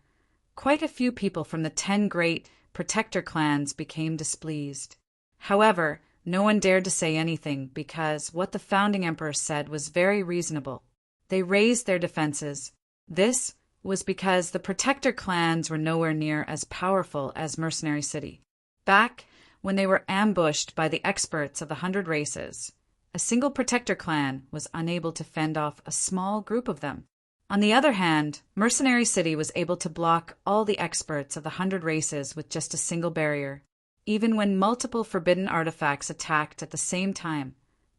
quite a few people from the 10 great Protector clans became displeased. However, no one dared to say anything because what the founding emperor said was very reasonable. They raised their defenses. This was because the Protector clans were nowhere near as powerful as Mercenary City. Back when they were ambushed by the experts of the 100 races, a single Protector clan was unable to fend off a small group of them. On the other hand, Mercenary City was able to block all the experts of the 100 races with just a single barrier. Even when multiple forbidden artifacts attacked at the same time,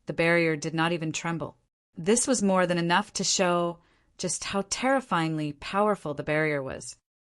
the barrier did not even tremble. This was more than enough to show just how terrifyingly powerful the barrier was.